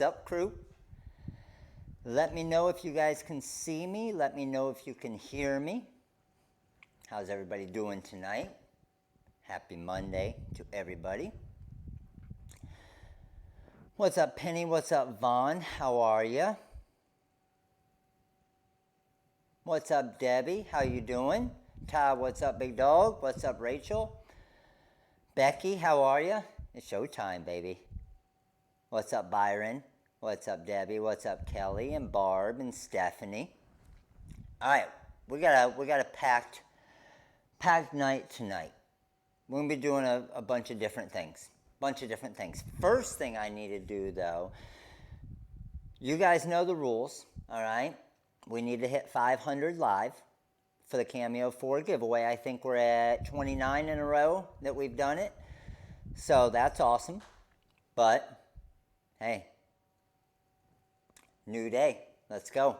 up, crew? Let me know if you guys can see me. Let me know if you can hear me. How's everybody doing tonight? Happy Monday to everybody. What's up, Penny? What's up, Vaughn? How are you? What's up, Debbie? How you doing? Todd, what's up, big dog? What's up, Rachel? Becky, how are you? It's showtime, baby. What's up, Byron? What's up, Debbie? What's up, Kelly and Barb and Stephanie? All right, we got a packed night tonight. We're gonna be doing a bunch of different things. First thing I need to do, though, you guys know the rules. All right, we need to hit 500 live for the Cameo 4 giveaway. I think we're at 29 in a row that we've done it, so that's awesome. But hey, new day, let's go.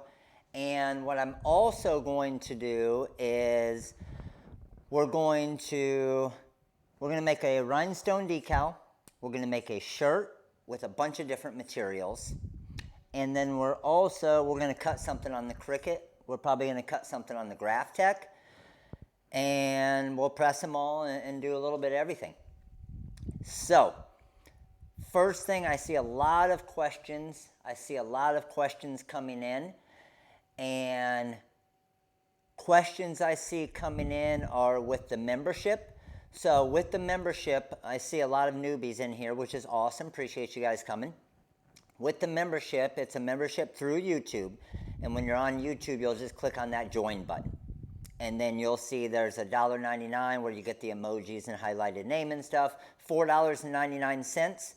And what I'm also going to do is we're going to make a rhinestone decal. We're going to make a shirt with a bunch of different materials, and then we're going to cut something on the Cricut. We're probably going to cut something on the Graph Tech, and we'll press them all and do a little bit of everything. So first thing, I see a lot of questions. Coming in, and questions I see coming in are with the membership. So with the membership, I see a lot of newbies in here, which is awesome. Appreciate you guys coming. With the membership, it's a membership through YouTube, and when you're on YouTube, you'll just click on that join button, and then you'll see there's $1.99 where you get the emojis and highlighted name and stuff. $4.99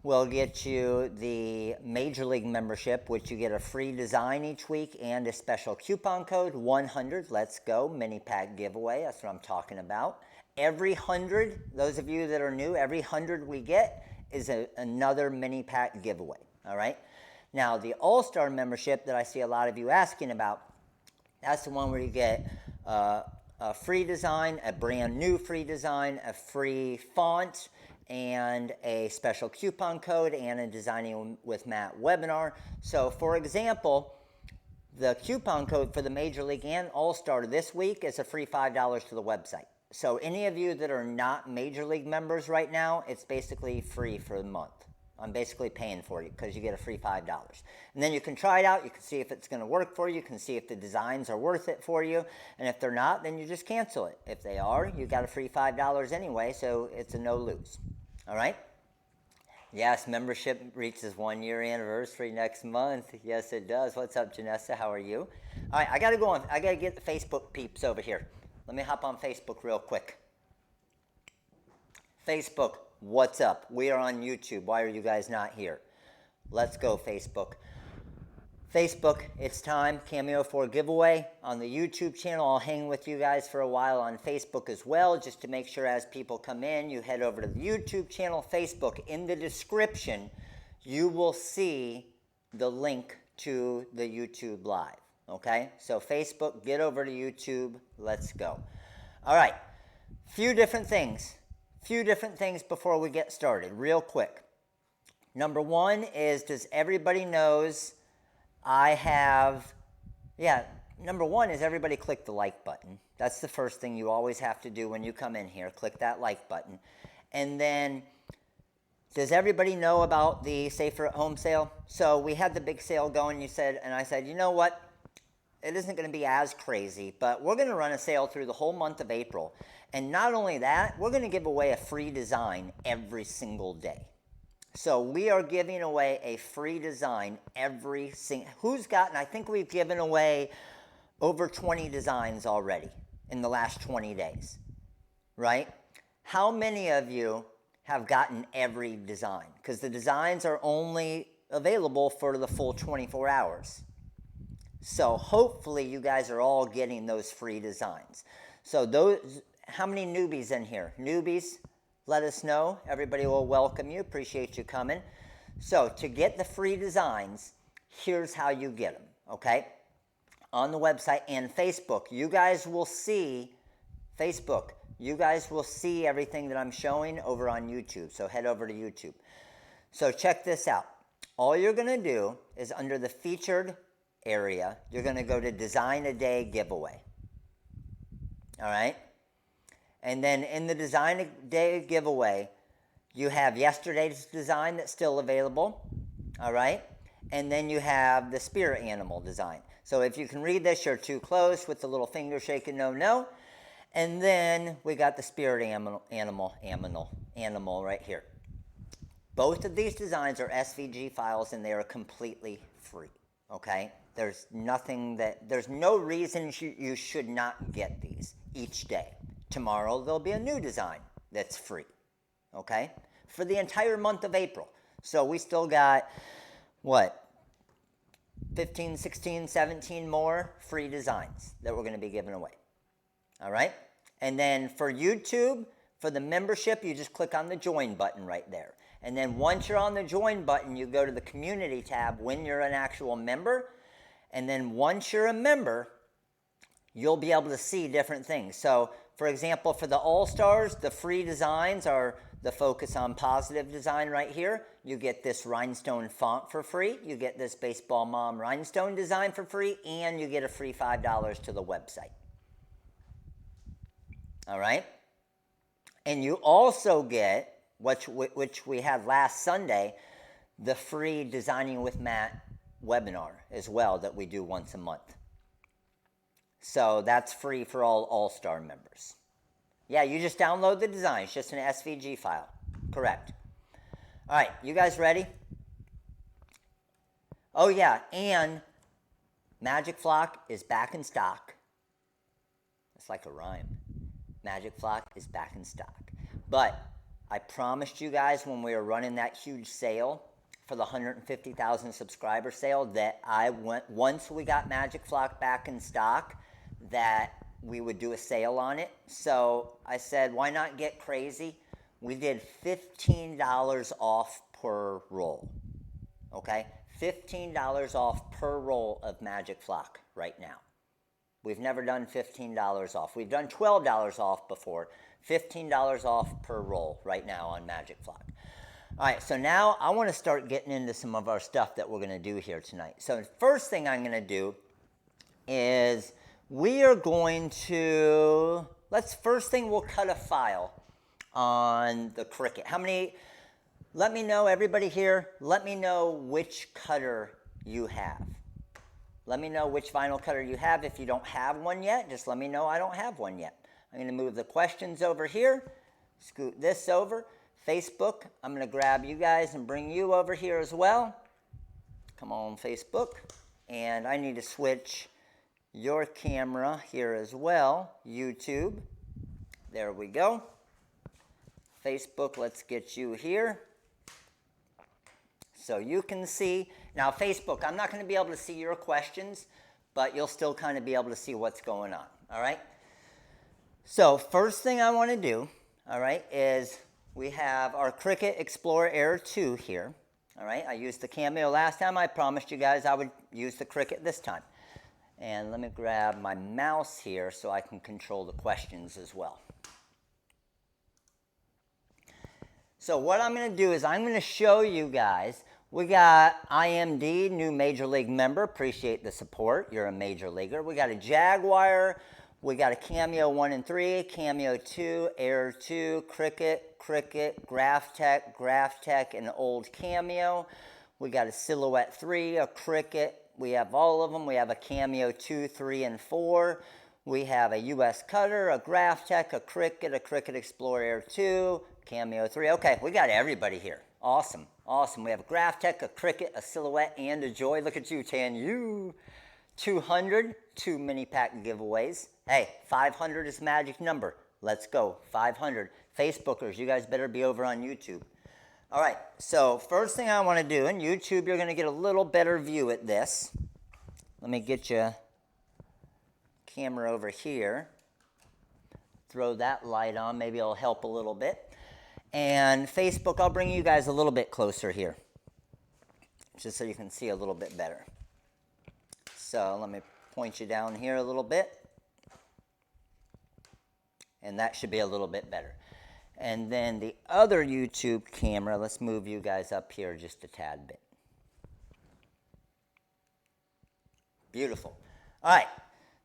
will get you the Major League membership, which you get a free design each week and a special coupon code, 100. Let's go, mini pack giveaway. That's what I'm talking about. Every 100, those of you that are new, every 100 we get is another mini pack giveaway. All right. Now, the All-Star membership that I see a lot of you asking about, that's the one where you get a free design, a brand new free design, a free font, and a special coupon code, and a Designing with Matt webinar. So, for example, the coupon code for the Major League and All-Star this week is a free $5 to the website. So any of you that are not Major League members right now, it's basically free for the month. I'm basically paying for you because you get a free $5. And then you can try it out. You can see if it's going to work for you. You can see if the designs are worth it for you. And if they're not, then you just cancel it. If they are, you got a free $5 anyway, so it's a no-lose. All right? Yes, membership reaches 1 year anniversary next month. Yes, it does. What's up, Janessa? How are you? All right, I got to go on. I got to get the Facebook peeps over here. Let me hop on Facebook real quick. Facebook, what's up? We are on YouTube. Why are you guys not here? Let's go, Facebook. Facebook, it's time. Cameo 4 giveaway on the YouTube channel. I'll hang with you guys for a while on Facebook as well, just to make sure as people come in, you head over to the YouTube channel, Facebook. In the description, you will see the link to the YouTube Live. Okay, so Facebook, get over to YouTube, let's go. All right, few different things before we get started, real quick. Number one is, does everybody knows number one is everybody click the like button. That's the first thing you always have to do when you come in here, click that like button. And then, does everybody know about the Safer at Home sale? So we had the big sale going, and I said, you know what? It isn't going to be as crazy, but we're going to run a sale through the whole month of April. And not only that, we're going to give away a free design every single day. So we are giving away a free design every single... I think we've given away over 20 designs already in the last 20 days, right? How many of you have gotten every design? Because the designs are only available for the full 24 hours. So hopefully you guys are all getting those free designs. So how many newbies in here? Newbies, let us know. Everybody will welcome you. Appreciate you coming. So to get the free designs, here's how you get them, okay? On the website and Facebook, you guys will see everything that I'm showing over on YouTube. So head over to YouTube. So check this out. all you're going to do is under the featured area, you're going to go to Design a Day Giveaway. All right? And then in the Design a Day Giveaway, you have yesterday's design that's still available. All right? And then you have the spirit animal design. So if you can read this, you're too close with the little finger shaking, no, no. And then we got the spirit animal right here. Both of these designs are SVG files and they are completely free, okay? There's no reason you should not get these each day. Tomorrow there'll be a new design that's free, okay? For the entire month of April. So we still got, what, 15, 16, 17 more free designs that we're going to be giving away. All right? And then for YouTube, for the membership, you just click on the join button right there. And then once you're on the join button, you go to the community tab when you're an actual member. And then once you're a member, you'll be able to see different things. So, for example, for the All-Stars, the free designs are the Focus on Positive design right here. You get this rhinestone font for free. You get this Baseball Mom rhinestone design for free. And you get a free $5 to the website. All right? And you also get, which we had last Sunday, the free Designing with Matt webinar as well that we do once a month. So that's free for all All-Star members. Yeah, you just download the design. It's just an SVG file. Correct. All right, you guys ready? Oh, yeah, and Magic Flock is back in stock. It's like a rhyme. Magic Flock is back in stock. But I promised you guys when we were running that huge sale for the 150,000 subscriber sale that once we got Magic Flock back in stock, that we would do a sale on it. So I said, why not get crazy? We did $15 off per roll. Okay? $15 off per roll of Magic Flock right now. We've never done $15 off. We've done $12 off before. $15 off per roll right now on Magic Flock. All right, so now I want to start getting into some of our stuff that we're going to do here tonight. So the first thing I'm going to do is we are going to, first thing we'll cut a file on the Cricut. How many, let me know, everybody here, let me know which cutter you have. Let me know which vinyl cutter you have. If you don't have one yet, just let me know I don't have one yet. I'm going to move the questions over here, scoot this over. Facebook, I'm going to grab you guys and bring you over here as well. Come on, Facebook. And I need to switch your camera here as well. YouTube. There we go. Facebook, let's get you here. So you can see. Now, Facebook, I'm not going to be able to see your questions, but you'll still kind of be able to see what's going on. All right? So first thing I want to do, all right, is we have our Cricut Explorer Air 2 here. All right, I used the CAMEO last time. I promised you guys I would use the Cricut this time. And let me grab my mouse here so I can control the questions as well. So what I'm going to do is I'm going to show you guys. We got IMD, new Major League member. Appreciate the support. You're a Major Leaguer. We got a Jaguar. We got a CAMEO 1 and 3, CAMEO 2, Air 2, Cricut, Graphtec, and old CAMEO. We got a Silhouette 3, a Cricut. We have all of them. We have a CAMEO 2, 3, and 4. We have a US Cutter, a Graphtec, a Cricut Explorer Air 2, CAMEO 3. Okay, we got everybody here. Awesome, awesome. We have a Graphtec, a Cricut, a Silhouette, and a Joy. Look at you, Tan. You 200, 2 mini pack giveaways. Hey, 500 is the magic number. Let's go, 500. Facebookers, you guys better be over on YouTube. All right, so first thing I want to do, in YouTube, you're going to get a little better view at this. Let me get you camera over here. Throw that light on, maybe it'll help a little bit. And Facebook, I'll bring you guys a little bit closer here, just so you can see a little bit better. So let me point you down here a little bit. And that should be a little bit better. And then the other YouTube camera, let's move you guys up here just a tad bit. Beautiful. All right,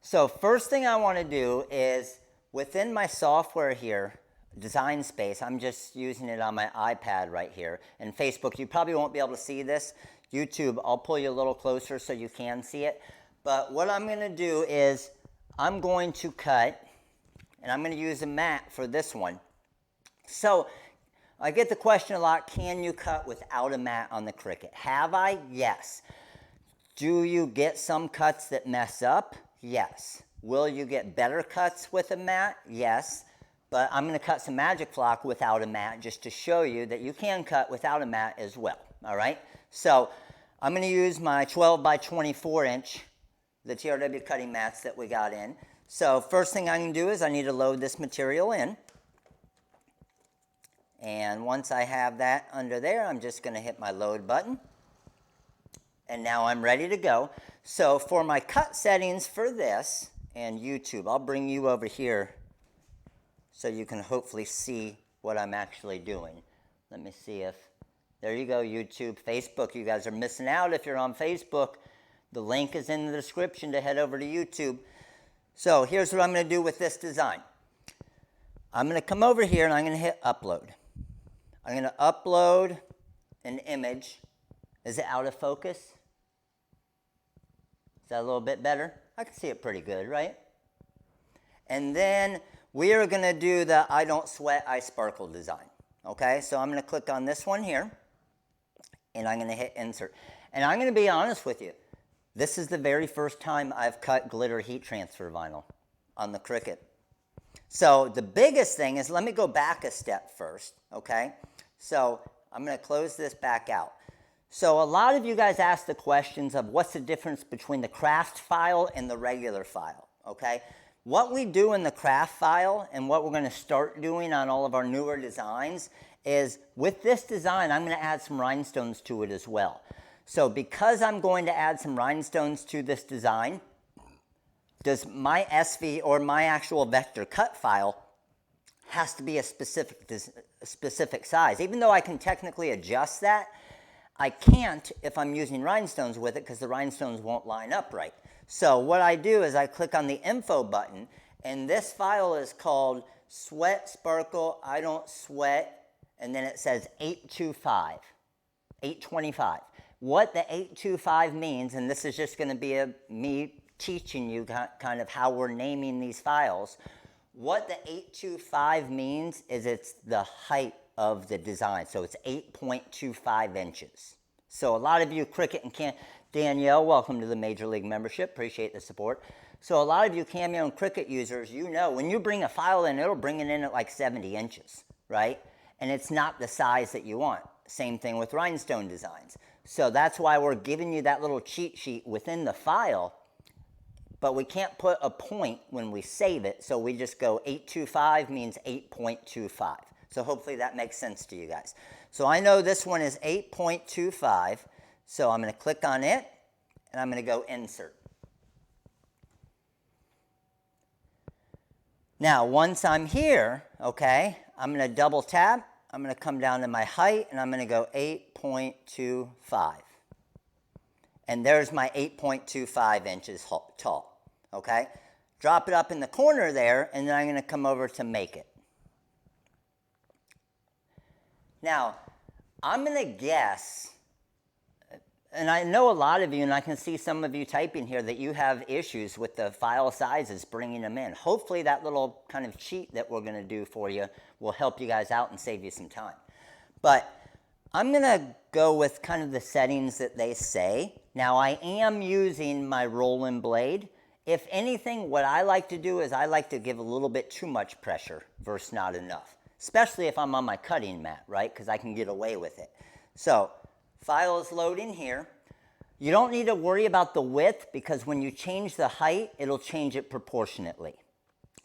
so first thing I want to do is within my software here, Design Space, I'm just using it on my iPad right here. And Facebook, you probably won't be able to see this. YouTube, I'll pull you a little closer so you can see it. But what I'm going to do is I'm going to cut, and I'm going to use a mat for this one. So I get the question a lot, can you cut without a mat on the Cricut? Have I? Yes. Do you get some cuts that mess up? Yes. Will you get better cuts with a mat? Yes. But I'm going to cut some Magic Flock without a mat just to show you that you can cut without a mat as well. All right? So I'm going to use my 12 by 24 inch, the TRW cutting mats that we got in. So first thing I'm going to do is I need to load this material in. And once I have that under there, I'm just going to hit my load button. And now I'm ready to go. So for my cut settings for this, and YouTube, I'll bring you over here so you can hopefully see what I'm actually doing. Let me see if, there you go, YouTube. Facebook, you guys are missing out if you're on Facebook. The link is in the description to head over to YouTube. So here's what I'm going to do with this design. I'm going to come over here and I'm going to hit upload. I'm going to upload an image. Is it out of focus? Is that a little bit better? I can see it pretty good, right? And then we are going to do the I don't sweat, I sparkle design. Okay, so I'm going to click on this one here, and I'm going to hit insert. And I'm going to be honest with you. This is the very first time I've cut glitter heat transfer vinyl on the Cricut. So the biggest thing is, let me go back a step first, okay? So I'm going to close this back out. So a lot of you guys ask the questions of what's the difference between the craft file and the regular file, okay? What we do in the craft file and what we're going to start doing on all of our newer designs is with this design, I'm going to add some rhinestones to it as well. So because I'm going to add some rhinestones to this design, does my SV or my actual vector cut file has to be a specific size. Even though I can technically adjust that, I can't if I'm using rhinestones with it because the rhinestones won't line up right. So what I do is I click on the info button, and this file is called Sweat Sparkle I Don't Sweat, and then it says 825, 825. What the 825 means, and this is just going to be me teaching you kind of how we're naming these files. What the 825 means is it's the height of the design, so it's 8.25 inches. So a lot of you Cricut and Danielle, welcome to the Major League membership. Appreciate the support. So a lot of you CAMEO and Cricut users, you know, when you bring a file in, it'll bring it in at like 70 inches, right? And it's not the size that you want. Same thing with rhinestone designs. So that's why we're giving you that little cheat sheet within the file, but we can't put a point when we save it, so we just go 825 means 8.25. So hopefully that makes sense to you guys. So I know this one is 8.25. So I'm going to click on it, and I'm going to go Insert. Now, once I'm here, okay, I'm going to double tap. I'm going to come down to my height, and I'm going to go 8.25. And there's my 8.25 inches tall, okay? Drop it up in the corner there, and then I'm going to come over to Make It. Now, I'm going to guess, and I know a lot of you, and I can see some of you typing here, that you have issues with the file sizes, bringing them in. Hopefully that little kind of cheat that we're going to do for you will help you guys out and save you some time. But I'm going to go with kind of the settings that they say. Now, I am using my rolling blade. If anything, what I like to do is I like to give a little bit too much pressure versus not enough, especially if I'm on my cutting mat, right? Because I can get away with it. So, file is loading here. You don't need to worry about the width because when you change the height, it'll change it proportionately.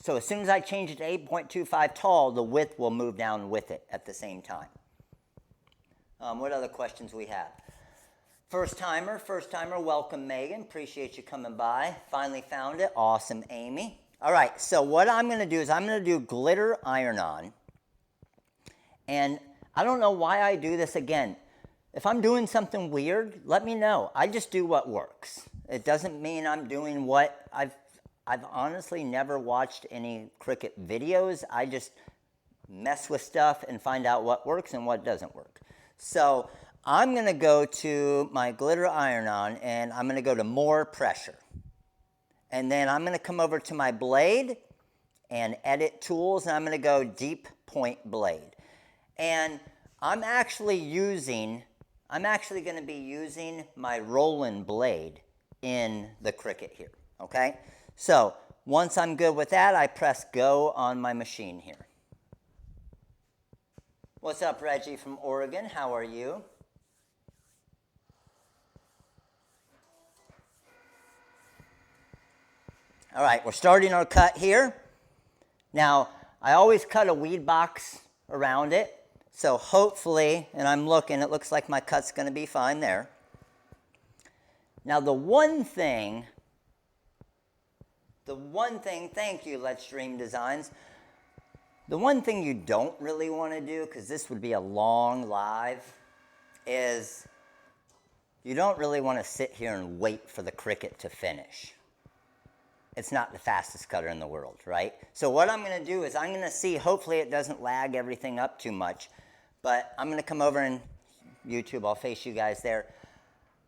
So as soon as I change it to 8.25 tall, the width will move down with it at the same time. What other questions we have? First timer, welcome Megan. Appreciate you coming by. Finally found it. Awesome, Amy. All right, so what I'm going to do is I'm going to do glitter iron-on. And I don't know why I do this again. if I'm doing something weird, let me know. I just do what works. It doesn't mean I'm doing what I've honestly never watched any Cricut videos. I just mess with stuff and find out what works and what doesn't work. So I'm going to go to my glitter iron-on and I'm going to go to more pressure. And then I'm going to come over to my blade and edit tools, and I'm going to go deep point blade. And I'm actually going to be using my Roland blade in the Cricut here, okay? So once I'm good with that, I press go on my machine here. What's up, Reggie from Oregon? How are you? All right, we're starting our cut here. Now, I always cut a weed box around it. So hopefully, and I'm looking, it looks like my cut's going to be fine there. Now the one thing, thank you, Let's Dream Designs. The one thing you don't really want to do, because this would be a long live, is you don't really want to sit here and wait for the Cricut to finish. It's not the fastest cutter in the world, right? So what I'm going to do is I'm going to see, hopefully it doesn't lag everything up too much, but I'm going to come over and YouTube, I'll face you guys there.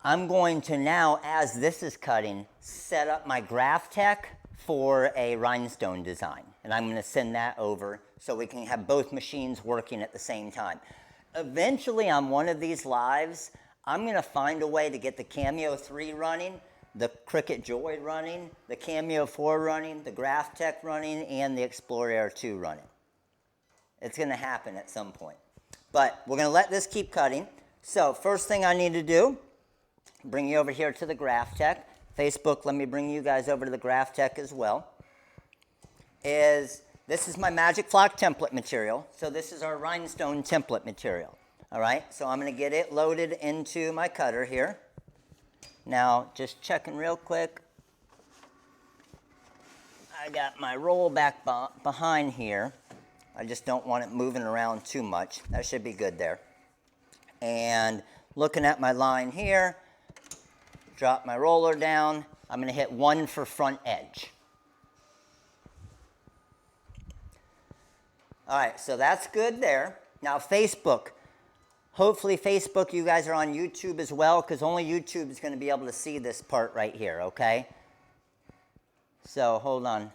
I'm going to now, as this is cutting, set up my graph tech for a rhinestone design. And I'm going to send that over so we can have both machines working at the same time. Eventually on one of these lives, I'm going to find a way to get the CAMEO 3 running, the Cricut Joy running, the CAMEO 4 running, the graph tech running, and the Explorer Air 2 running. It's going to happen at some point. But we're going to let this keep cutting. So first thing I need to do, bring you over here to the graph tech. Facebook, let me bring you guys over to the graph tech as well. This is my Magic Flock template material. So this is our rhinestone template material. All right, so I'm going to get it loaded into my cutter here. Now, just checking real quick. I got my roll back behind here. I just don't want it moving around too much. That should be good there. And looking at my line here, drop my roller down. I'm going to hit 1 for front edge. All right, so that's good there. Now Facebook. Hopefully Facebook, you guys are on YouTube as well, because only YouTube is going to be able to see this part right here, okay? So hold on.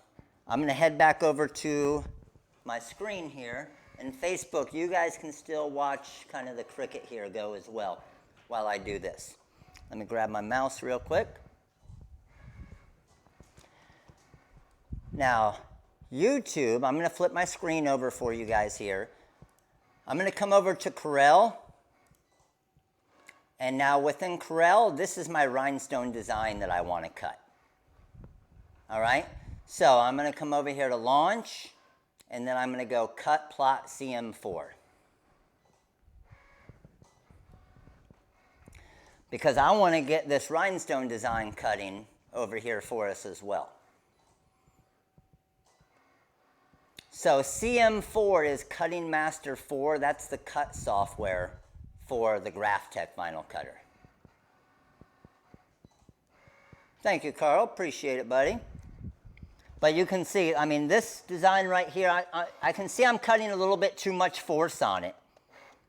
I'm going to head back over to my screen here. And Facebook, you guys can still watch kind of the Cricut here go as well while I do this. Let me grab my mouse real quick. Now, YouTube, I'm going to flip my screen over for you guys here. I'm going to come over to Corel. And now within Corel, this is my rhinestone design that I want to cut. All right? So I'm going to come over here to Launch, and then I'm going to go Cut Plot CM4. Because I want to get this rhinestone design cutting over here for us as well. So CM4 is Cutting Master 4. That's the cut software for the GraphTech vinyl cutter. Thank you, Carl. Appreciate it, buddy. But you can see, I mean, this design right here, I can see I'm cutting a little bit too much force on it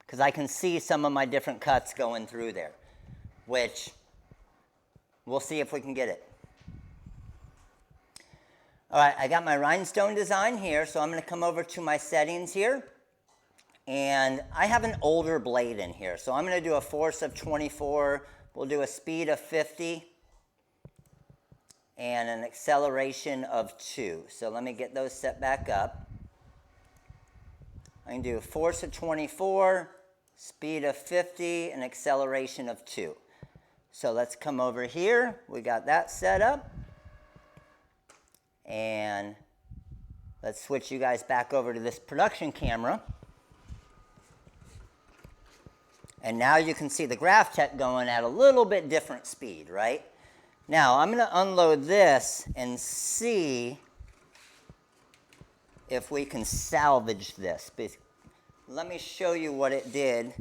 because I can see some of my different cuts going through there, which we'll see if we can get it. All right, I got my rhinestone design here, so I'm going to come over to my settings here. And I have an older blade in here, so I'm going to do a force of 24. We'll do a speed of 50 and an acceleration of 2. So let me get those set back up. I can do a force of 24, speed of 50, and acceleration of 2. So let's come over here. We got that set up. And let's switch you guys back over to this production camera. And now you can see the GraphTech going at a little bit different speed, right? Now I'm going to unload this and see if we can salvage this. Let me show you what it did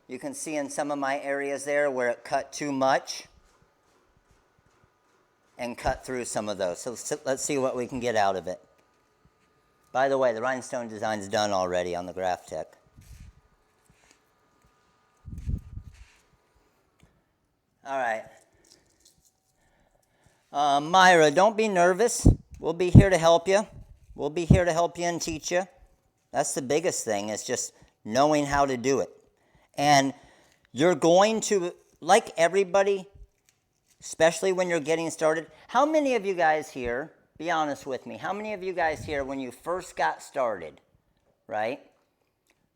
You can see in some of my areas there where it cut too much and cut through some of those. So let's see what we can get out of it. By the way, the rhinestone design's done already on the Graphtec. All right. Myra, don't be nervous. We'll be here to help you. We'll be here to help you and teach you. That's the biggest thing, is just knowing how to do it. And you're going to, like everybody, especially when you're getting started. How many of you guys here, be honest with me, how many of you guys here, when you first got started, right?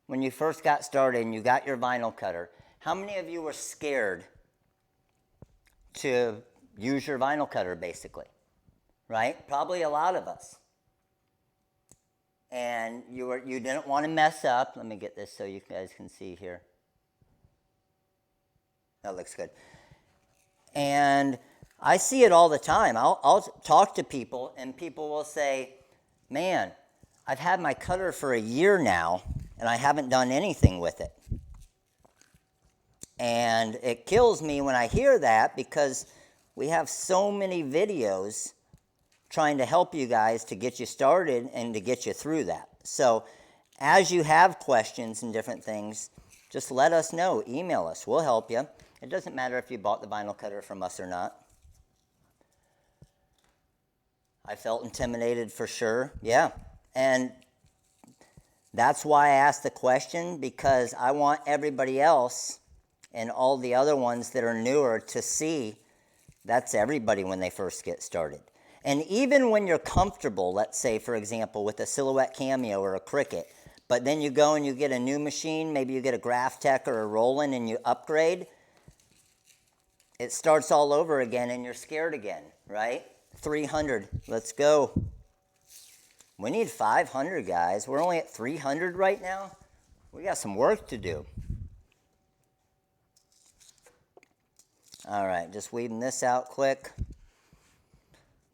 When you first got started and you got your vinyl cutter, how many of you were scared to use your vinyl cutter, basically? Right? Probably a lot of us. And you didn't want to mess up. Let me get this so you guys can see here. That looks good. And I see it all the time. I'll talk to people, and people will say, man, I've had my cutter for a year now, and I haven't done anything with it. And it kills me when I hear that, because we have so many videos trying to help you guys to get you started and to get you through that. So as you have questions and different things, just let us know. Email us. We'll help you. It doesn't matter if you bought the vinyl cutter from us or not. I felt intimidated for sure. Yeah. And that's why I asked the question, because I want everybody else and all the other ones that are newer to see that's everybody when they first get started. And even when you're comfortable, let's say, for example, with a Silhouette CAMEO or a Cricut, but then you go and you get a new machine, maybe you get a Graphtec or a Roland and you upgrade, it starts all over again and you're scared again, right? 300, let's go. We need 500, guys. We're only at 300 right now. We got some work to do. All right, just weeding this out quick.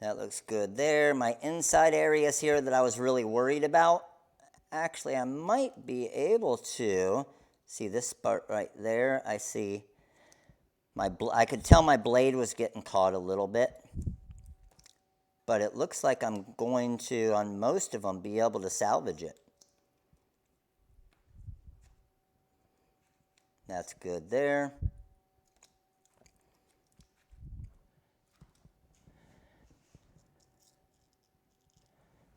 That looks good there. My inside areas here that I was really worried about, actually I might be able to see this part right there. I see I could tell my blade was getting caught a little bit, but it looks like I'm going to, on most of them, be able to salvage it. That's good there.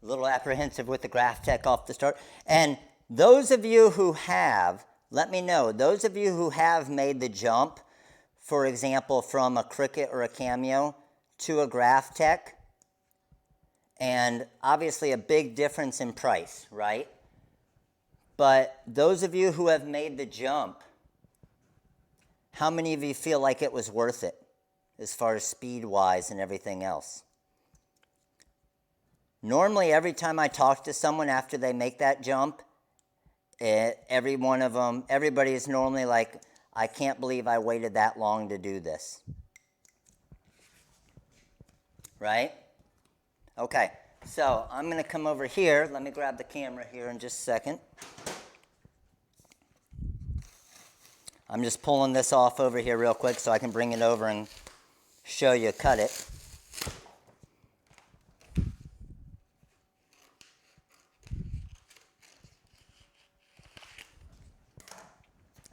A little apprehensive with the Graphtec off the start. And those of you who have, let me know, those of you who have made the jump, for example, from a Cricut or a CAMEO to a Graphtec, and obviously a big difference in price, right? But those of you who have made the jump, how many of you feel like it was worth it as far as speed-wise and everything else? Normally, every time I talk to someone after they make that jump, every one of them, everybody is normally like, I can't believe I waited that long to do this. Right? Okay, so I'm going to come over here. Let me grab the camera here in just a second. I'm just pulling this off over here real quick so I can bring it over and show you cut it.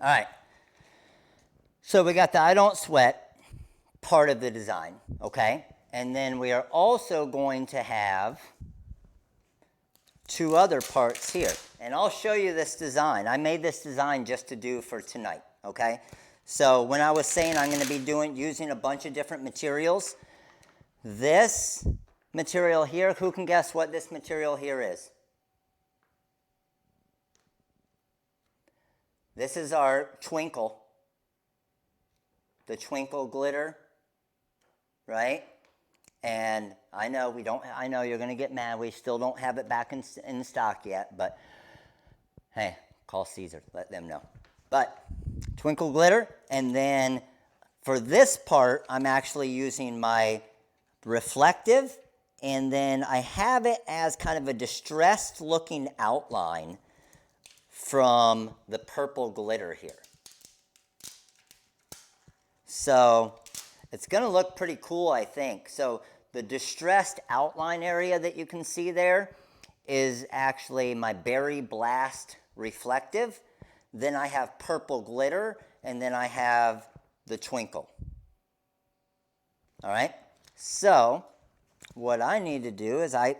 All right, so we got the I don't sweat part of the design, okay? And then we are also going to have two other parts here. And I'll show you this design. I made this design just to do for tonight, okay? So when I was saying I'm going to be using a bunch of different materials, this material here, who can guess what this material here is? This is our twinkle, the twinkle glitter, right? And I know you're going to get mad. We still don't have it back in stock yet, but hey, call Caesar, let them know. But twinkle glitter, and then for this part, I'm actually using my reflective, and then I have it as kind of a distressed looking outline from the purple glitter here. So it's going to look pretty cool, I think. So the distressed outline area that you can see there is actually my Berry Blast reflective. Then I have purple glitter, and then I have the twinkle. All right, so what I need to do is I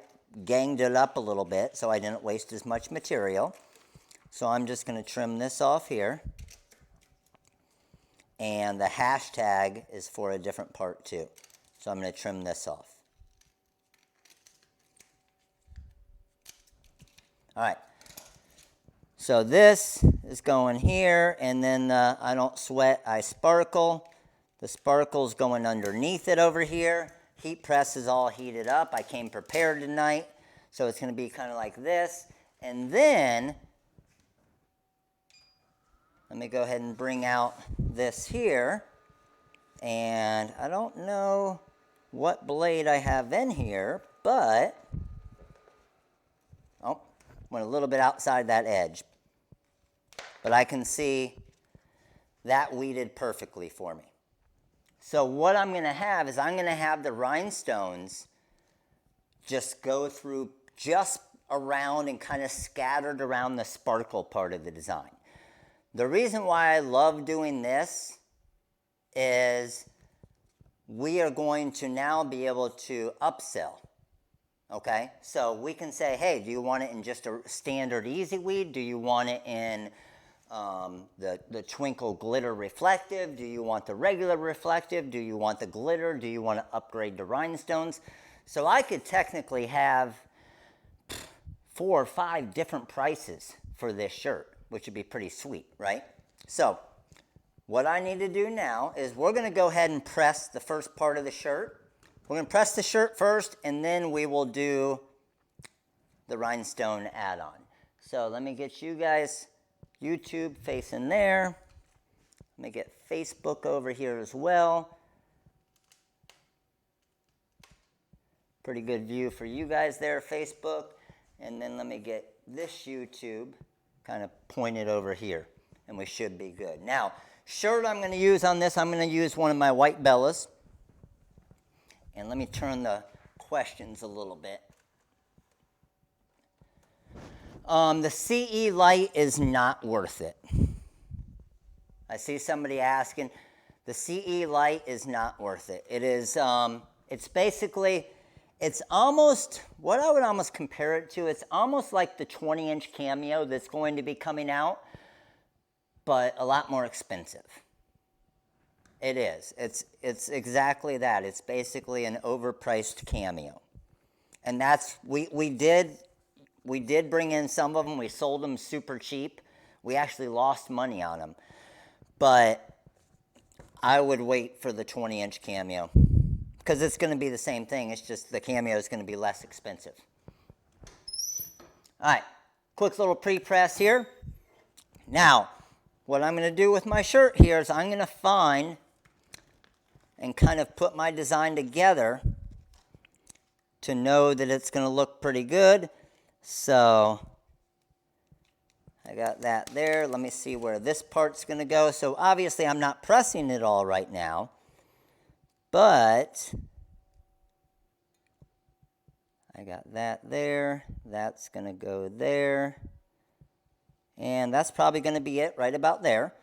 ganged it up a little bit so I didn't waste as much material. So I'm just going to trim this off here. And the hashtag is for a different part too. So I'm going to trim this off. All right. So this is going here, and then I don't sweat, I sparkle. The sparkle's going underneath it over here. Heat press is all heated up. I came prepared tonight. So it's going to be kind of like this. And then, let me go ahead and bring out this here. And I don't know what blade I have in here, but, oh, went a little bit outside that edge. But I can see that weeded perfectly for me. So what I'm going to have is I'm going to have the rhinestones just go through just around and kind of scattered around the sparkle part of the design. The reason why I love doing this is we are going to now be able to upsell. Okay, so we can say, hey, do you want it in just a standard easy weed? Do you want it in the twinkle glitter reflective? Do you want the regular reflective? Do you want the glitter? Do you want to upgrade to rhinestones? So I could technically have 4 or 5 different prices for this shirt, which would be pretty sweet, right? So what I need to do now is we're going to go ahead and press the first part of the shirt. We're going to press the shirt first, and then we will do the rhinestone add-on. So let me get you guys YouTube facing there. Let me get Facebook over here as well. Pretty good view for you guys there, Facebook. And then let me get this YouTube kind of pointed over here, and we should be good. Now, shirt I'm going to use on this, I'm going to use one of my white Bellas. And let me turn the questions a little bit. The CE light is not worth it. I see somebody asking. The CE light is not worth it. It is, it's basically, it's almost, what I would almost compare it to, it's almost like the 20-inch CAMEO that's going to be coming out, but a lot more expensive. It is. It's exactly that. It's basically an overpriced CAMEO. And that's, we did bring in some of them. We sold them super cheap. We actually lost money on them. But I would wait for the 20-inch CAMEO because it's going to be the same thing. It's just the CAMEO is going to be less expensive. All right, quick little pre-press here. Now, what I'm going to do with my shirt here is I'm going to find and kind of put my design together to know that it's going to look pretty good. So I got that there. Let me see where this part's going to go. So obviously I'm not pressing it all right now, but I got that there. That's going to go there. And that's probably going to be it right about there.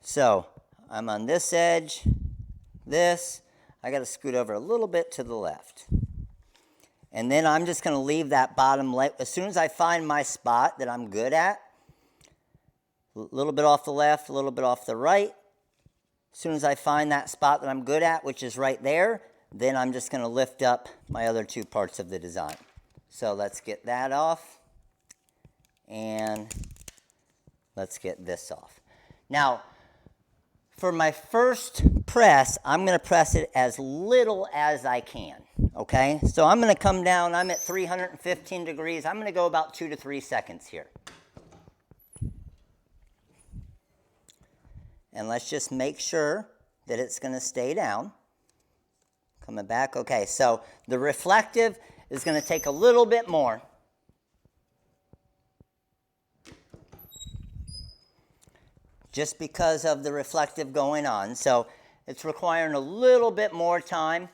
So I'm on this edge, this. I got to scoot over a little bit to the left. And then I'm just going to leave that bottom left. As soon as I find my spot that I'm good at, a little bit off the left, a little bit off the right. As soon as I find that spot that I'm good at, which is right there, then I'm just going to lift up my other 2 parts of the design. So let's get that off. And let's get this off. Now, for my first press, I'm going to press it as little as I can, okay? So I'm going to come down. I'm at 315 degrees. I'm going to go about 2 to 3 seconds here. And let's just make sure that it's going to stay down. Coming back. Okay, so the reflective is going to take a little bit more. Just because of the reflective going on. So It's requiring a little bit more time,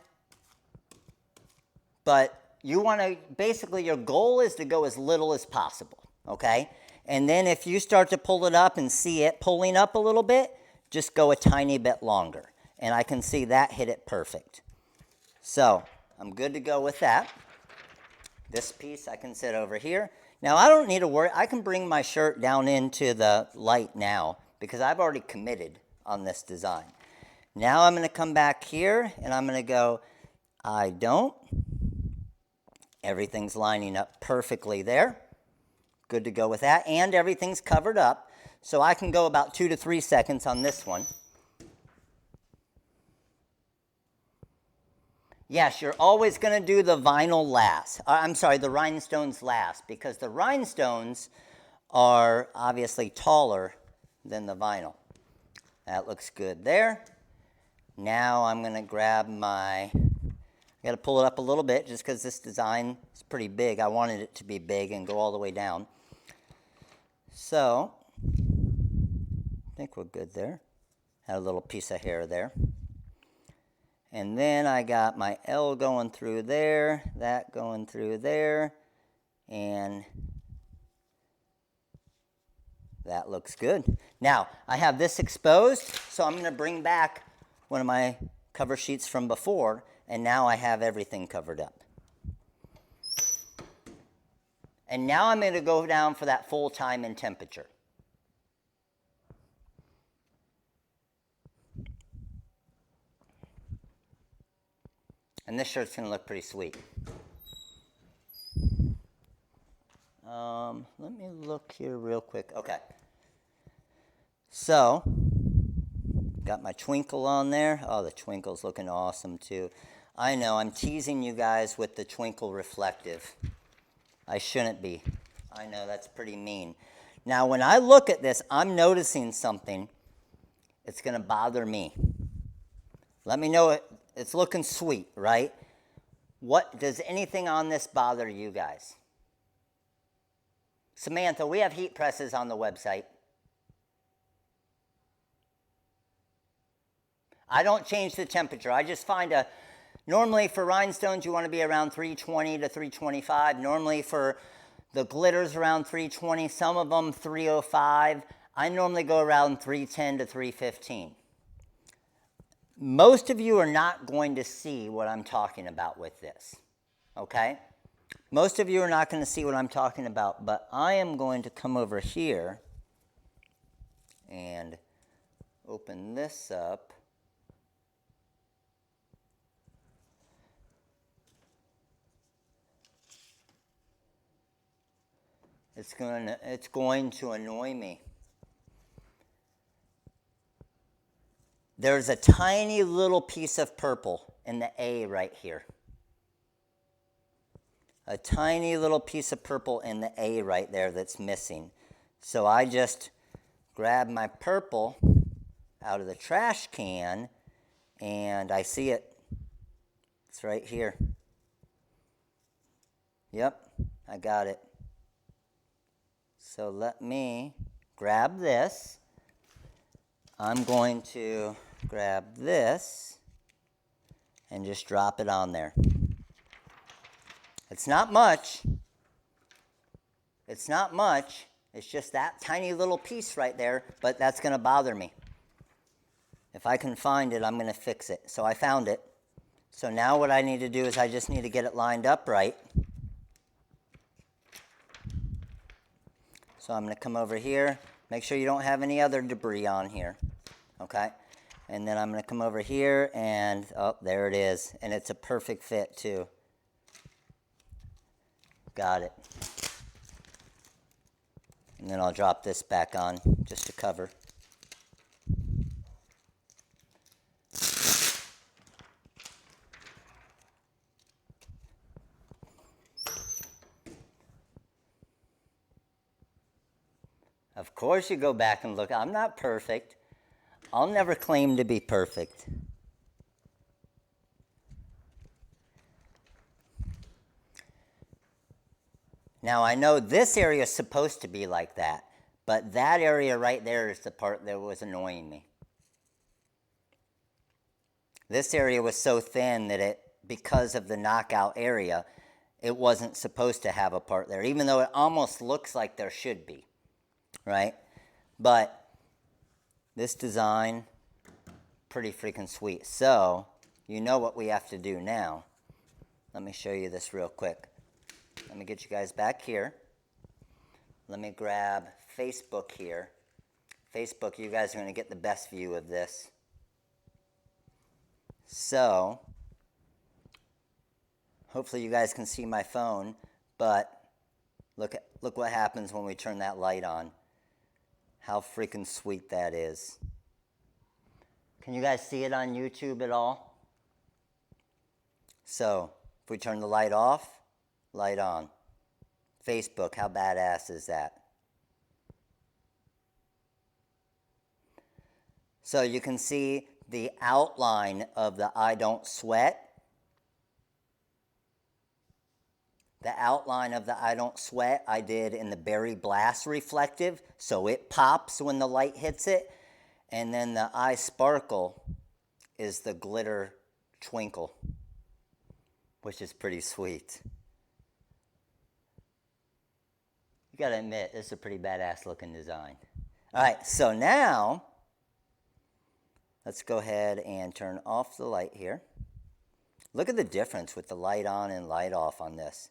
but you want to, basically your goal is to go as little as possible, okay? And then if you start to pull it up and see it pulling up a little bit, just go a tiny bit longer. And I can see that hit it perfect. So I'm good to go with that. This piece I can sit over here. Now I don't need to worry, I can bring my shirt down into the light now because I've already committed on this design. Now I'm going to come back here and I'm going to go, I don't. Everything's lining up perfectly there. Good to go with that. And everything's covered up. So I can go about 2 to 3 seconds on this one. Yes, you're always going to do the vinyl last. I'm sorry, the rhinestones last, because the rhinestones are obviously taller than the vinyl. That looks good there. Now I'm going to grab my, I got to pull it up a little bit just because this design is pretty big. I wanted it to be big and go all the way down. So, I think we're good there. Had a little piece of hair there. And then I got my L going through there, that going through there, and that looks good. Now, I have this exposed, so I'm going to bring back one of my cover sheets from before, and now I have everything covered up. And now I'm going to go down for that full time and temperature. And this shirt's going to look pretty sweet. Let me look here real quick. Okay. So, got my twinkle on there. Oh, the twinkle's looking awesome too. I know, I'm teasing you guys with the twinkle reflective. I shouldn't be. I know, that's pretty mean. Now, when I look at this, I'm noticing something. It's going to bother me. Let me know it's looking sweet, right? What does anything on this bother you guys? Samantha, we have heat presses on the website. I don't change the temperature. I just find normally for rhinestones, you want to be around 320 to 325. Normally for the glitters around 320, some of them 305. I normally go around 310 to 315. Most of you are not going to see what I'm talking about with this, okay? Most of you are not going to see what I'm talking about, but I am going to come over here and open this up. It's going to annoy me. There's a tiny little piece of purple in the A right here. A tiny little piece of purple in the A right there that's missing. So I just grab my purple out of the trash can and I see it. It's right here. Yep, I got it. So let me grab this. I'm going to grab this and just drop it on there. It's not much. It's not much. It's just that tiny little piece right there, but that's going to bother me. If I can find it, I'm going to fix it. So I found it. So now what I need to do is I just need to get it lined up right. So I'm going to come over here. Make sure you don't have any other debris on here. Okay? And then I'm going to come over here and, oh, there it is. And it's a perfect fit too. Got it. And then I'll drop this back on just to cover. Of course you go back and look. I'm not perfect. I'll never claim to be perfect. Now I know this area is supposed to be like that, but that area right there is the part that was annoying me. This area was so thin that it, because of the knockout area, it wasn't supposed to have a part there, even though it almost looks like there should be, right? But this design, pretty freaking sweet. So, you know what we have to do now. Let me show you this real quick. Let me get you guys back here. Let me grab Facebook here. Facebook, you guys are going to get the best view of this. So, hopefully you guys can see my phone, but look what happens when we turn that light on. How freaking sweet that is. Can you guys see it on YouTube at all? So, if we turn the light off, light on. Facebook, how badass is that? So you can see the outline of the I Don't Sweat. The outline of the I Don't Sweat I did in the Berry Blast reflective, so it pops when the light hits it. And then the I Sparkle is the glitter twinkle, which is pretty sweet. You gotta admit, this is a pretty badass looking design. All right, so now, let's go ahead and turn off the light here. Look at the difference with the light on and light off on this.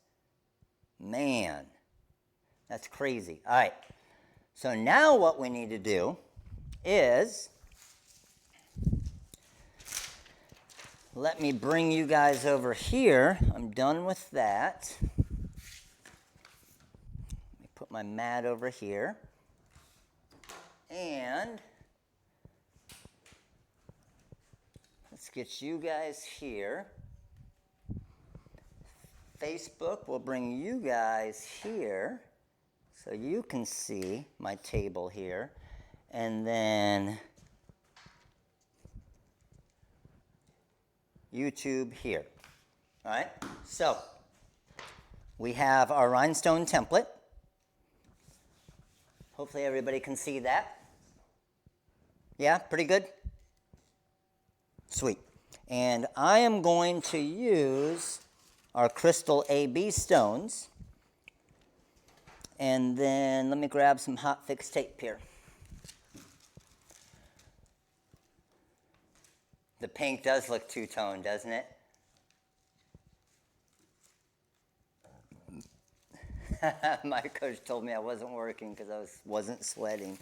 Man, that's crazy. All right, so now what we need to do is, let me bring you guys over here. I'm done with that. Let me put my mat over here. And let's get you guys here. Facebook will bring you guys here so you can see my table here. And then YouTube here. All right, so we have our rhinestone template. Hopefully everybody can see that. Yeah, pretty good? Sweet. And I am going to use our crystal AB stones. And then let me grab some hot fix tape here. The pink does look two-tone, doesn't it? My coach told me I wasn't working because I wasn't sweating.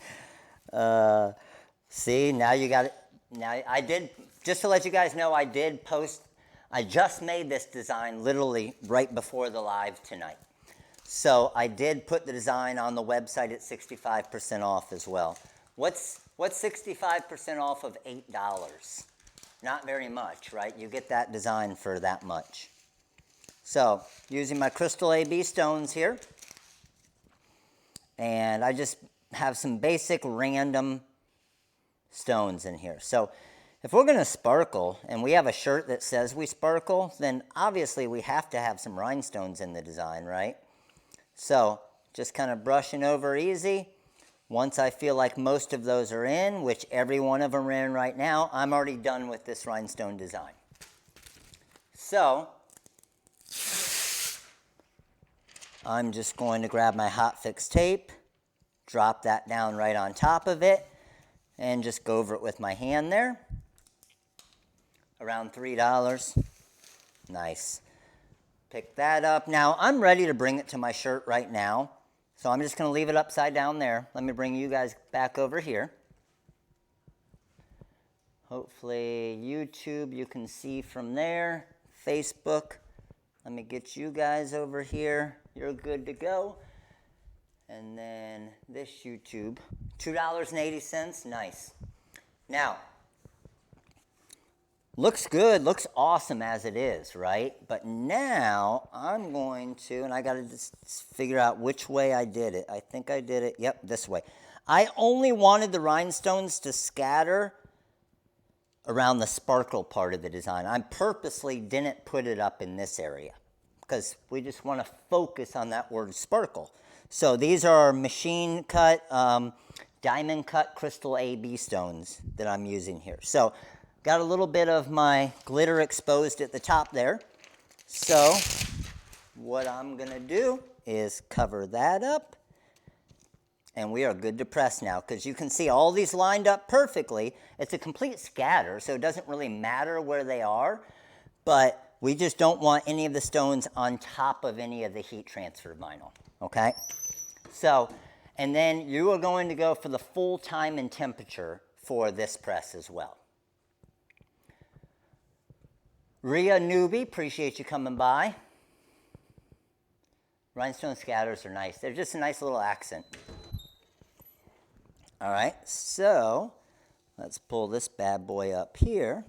See, now you got it. Now I did, just to let you guys know, I did post, I just made this design literally right before the live tonight. So I did put the design on the website at 65% off as well. What's 65% off of $8? Not very much, right? You get that design for that much. So, using my crystal AB stones here. And I just have some basic random stones in here. So, if we're going to sparkle, and we have a shirt that says we sparkle, then obviously we have to have some rhinestones in the design, right? So, just kind of brushing over easy. Once I feel like most of those are in, which every one of them are in right now, I'm already done with this rhinestone design. So, I'm just going to grab my hot fix tape, drop that down right on top of it, and just go over it with my hand there. Around $3. Nice. Pick that up. Now, I'm ready to bring it to my shirt right now. So I'm just going to leave it upside down there. Let me bring you guys back over here. Hopefully YouTube you can see from there. Facebook, let me get you guys over here. You're good to go. And then this YouTube, $2.80. Nice. Now, looks good, looks awesome as it is, right? But now I'm going to, and I got to just figure out which way I did it. I think I did it, yep, this way. I only wanted the rhinestones to scatter around the sparkle part of the design. I purposely didn't put it up in this area because we just want to focus on that word sparkle. So these are machine cut, diamond cut crystal AB stones that I'm using here. So got a little bit of my glitter exposed at the top there. So what I'm gonna do is cover that up, and we are good to press now, because you can see all these lined up perfectly. It's a complete scatter, so it doesn't really matter where they are, but we just don't want any of the stones on top of any of the heat transfer vinyl, okay? So, and then you are going to go for the full time and temperature for this press as well. Rhea Newbie, appreciate you coming by. Rhinestone scatters are nice. They're just a nice little accent. All right, so let's pull this bad boy up here.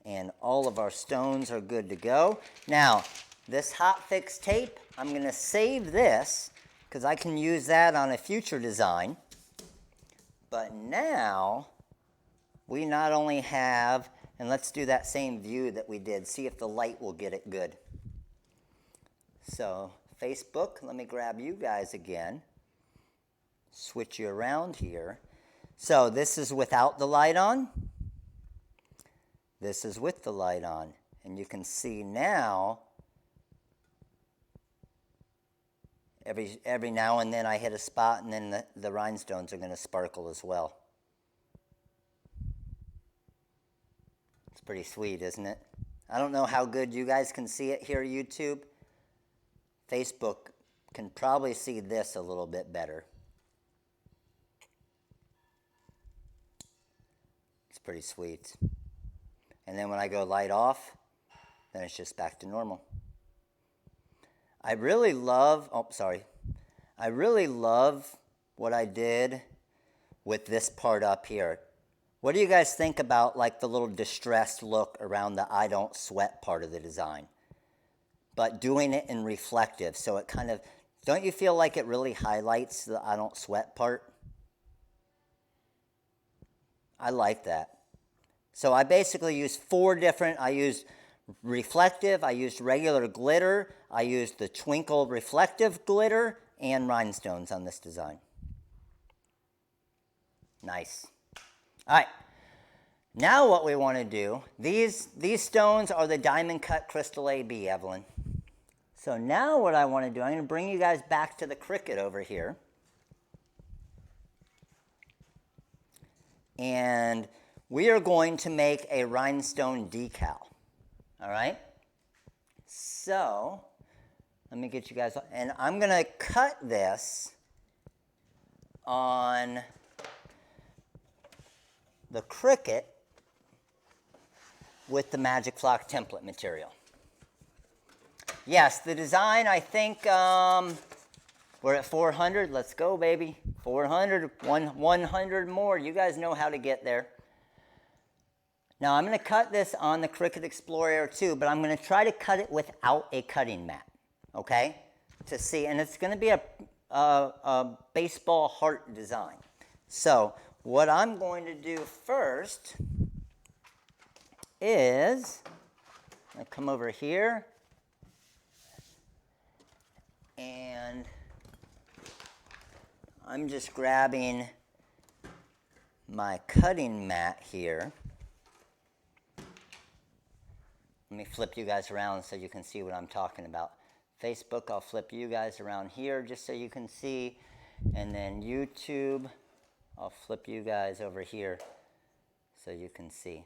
And all of our stones are good to go. Now, this hot fix tape, I'm going to save this because I can use that on a future design. But now, we not only have, and let's do that same view that we did, see if the light will get it good. So, Facebook, let me grab you guys again. Switch you around here. So this is without the light on. This is with the light on. And you can see now, every now and then I hit a spot, and then the rhinestones are going to sparkle as well. It's pretty sweet, isn't it? I don't know how good you guys can see it here, YouTube. Facebook can probably see this a little bit better. Pretty sweet. And then when I go light off, then it's just back to normal. I really love what I did with this part up here. What do you guys think about like the little distressed look around the I don't sweat part of the design? But doing it in reflective, so it kind of, don't you feel like it really highlights the I don't sweat part? I like that. So I basically used I used reflective, I used regular glitter, I used the twinkle reflective glitter, and rhinestones on this design. Nice. All right. Now what we want to do, these stones are the diamond cut crystal AB, Evelyn. So now what I want to do, I'm going to bring you guys back to the Cricut over here. And we are going to make a rhinestone decal, all right? So, let me get you guys, and I'm going to cut this on the Cricut with the Magic Flock template material. Yes, the design, I think, we're at 400. Let's go, baby. 400, 100 more. You guys know how to get there. Now, I'm going to cut this on the Cricut Explorer 2, but I'm going to try to cut it without a cutting mat, okay? To see, and it's going to be a baseball heart design. So, what I'm going to do first is, I'm going to come over here, and I'm just grabbing my cutting mat here. Let me flip you guys around so you can see what I'm talking about. Facebook, I'll flip you guys around here just so you can see. And then YouTube, I'll flip you guys over here so you can see.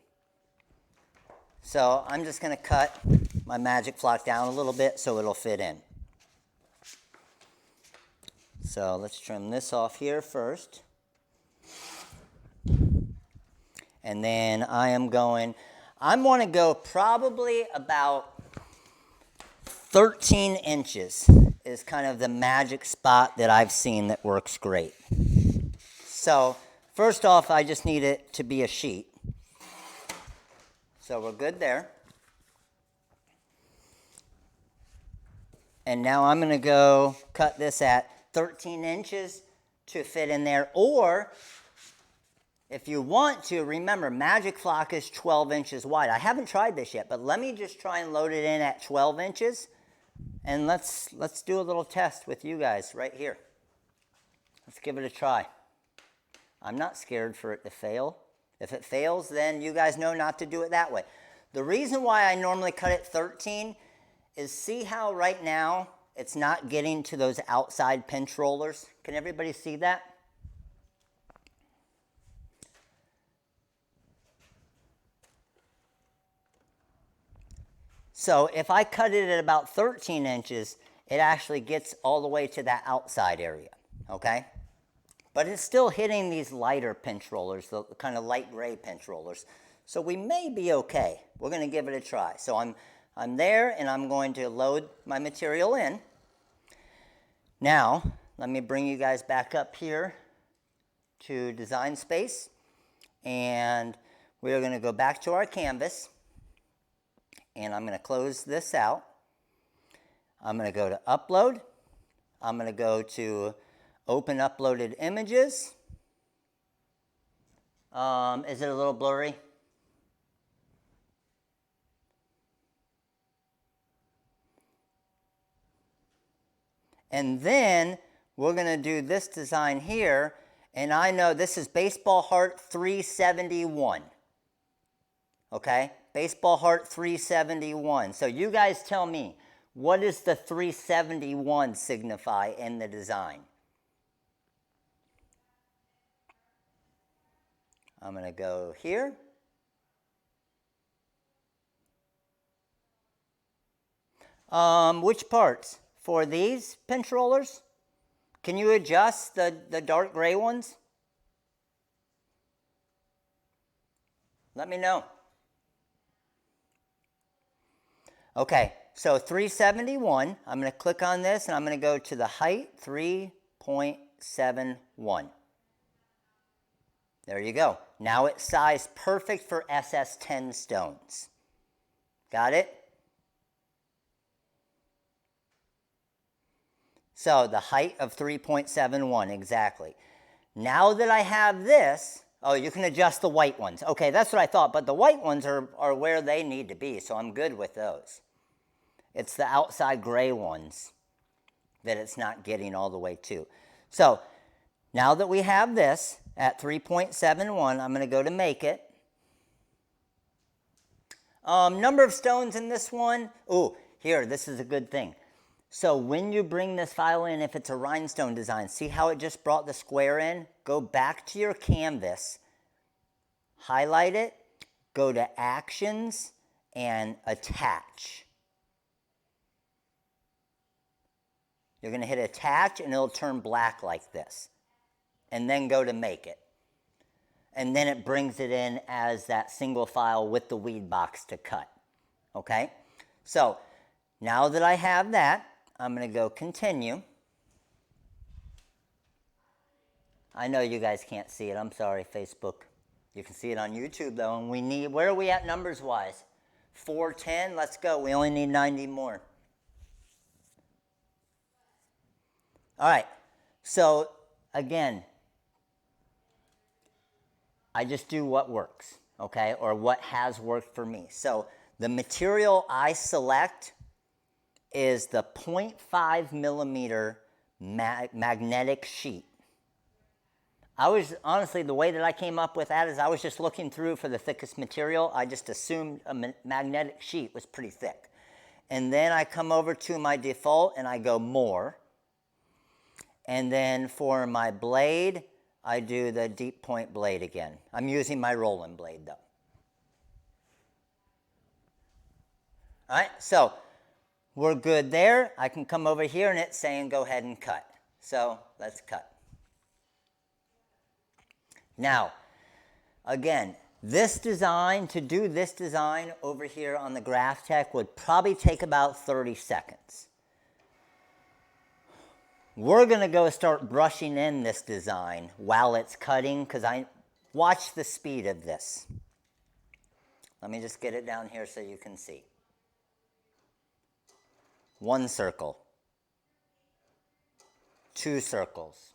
So I'm just going to cut my Magic Flock down a little bit so it'll fit in. So let's trim this off here first. And then I want to go probably about 13 inches is kind of the magic spot that I've seen that works great. So first off, I just need it to be a sheet. So we're good there. And now I'm going to go cut this at 13 inches to fit in there. Or if you want to, remember, Magic Flock is 12 inches wide. I haven't tried this yet, but let me just try and load it in at 12 inches. And let's do a little test with you guys right here. Let's give it a try. I'm not scared for it to fail. If it fails, then you guys know not to do it that way. The reason why I normally cut it 13 is see how right now it's not getting to those outside pinch rollers? Can everybody see that? So if I cut it at about 13 inches, it actually gets all the way to that outside area, okay? But it's still hitting these lighter pinch rollers, the kind of light gray pinch rollers. So we may be okay. We're going to give it a try. So I'm there, and I'm going to load my material in. Now, let me bring you guys back up here to design space. And we're going to go back to our canvas. And I'm going to close this out. I'm going to go to upload. I'm going to go to open uploaded images. Is it a little blurry? And then we're going to do this design here. And I know this is Baseball Heart 371. Okay? Baseball Heart 371. So you guys tell me, what does the 371 signify in the design? I'm going to go here. Which parts? For these pinch rollers? Can you adjust the dark gray ones? Let me know. Okay, so 371, I'm going to click on this and I'm going to go to the height 3.71. There you go. Now it's sized perfect for SS10 stones. Got it? So the height of 3.71, exactly. Now that I have this, oh, you can adjust the white ones. Okay, that's what I thought, but the white ones are where they need to be, so I'm good with those. It's the outside gray ones that it's not getting all the way to. So now that we have this at 3.71, I'm going to go to make it. Number of stones in this one. Oh, here, this is a good thing. So when you bring this file in, if it's a rhinestone design, see how it just brought the square in? Go back to your canvas, highlight it, go to Actions, and Attach. You're going to hit Attach, and it'll turn black like this. And then go to Make It. And then it brings it in as that single file with the weed box to cut. Okay? So now that I have that, I'm going to go Continue. I know you guys can't see it. I'm sorry, Facebook. You can see it on YouTube, though. And we need, where are we at numbers-wise? 410? Let's go. We only need 90 more. All right. So, again, I just do what works, okay, or what has worked for me. So the material I select is the 0.5 millimeter magnetic sheet. I was, honestly, the way that I came up with that is I was just looking through for the thickest material. I just assumed a magnetic sheet was pretty thick. And then I come over to my default and I go More. And then for my blade, I do the deep point blade again. I'm using my rolling blade though. All right, so we're good there. I can come over here and it's saying go ahead and cut. So let's cut. Now, again, this design, to do this design over here on the Graphtec would probably take about 30 seconds. We're going to go start brushing in this design while it's cutting because I watch the speed of this. Let me just get it down here so you can see. 1 circle. 2 circles.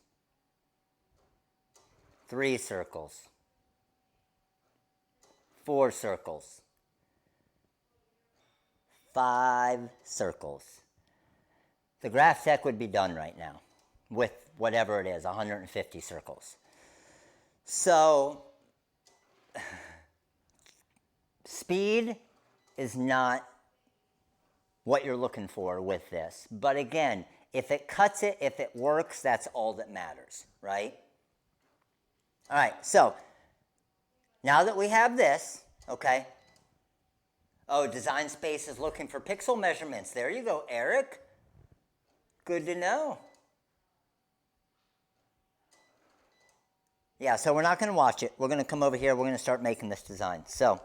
3 circles. 4 circles. 5 circles. The Graphtec would be done right now with whatever it is, 150 circles. So speed is not what you're looking for with this. But again, if it cuts it, if it works, that's all that matters, right? All right, so now that we have this, okay. Oh, Design Space is looking for pixel measurements. There you go, Eric. Good to know. Yeah, so we're not going to watch it. We're going to come over here. We're going to start making this design. So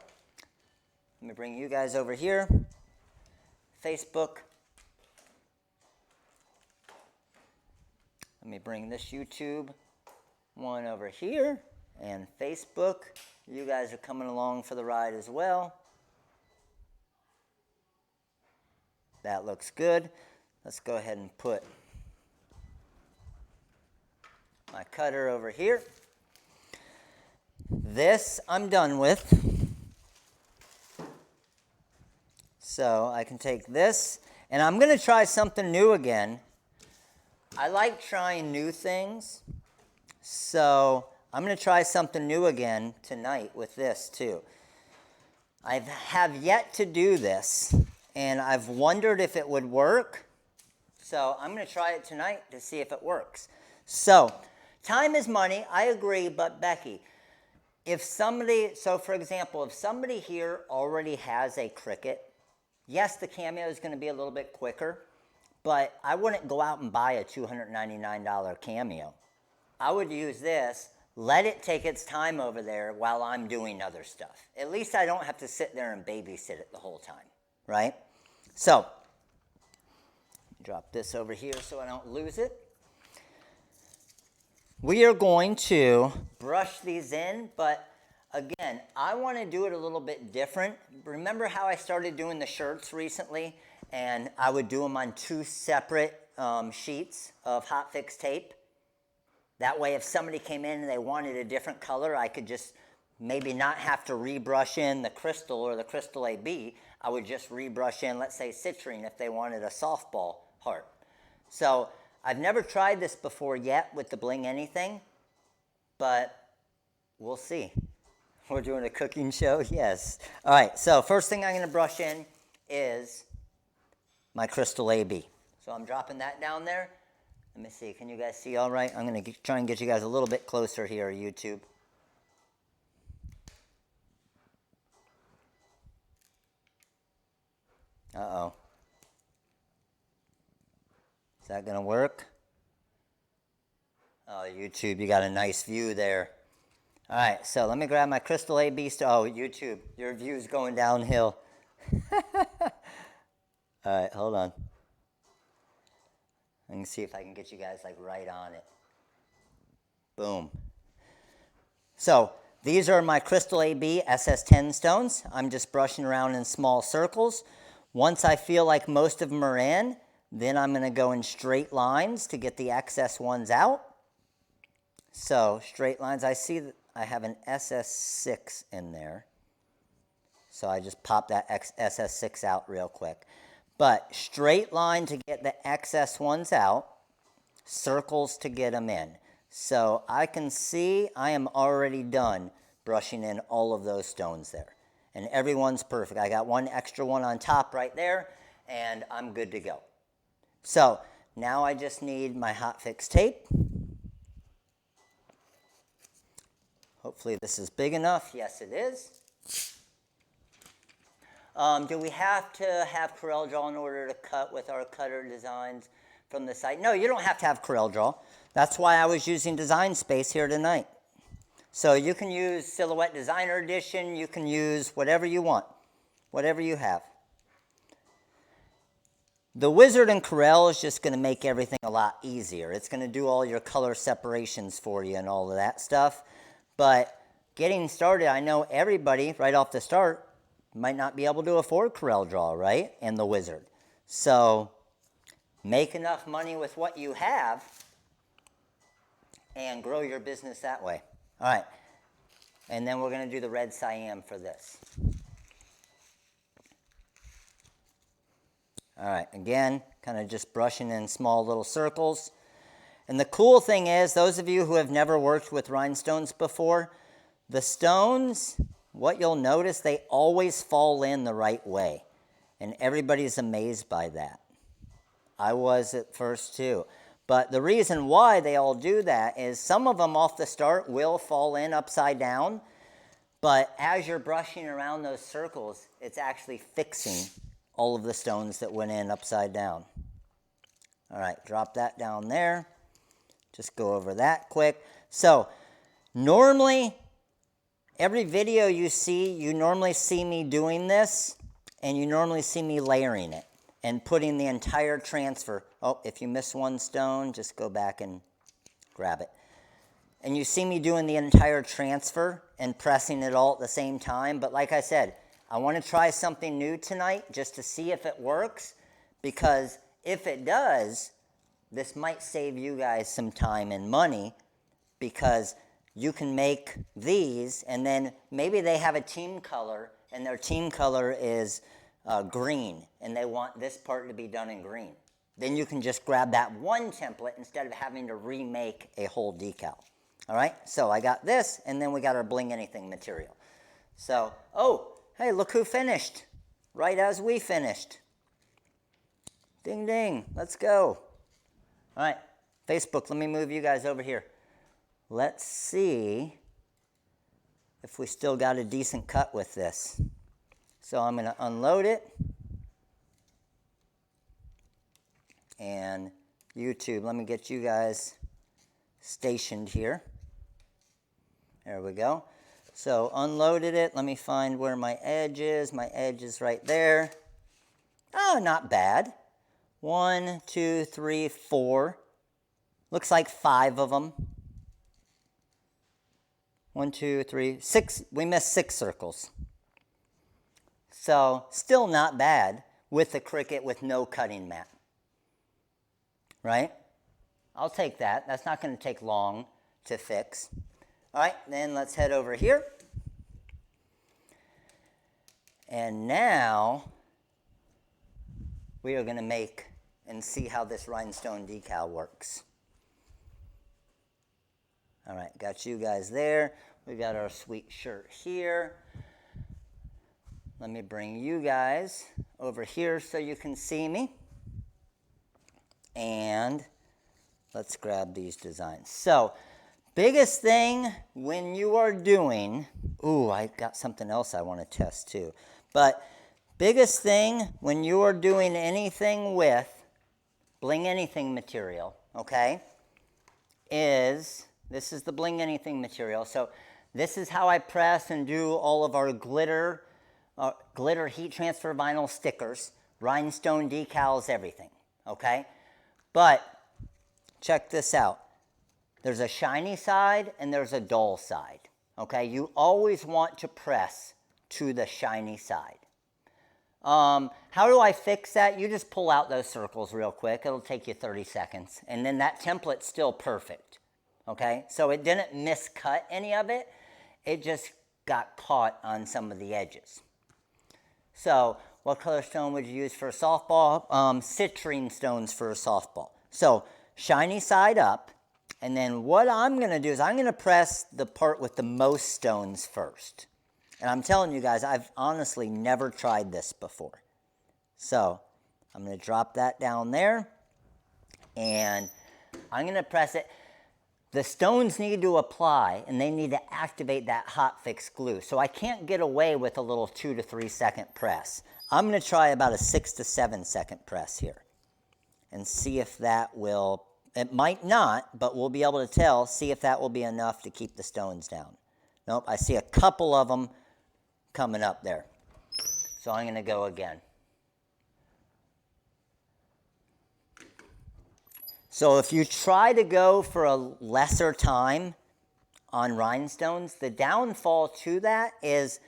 let me bring you guys over here. Facebook. Let me bring this YouTube one over here. And Facebook. You guys are coming along for the ride as well. That looks good. Let's go ahead and put my cutter over here. This I'm done with. So I can take this, and I'm going to try something new again. I like trying new things. So I'm going to try something new again tonight with this too. I have yet to do this, and I've wondered if it would work. So I'm going to try it tonight to see if it works. So time is money, I agree, but Becky, if somebody, so for example, if somebody here already has a Cricut, yes, the CAMEO is going to be a little bit quicker, but I wouldn't go out and buy a $299 CAMEO. I would use this, let it take its time over there while I'm doing other stuff. At least I don't have to sit there and babysit it the whole time, right? So, drop this over here so I don't lose it. We are going to brush these in, but again, I want to do it a little bit different. Remember how I started doing the shirts recently, and I would do them on two separate sheets of hot fix tape? That way, if somebody came in and they wanted a different color, I could just maybe not have to rebrush in the crystal or the crystal AB. I would just rebrush in, let's say, citrine if they wanted a softball heart. So I've never tried this before yet with the Bling anything, but we'll see. We're doing a cooking show? Yes. All right, so first thing I'm going to brush in is my crystal AB. So I'm dropping that down there. Let me see. Can you guys see all right? I'm going to try and get you guys a little bit closer here, YouTube. Uh-oh. Is that going to work? Oh, YouTube, you got a nice view there. All right, so let me grab my crystal AB. Oh, YouTube, your view's going downhill. All right, hold on. I can see if I can get you guys like right on it. Boom. So these are my crystal AB SS10 stones. I'm just brushing around in small circles. Once I feel like most of them are in, then I'm going to go in straight lines to get the excess ones out. So straight lines, I see that I have an SS6 in there. So I just pop that SS6 out real quick. But straight line to get the excess ones out, circles to get them in. So I can see I am already done brushing in all of those stones there. And everyone's perfect. I got one extra one on top right there, and I'm good to go. So now I just need my hot fix tape. Hopefully this is big enough. Yes, it is. Do we have to have Corel Draw in order to cut with our cutter designs from the site? No, you don't have to have Corel Draw. That's why I was using Design Space here tonight. So you can use Silhouette Designer Edition. You can use whatever you want, whatever you have. The Wizard in Corel is just going to make everything a lot easier. It's going to do all your color separations for you and all of that stuff. But getting started, I know everybody right off the start might not be able to afford Corel Draw, right? And the Wizard. So make enough money with what you have and grow your business that way. All right. And then we're going to do the red cyan for this. All right. Again, kind of just brushing in small little circles. And the cool thing is, those of you who have never worked with rhinestones before, the stones what you'll notice, they always fall in the right way. And everybody's amazed by that. I was at first too. But the reason why they all do that is some of them off the start will fall in upside down. But as you're brushing around those circles, it's actually fixing all of the stones that went in upside down. All right, drop that down there. Just go over that quick. So normally, every video you see, you normally see me doing this, and you normally see me layering it and putting the entire transfer. Oh, if you miss one stone, just go back and grab it. And you see me doing the entire transfer and pressing it all at the same time. But like I said, I want to try something new tonight just to see if it works. Because if it does, this might save you guys some time and money. Because you can make these, and then maybe they have a team color, and their team color is green, and they want this part to be done in green. Then you can just grab that one template instead of having to remake a whole decal. All right, so I got this, and then we got our Bling Anything material. So, oh, hey, look who finished, right as we finished. Ding, ding, let's go. All right, Facebook, let me move you guys over here. Let's see if we still got a decent cut with this. So I'm going to unload it. And YouTube, let me get you guys stationed here. There we go. So unloaded it. Let me find where my edge is. My edge is right there. Oh, not bad. 1, 2, 3, 4. Looks like 5 of them. 1, 2, 3, 6. We missed 6 circles. So still not bad with the Cricut with no cutting mat. Right? I'll take that. That's not going to take long to fix. All right, then let's head over here. And now we are going to make and see how this rhinestone decal works. All right, got you guys there. We got our sweet shirt here. Let me bring you guys over here so you can see me. And let's grab these designs. So, biggest thing when you are doing, ooh, I got something else I want to test too. But biggest thing when you are doing anything with Bling Anything material, okay, is, this is the Bling Anything material. So this is how I press and do all of our glitter heat transfer vinyl stickers, rhinestone decals, everything, okay? But check this out. There's a shiny side and there's a dull side, okay? You always want to press to the shiny side. How do I fix that? You just pull out those circles real quick. It'll take you 30 seconds. And then that template's still perfect, okay? So it didn't miscut any of it. It just got caught on some of the edges. So what color stone would you use for a softball? Citrine stones for a softball. So shiny side up. And then what I'm going to do is I'm going to press the part with the most stones first. And I'm telling you guys, I've honestly never tried this before. So I'm going to drop that down there. And I'm going to press it. The stones need to apply, and they need to activate that hot fix glue. So I can't get away with a little 2 to 3 second press. I'm going to try about a 6 to 7 second press here. And see if that will, it might not, but we'll be able to tell, see if that will be enough to keep the stones down. Nope, I see a couple of them coming up there. So I'm going to go again. So if you try to go for a lesser time on rhinestones, the downfall to that is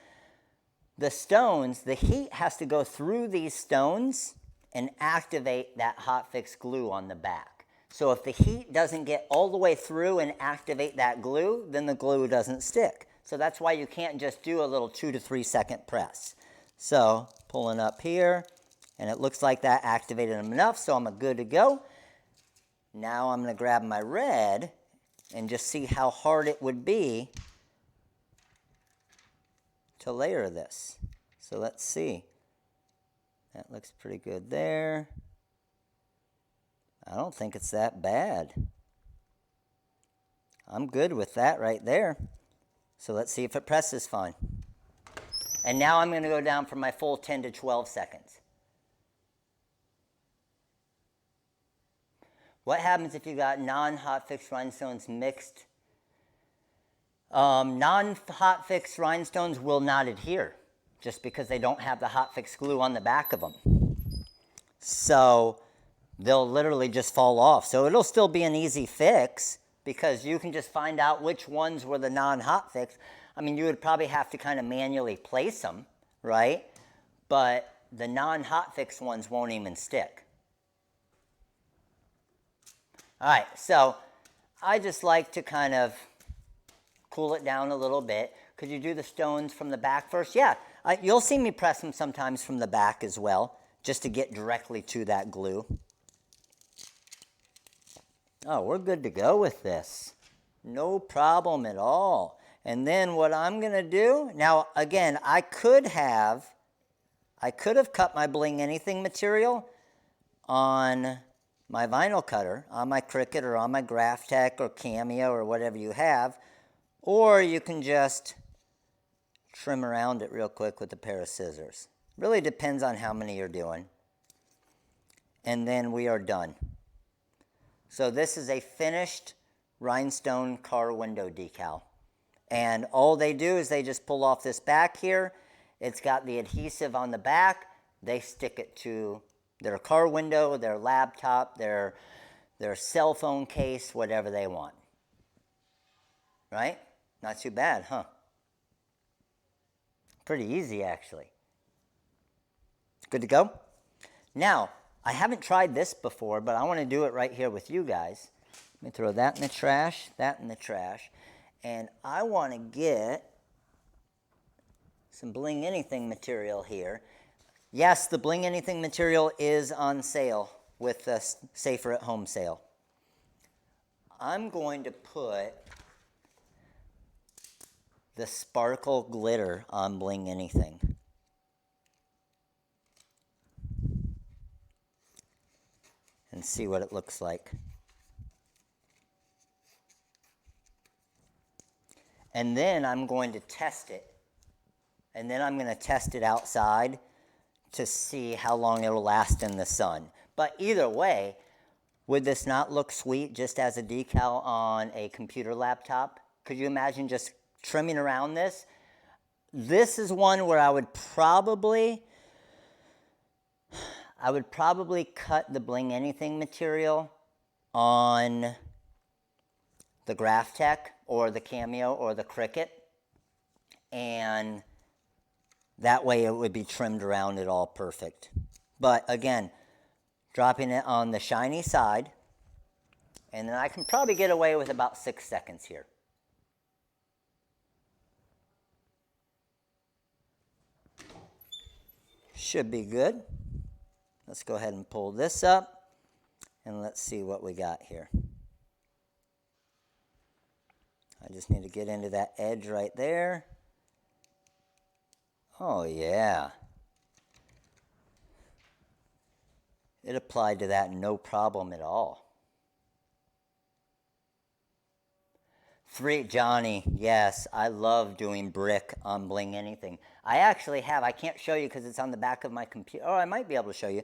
the stones, the heat has to go through these stones and activate that hot fix glue on the back. So if the heat doesn't get all the way through and activate that glue, then the glue doesn't stick. So that's why you can't just do a little 2 to 3 second press. So pulling up here, and it looks like that activated them enough, so I'm good to go. Now I'm going to grab my red and just see how hard it would be to layer this. So let's see. That looks pretty good there. I don't think it's that bad. I'm good with that right there. So let's see if it presses fine. And now I'm going to go down for my full 10 to 12 seconds. What happens if you got non-hotfix rhinestones mixed? Non-hotfix rhinestones will not adhere just because they don't have the hotfix glue on the back of them. So they'll literally just fall off. So it'll still be an easy fix because you can just find out which ones were the non-hotfix. I mean, you would probably have to kind of manually place them, right? But the non-hotfix ones won't even stick. All right, so I just like to kind of cool it down a little bit. Could you do the stones from the back first? Yeah, you'll see me press them sometimes from the back as well, just to get directly to that glue. Oh, we're good to go with this. No problem at all. And then what I'm going to do, now again, I could have cut my Bling Anything material on my vinyl cutter, on my Cricut or on my Graphtec or CAMEO or whatever you have, or you can just trim around it real quick with a pair of scissors. Really depends on how many you're doing. And then we are done. So this is a finished rhinestone car window decal. And all they do is they just pull off this back here. It's got the adhesive on the back. They stick it to their car window, their laptop, their cell phone case, whatever they want. Right? Not too bad, huh? Pretty easy, actually. Good to go? Now, I haven't tried this before, but I want to do it right here with you guys. Let me throw that in the trash, that in the trash. And I want to get some Bling Anything material here. Yes, the Bling Anything material is on sale with the Safer at Home sale. I'm going to put the sparkle glitter on Bling Anything. And see what it looks like. And then I'm going to test it. And then I'm going to test it outside to see how long it'll last in the sun. But either way, would this not look sweet just as a decal on a computer laptop? Could you imagine just trimming around this? This is one where I would probably cut the Bling Anything material on the Graphtec or the CAMEO or the Cricut, and that way it would be trimmed around it all perfect. But again, dropping it on the shiny side, and then I can probably get away with about 6 seconds here. Should be good. Let's go ahead and pull this up, and let's see what we got here. I just need to get into that edge right there. Oh yeah. It applied to that no problem at all. Johnny, yes, I love doing brick on Bling Anything. I actually have, I can't show you because it's on the back of my computer. Oh, I might be able to show you.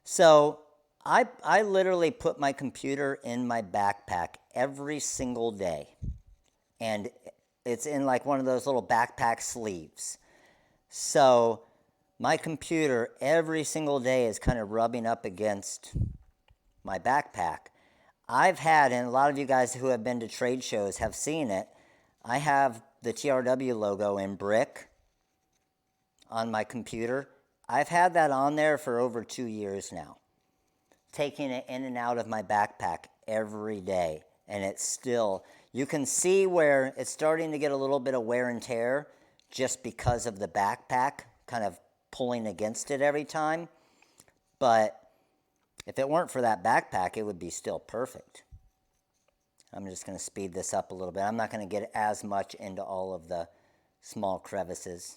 So I literally put my computer in my backpack every single day. And it's in like one of those little backpack sleeves. So my computer every single day is kind of rubbing up against my backpack. I've had, and a lot of you guys who have been to trade shows have seen it, I have the TRW logo in brick on my computer. I've had that on there for over 2 years now, taking it in and out of my backpack every day. And it's still, you can see where it's starting to get a little bit of wear and tear just because of the backpack kind of pulling against it every time. But if it weren't for that backpack, it would be still perfect. I'm just going to speed this up a little bit. I'm not going to get as much into all of the small crevices.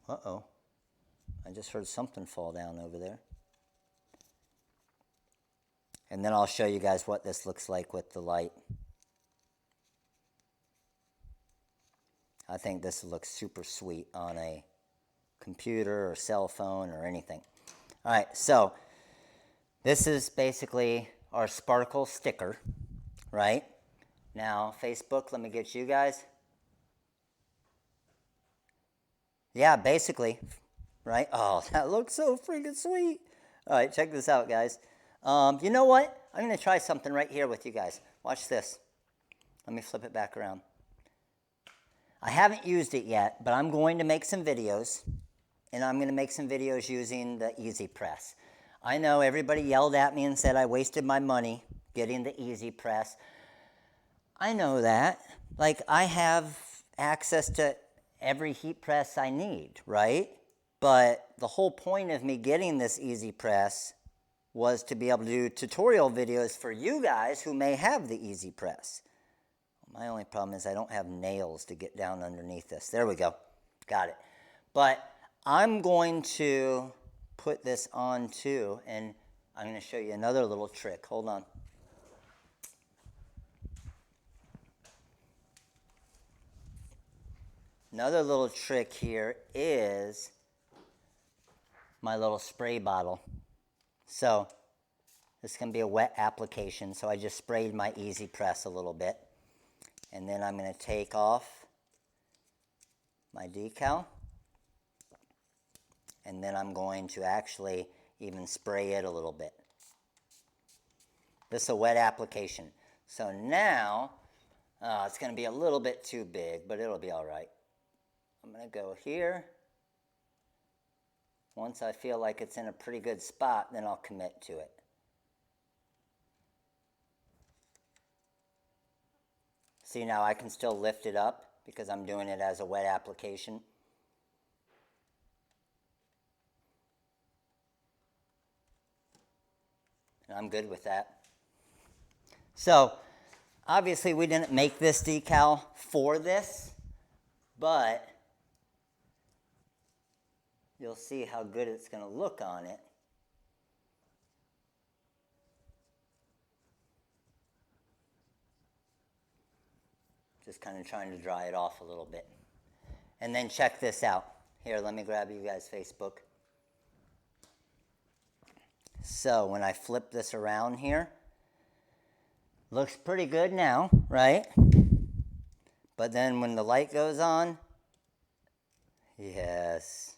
Uh-oh. I just heard something fall down over there. And then I'll show you guys what this looks like with the light. I think this looks super sweet on a computer or cell phone or anything. All right, so this is basically our sparkle sticker, right? Now, Facebook, let me get you guys. Yeah, basically, right? Oh, that looks so freaking sweet. All right, check this out, guys. You know what? I'm going to try something right here with you guys. Watch this. Let me flip it back around. I haven't used it yet, but I'm going to make some videos, and I'm going to make some videos using the Easy Press. I know everybody yelled at me and said I wasted my money getting the Easy Press. I know that. Like, I have access to every heat press I need, right? But the whole point of me getting this Easy Press was to be able to do tutorial videos for you guys who may have the Easy Press. My only problem is I don't have nails to get down underneath this. There we go. Got it. But I'm going to put this on too, and I'm going to show you another little trick. Hold on. Another little trick here is my little spray bottle. So this can be a wet application, so I just sprayed my Easy Press a little bit. And then I'm going to take off my decal. And then I'm going to actually even spray it a little bit. This is a wet application. So now, it's going to be a little bit too big, but it'll be all right. I'm going to go here. Once I feel like it's in a pretty good spot, then I'll commit to it. See, now I can still lift it up because I'm doing it as a wet application. And I'm good with that. So, obviously we didn't make this decal for this, but you'll see how good it's going to look on it. Just kind of trying to dry it off a little bit. And then check this out. Here, let me grab you guys' Facebook. So when I flip this around here, looks pretty good now, right? But then when the light goes on, yes.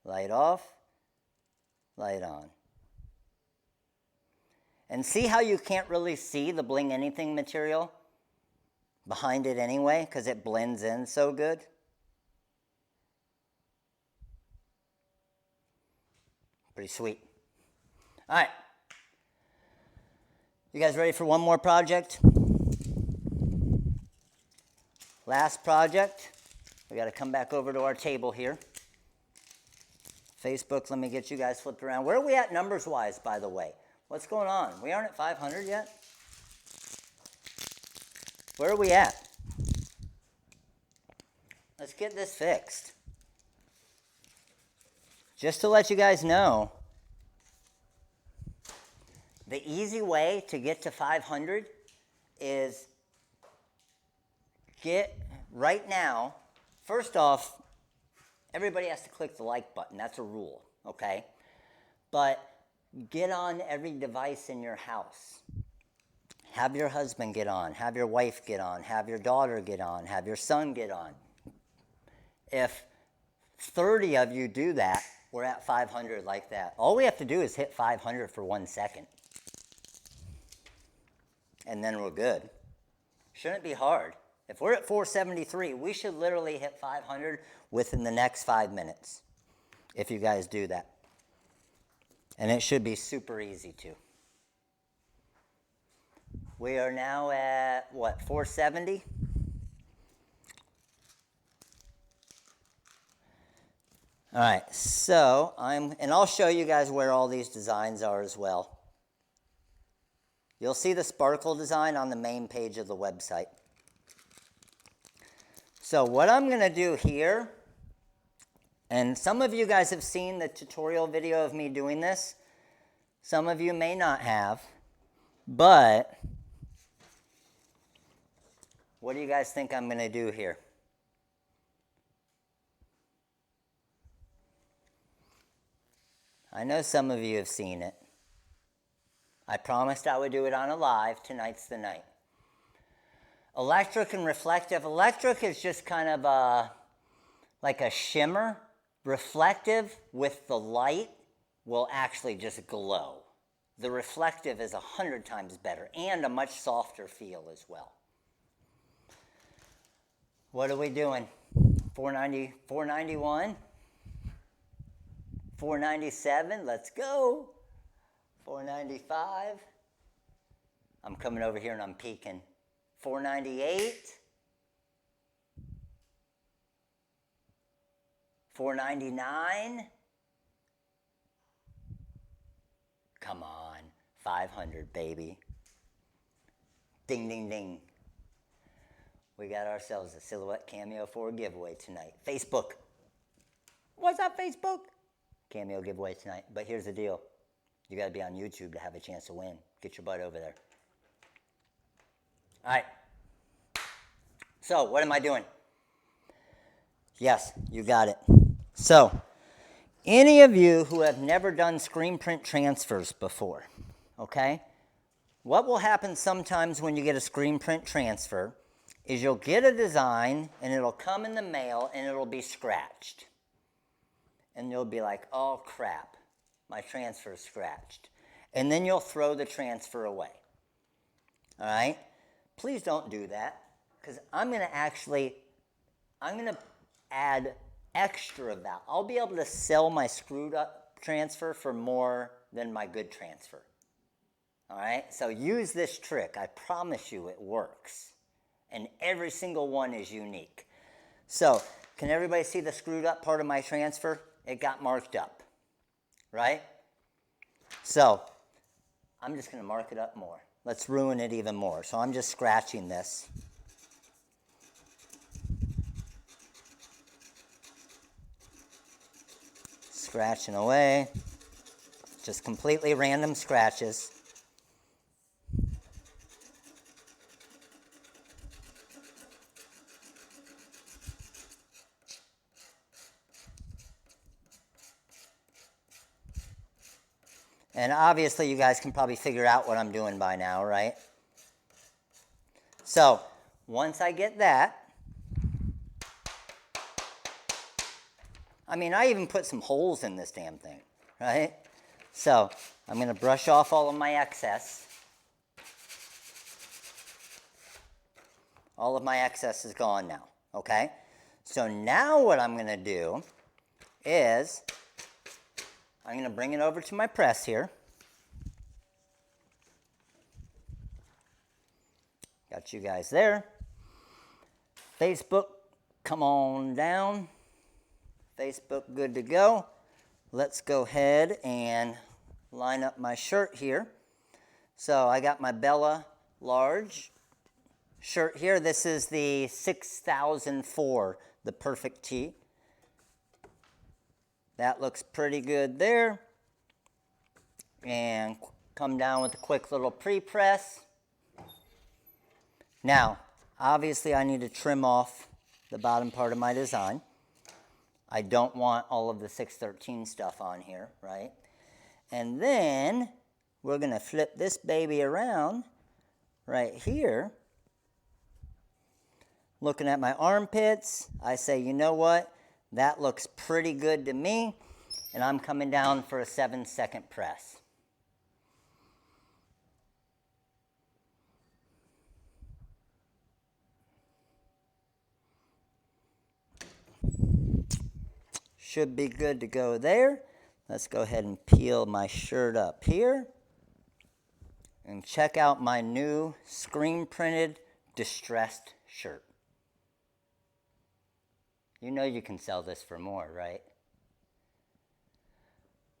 Light off, light on. And see how you can't really see the Bling Anything material behind it anyway, because it blends in so good? Pretty sweet. All right. You guys ready for one more project? Last project. We got to come back over to our table here. Facebook, let me get you guys flipped around. Where are we at numbers-wise, by the way? What's going on? We aren't at 500 yet? Where are we at? Let's get this fixed. Just to let you guys know, the easy way to get to 500 is get right now, first off, everybody has to click the like button. That's a rule, okay? But get on every device in your house. Have your husband get on. Have your wife get on. Have your daughter get on. Have your son get on. If 30 of you do that, we're at 500 like that. All we have to do is hit 500 for 1 second. And then we're good. Shouldn't be hard. If we're at 473, we should literally hit 500 within the next 5 minutes, if you guys do that. And it should be super easy too. We are now at, what, 470? All right, so and I'll show you guys where all these designs are as well. You'll see the sparkle design on the main page of the website. So what I'm going to do here, and some of you guys have seen the tutorial video of me doing this. Some of you may not have, but what do you guys think I'm going to do here? I know some of you have seen it. I promised I would do it on a live. Tonight's the night. Electric and reflective. Electric is just kind of like a shimmer. Reflective with the light will actually just glow. The reflective is 100 times better and a much softer feel as well. What are we doing? 490, 491, 497, let's go. 495. I'm coming over here and I'm peeking. 498. 499. Come on. 500, baby. Ding, ding, ding. We got ourselves a Silhouette Cameo 4 giveaway tonight. Facebook. What's up, Facebook? Cameo giveaway tonight. But here's the deal. You got to be on YouTube to have a chance to win. Get your butt over there. All right. So, what am I doing? Yes, you got it. So, any of you who have never done screen print transfers before, okay? What will happen sometimes when you get a screen print transfer is you'll get a design and it'll come in the mail and it'll be scratched. And you'll be like, oh crap, my transfer is scratched. And then you'll throw the transfer away. All right? Please don't do that, because I'm going to add extra value. I'll be able to sell my screwed up transfer for more than my good transfer. All right? So use this trick. I promise you it works. And every single one is unique. So, can everybody see the screwed up part of my transfer? It got marked up, right? So, I'm just going to mark it up more. Let's ruin it even more. So I'm just scratching this. Scratching away. Just completely random scratches. And obviously, you guys can probably figure out what I'm doing by now, right? So, once I get that, I mean, I even put some holes in this damn thing, right? So, I'm going to brush off all of my excess. All of my excess is gone now, okay? So now what I'm going to do is I'm going to bring it over to my press here. Got you guys there. Facebook, come on down. Facebook, good to go. Let's go ahead and line up my shirt here. So I got my Bella large shirt here. This is the 6004, the perfect tee. That looks pretty good there. And come down with a quick little pre-press. Now, obviously I need to trim off the bottom part of my design. I don't want all of the 613 stuff on here, right? And then we're going to flip this baby around right here. Looking at my armpits, I say, you know what? That looks pretty good to me, and I'm coming down for a 7-second press. Should be good to go there. Let's go ahead and peel my shirt up here. And check out my new screen printed distressed shirt. You know you can sell this for more, right?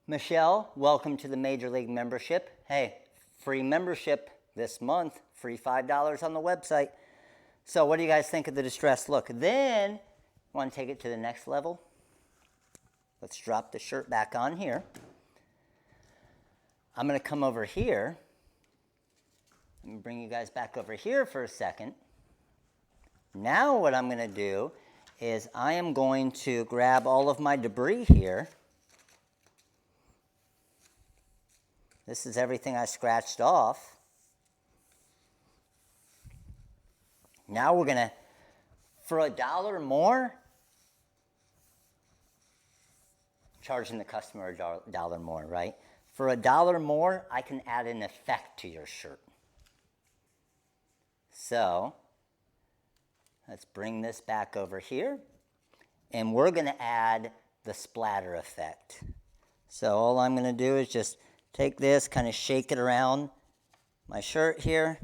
Michelle, welcome to the Major League membership. Hey, free membership this month, free $5 on the website. So what do you guys think of the distressed look? Then, want to take it to the next level? Let's drop the shirt back on here. I'm going to come over here. Let me bring you guys back over here for a second. Now what I'm going to do is I am going to grab all of my debris here. This is everything I scratched off. Now we're going to, for $1 more, charging the customer $1 more, right? For $1 more, I can add an effect to your shirt. So, let's bring this back over here. And we're going to add the splatter effect. So all I'm going to do is just take this, kind of shake it around my shirt here.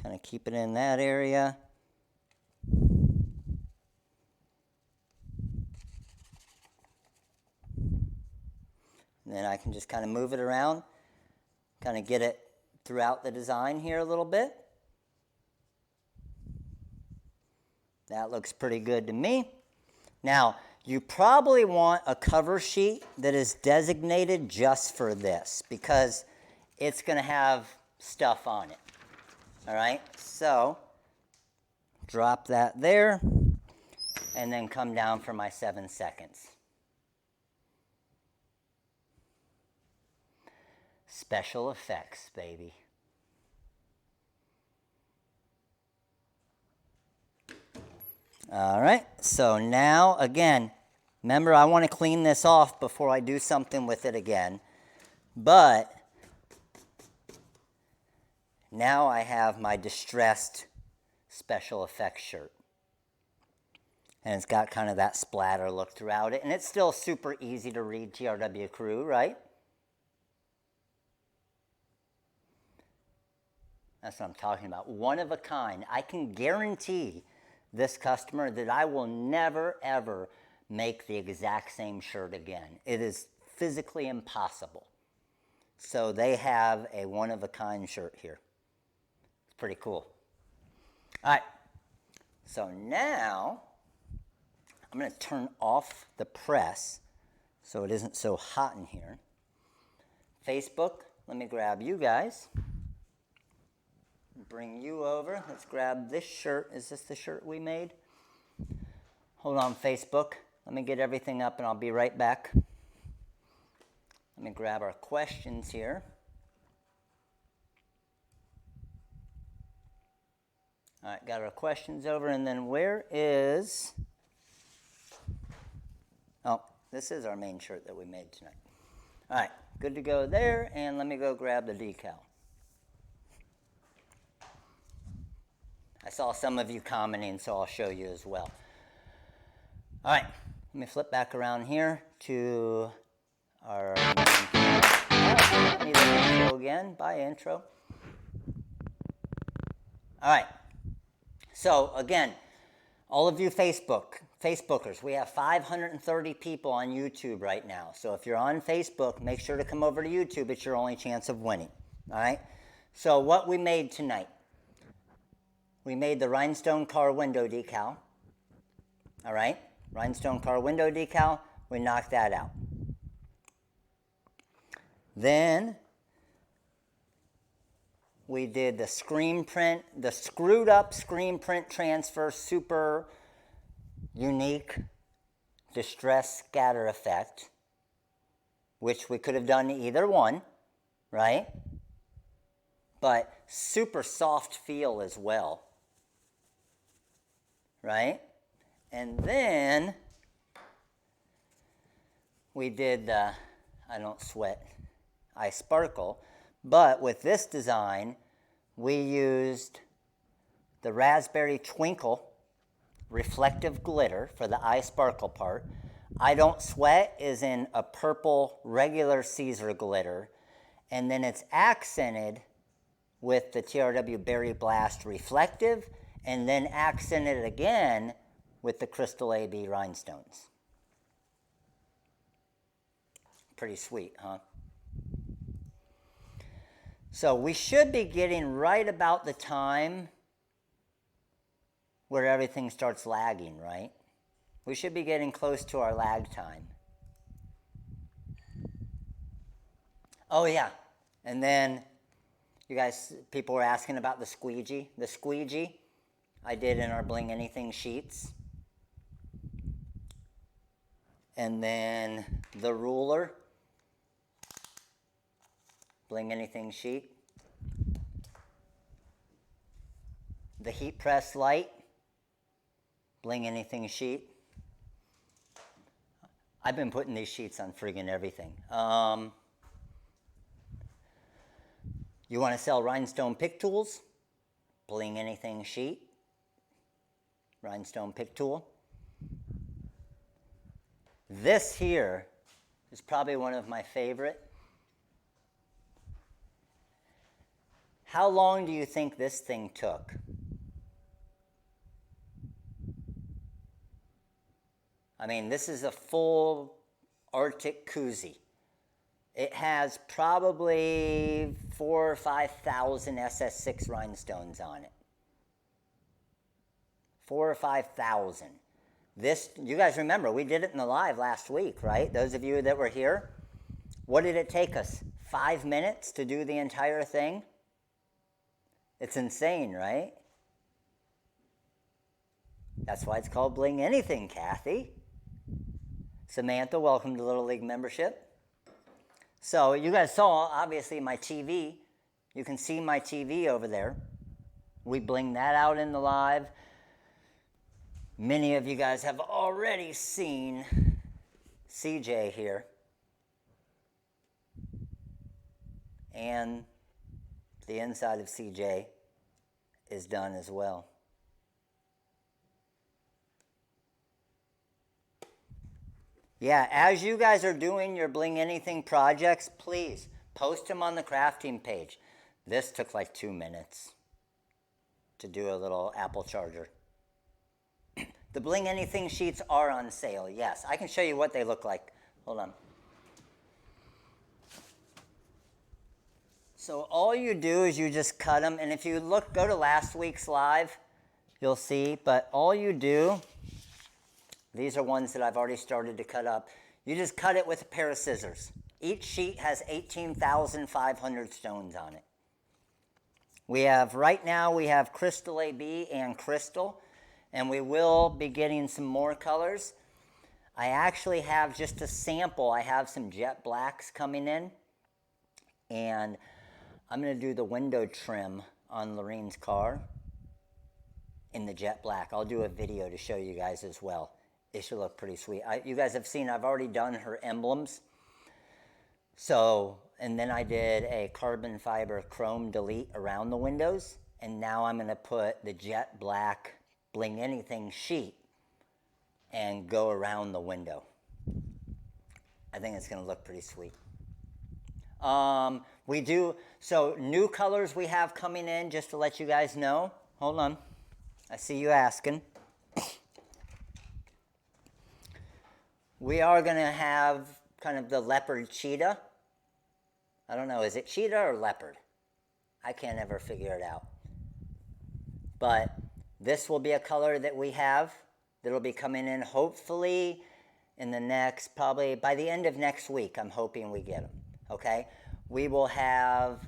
Kind of keep it in that area. And then I can just kind of move it around, kind of get it throughout the design here a little bit. That looks pretty good to me. Now, you probably want a cover sheet that is designated just for this because it's going to have stuff on it. All right, so drop that there and then come down for my 7 seconds. Special effects, baby. All right, so now, again, remember I want to clean this off before I do something with it again, but now I have my distressed special effects shirt. And it's got kind of that splatter look throughout it, and it's still super easy to read TRW Crew, right? That's what I'm talking about. One of a kind. I can guarantee this customer that I will never, ever make the exact same shirt again. It is physically impossible. So they have a one-of-a-kind shirt here. It's pretty cool. All right. So now I'm going to turn off the press so it isn't so hot in here. Facebook, let me grab you guys. Bring you over. Let's grab this shirt. Is this the shirt we made? Hold on, Facebook. Let me get everything up and I'll be right back. Let me grab our questions here. All right, got our questions over, and then where is... Oh, this is our main shirt that we made tonight. All right, good to go there, and let me go grab the decal. I saw some of you commenting, so I'll show you as well. All right, let me flip back around here to our need an intro again. Bye, intro. All right, so again, all of you Facebookers, we have 530 people on YouTube right now. So if you're on Facebook, make sure to come over to YouTube. It's your only chance of winning. All right, so what we made tonight. We made the Rhinestone car window decal. All right, Rhinestone car window decal, we knocked that out. Then we did the screen print, the screwed up screen print transfer, super unique distress scatter effect, which we could have done either one, right? But super soft feel as well. Right? And then we did the, I don't sweat, I sparkle, but with this design, we used the Raspberry Twinkle reflective glitter for the eye sparkle part. I don't sweat is in a purple regular Caesar glitter, and then it's accented with the TRW Berry Blast reflective, and then accented again with the Crystal AB Rhinestones. pretty sweet, huh? So we should be getting right about the time where everything starts lagging, right? We should be getting close to our lag time. Oh yeah, and then you guys, people were asking about the squeegee. The squeegee I did in our Bling Anything sheets. And then the ruler, Bling Anything sheet. The heat press light, Bling Anything sheet. I've been putting these sheets on friggin' everything. You want to sell rhinestone pick tools? Bling Anything sheet, rhinestone pick tool. This here is probably one of my favorite. How long do you think this thing took? I mean, this is a full Arctic koozie. It has probably 4,000 or 5,000 SS6 rhinestones on it. 4,000 or 5,000. This, you guys remember, we did it in the live last week, right? Those of you that were here. What did it take us? 5 minutes to do the entire thing? It's insane, right? That's why it's called Bling Anything, Kathy. Samantha, welcome to Little League membership. So you guys saw, obviously, my TV. You can see my TV over there. We bling that out in the live. Many of you guys have already seen CJ here. And the inside of CJ is done as well. Yeah, as you guys are doing your Bling Anything projects, please post them on the crafting page. This took like 2 minutes to do a little Apple charger. The Bling Anything sheets are on sale, yes. I can show you what they look like. Hold on. So all you do is you just cut them, and if you look, go to last week's live, you'll see, but all you do, these are ones that I've already started to cut up. You just cut it with a pair of scissors. Each sheet has 18,500 stones on it. Right now we have Crystal AB and Crystal, and we will be getting some more colors. I actually have just a sample. I have some jet blacks coming in, and I'm going to do the window trim on Lorene's car in the jet black. I'll do a video to show you guys as well. It should look pretty sweet. You guys have seen I've already done her emblems. So, and then I did a carbon fiber chrome delete around the windows. And now I'm going to put the jet black Bling Anything sheet and go around the window. I think it's going to look pretty sweet. So new colors we have coming in, just to let you guys know. Hold on. I see you asking. We are going to have kind of the leopard cheetah. I don't know, is it cheetah or leopard? I can't ever figure it out. But this will be a color that we have that'll be coming in hopefully in the next, probably by the end of next week, I'm hoping we get them. Okay? We will have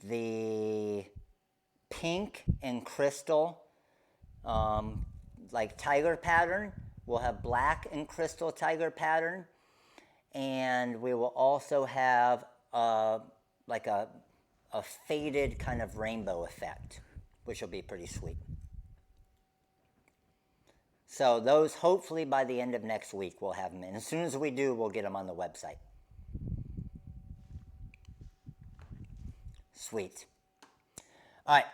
the pink and crystal like tiger pattern. We'll have black and crystal tiger pattern, and we will also have like a faded kind of rainbow effect, which will be pretty sweet. So those, hopefully by the end of next week, we'll have them in. As soon as we do, we'll get them on the website. Sweet. All right.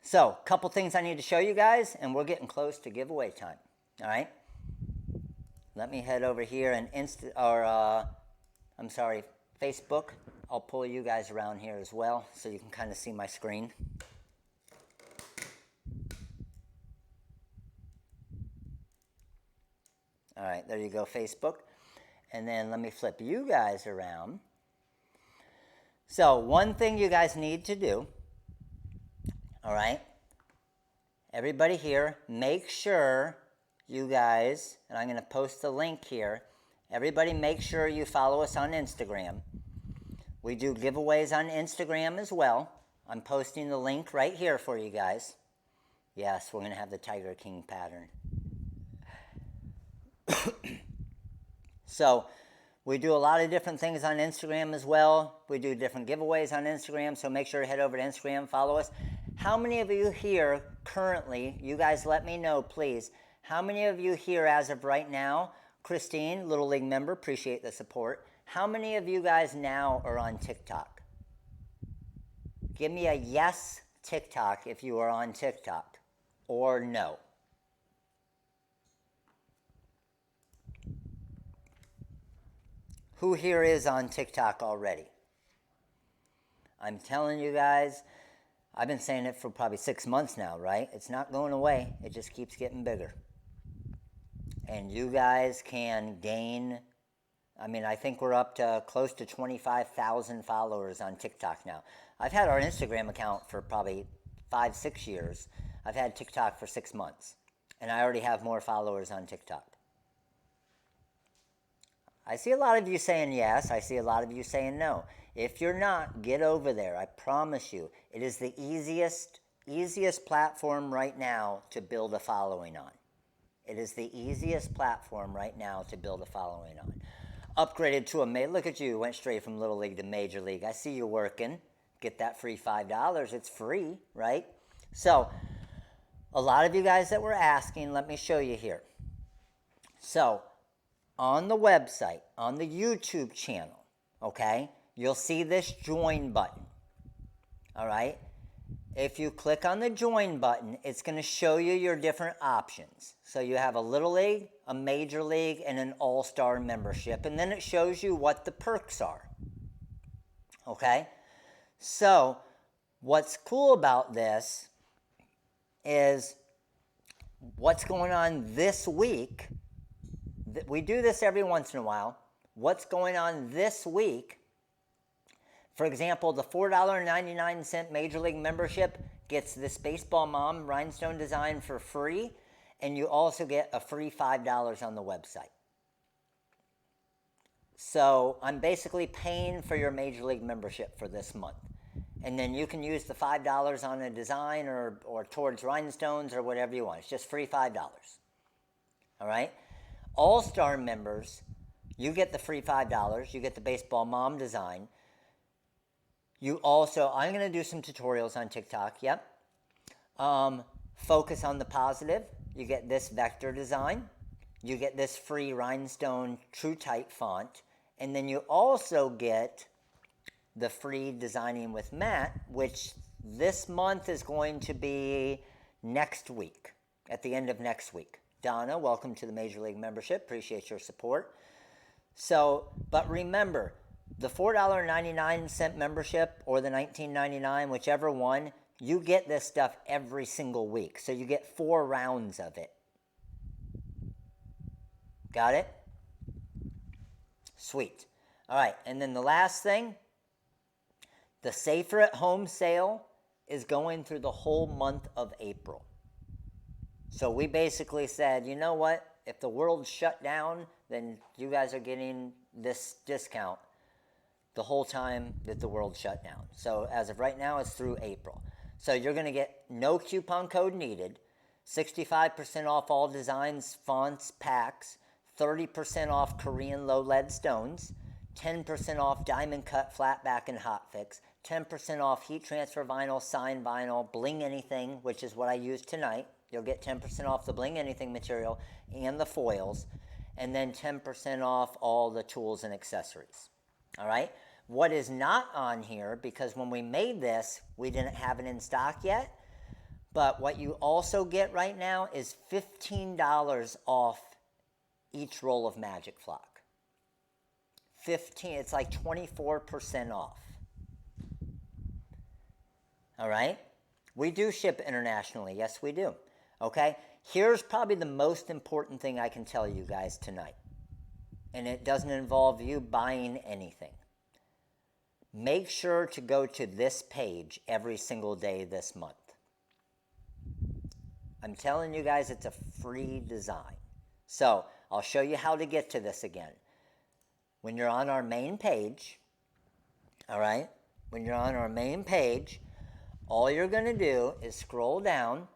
So, a couple things I need to show you guys, and we're getting close to giveaway time. All right? Let me head over here and Facebook. I'll pull you guys around here as well so you can kind of see my screen. All right, there you go, Facebook. And then let me flip you guys around. So one thing you guys need to do, all right, everybody here, make sure you guys, and I'm going to post the link here, everybody make sure you follow us on Instagram. We do giveaways on Instagram as well. I'm posting the link right here for you guys. Yes, we're going to have the Tiger King pattern. So we do a lot of different things on Instagram as well. We do different giveaways on Instagram, so make sure to head over to Instagram, follow us. How many of you here currently, you guys let me know, please, how many of you here as of right now, Christine, Little League member, appreciate the support. How many of you guys now are on TikTok? Give me a yes TikTok if you are on TikTok, or no. Who here is on TikTok already? I'm telling you guys, I've been saying it for probably 6 months now, right? It's not going away. It just keeps getting bigger. And you guys can gain, I mean, I think we're up to close to 25,000 followers on TikTok now. I've had our Instagram account for probably 5-6 years. I've had TikTok for 6 months. And I already have more followers on TikTok. I see a lot of you saying yes. I see a lot of you saying no. If you're not, get over there. I promise you. It is the easiest platform right now to build a following on. It is the easiest platform right now to build a following on. Upgraded to a look at you, went straight from Little League to Major League. I see you working. Get that free $5. It's free, right? So, a lot of you guys that were asking, let me show you here. So, on the website, on the YouTube channel, okay, you'll see this join button, all right? If you click on the join button, it's going to show you your different options. So you have a Little League, a Major League, and an All-Star membership, and then it shows you what the perks are, okay? So what's cool about this is what's going on this week. We do this every once in a while. What's going on this week? For example, the $4.99 Major League membership gets this Baseball Mom rhinestone design for free, and you also get a free $5 on the website. So I'm basically paying for your Major League membership for this month. And then you can use the $5 on a design or towards rhinestones or whatever you want. It's just free $5. All right? All-Star members, you get the free $5. You get the Baseball Mom design. You also, I'm going to do some tutorials on TikTok, yep. Focus on the positive. You get this vector design. You get this free rhinestone true type font. And then you also get the free Designing with Matt, which this month is going to be next week, at the end of next week. Donna, welcome to the Major League membership. Appreciate your support. So, but remember, the $4.99 membership or the $19.99, whichever one, you get this stuff every single week. So you get 4 rounds of it. Got it? Sweet. All right, and then the last thing, the Safer at Home sale is going through the whole month of April. So we basically said, you know what? If the world shut down, then you guys are getting this discount the whole time that the world shut down. So as of right now, it's through April. So you're going to get no coupon code needed, 65% off all designs, fonts, packs, 30% off Korean low lead stones, 10% off diamond cut, flat back, and hot fix, 10% off heat transfer vinyl, sign vinyl, bling anything, which is what I used tonight. You'll get 10% off the bling anything material and the foils, and then 10% off all the tools and accessories. All right? What is not on here, because when we made this, we didn't have it in stock yet, but what you also get right now is $15 off each roll of Magic Flock. 15, it's like 24% off. All right? We do ship internationally. Yes, we do. Okay? Here's probably the most important thing I can tell you guys tonight. And it doesn't involve you buying anything. Make sure to go to this page every single day this month. I'm telling you guys, it's a free design. So I'll show you how to get to this again. When you're on our main page, all right, when you're on our main page, all you're going to do is scroll down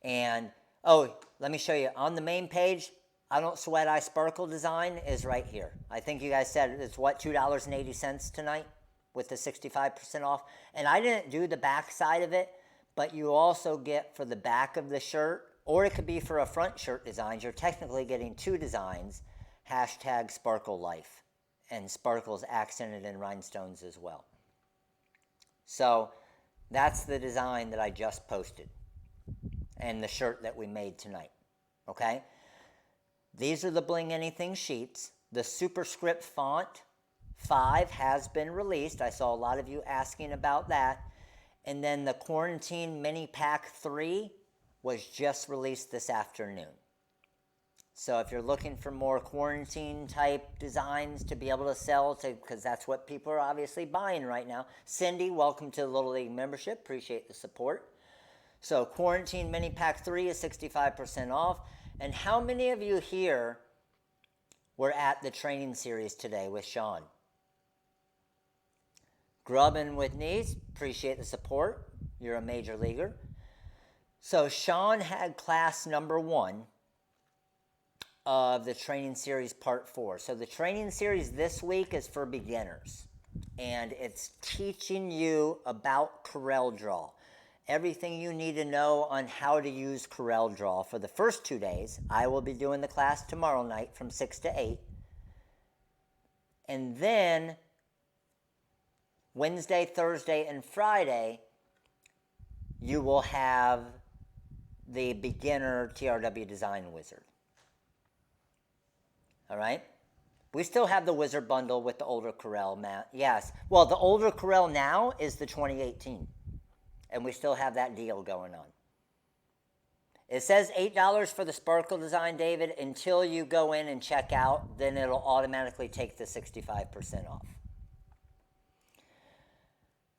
and, oh, let me show you. On the main page, I Don't Sweat, I Sparkle design is right here. I think you guys said it's what, $2.80 tonight with the 65% off. And I didn't do the back side of it, but you also get for the back of the shirt, or it could be for a front shirt designs. You're technically getting two designs, hashtag Sparkle Life, and sparkles accented in rhinestones as well. So that's the design that I just posted and the shirt that we made tonight, okay? These are the Bling Anything sheets. The superscript font 5 has been released. I saw a lot of you asking about that. And then the Quarantine Mini Pack 3 was just released this afternoon. So if you're looking for more quarantine type designs to be able to sell, because that's what people are obviously buying right now. Cindy, welcome to the Little League membership. Appreciate the support. So Quarantine Mini Pack 3 is 65% off. And how many of you here were at the training series today with Sean? Grubbin with knees, appreciate the support. You're a major leaguer. So Sean had class number 1 of the training series part 4. So the training series this week is for beginners. And it's teaching you about Corel Draw. Everything you need to know on how to use Corel Draw for the first 2 days. I will be doing the class tomorrow night from 6 to 8. And then Wednesday, Thursday, and Friday, you will have the beginner TRW design wizard. All right? We still have the wizard bundle with the older Corel, Matt. Yes. Well, the older Corel now is the 2018. And we still have that deal going on. It says $8 for the sparkle design, David. Until you go in and check out, then it'll automatically take the 65% off.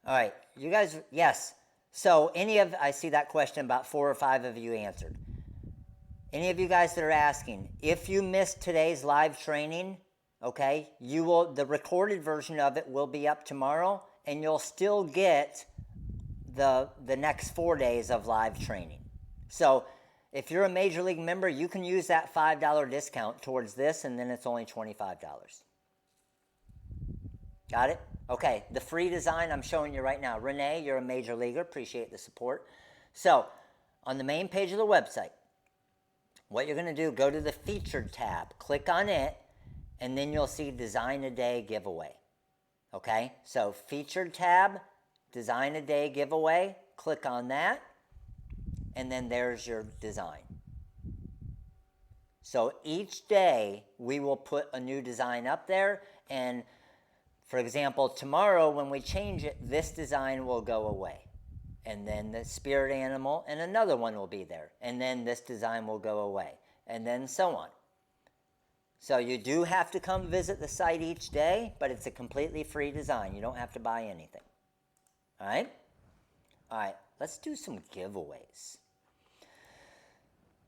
All right, you guys, yes. So I see that question, about 4 or 5 of you answered. Any of you guys that are asking, if you missed today's live training, okay, the recorded version of it will be up tomorrow, and you'll still get the next 4 days of live training. So if you're a Major League member, you can use that $5 discount towards this, and then it's only $25. Got it? Okay, the free design I'm showing you right now. Renee, you're a Major Leaguer. Appreciate the support. So on the main page of the website, what you're going to do, go to the Featured tab, click on it, and then you'll see Design a Day Giveaway. Okay, so Featured tab, Design a Day Giveaway, click on that, and then there's your design. So each day we will put a new design up there, and for example, tomorrow when we change it, this design will go away. And then the spirit animal and another one will be there. And then this design will go away. And then so on. So you do have to come visit the site each day, but it's a completely free design. You don't have to buy anything. All right? All right, let's do some giveaways.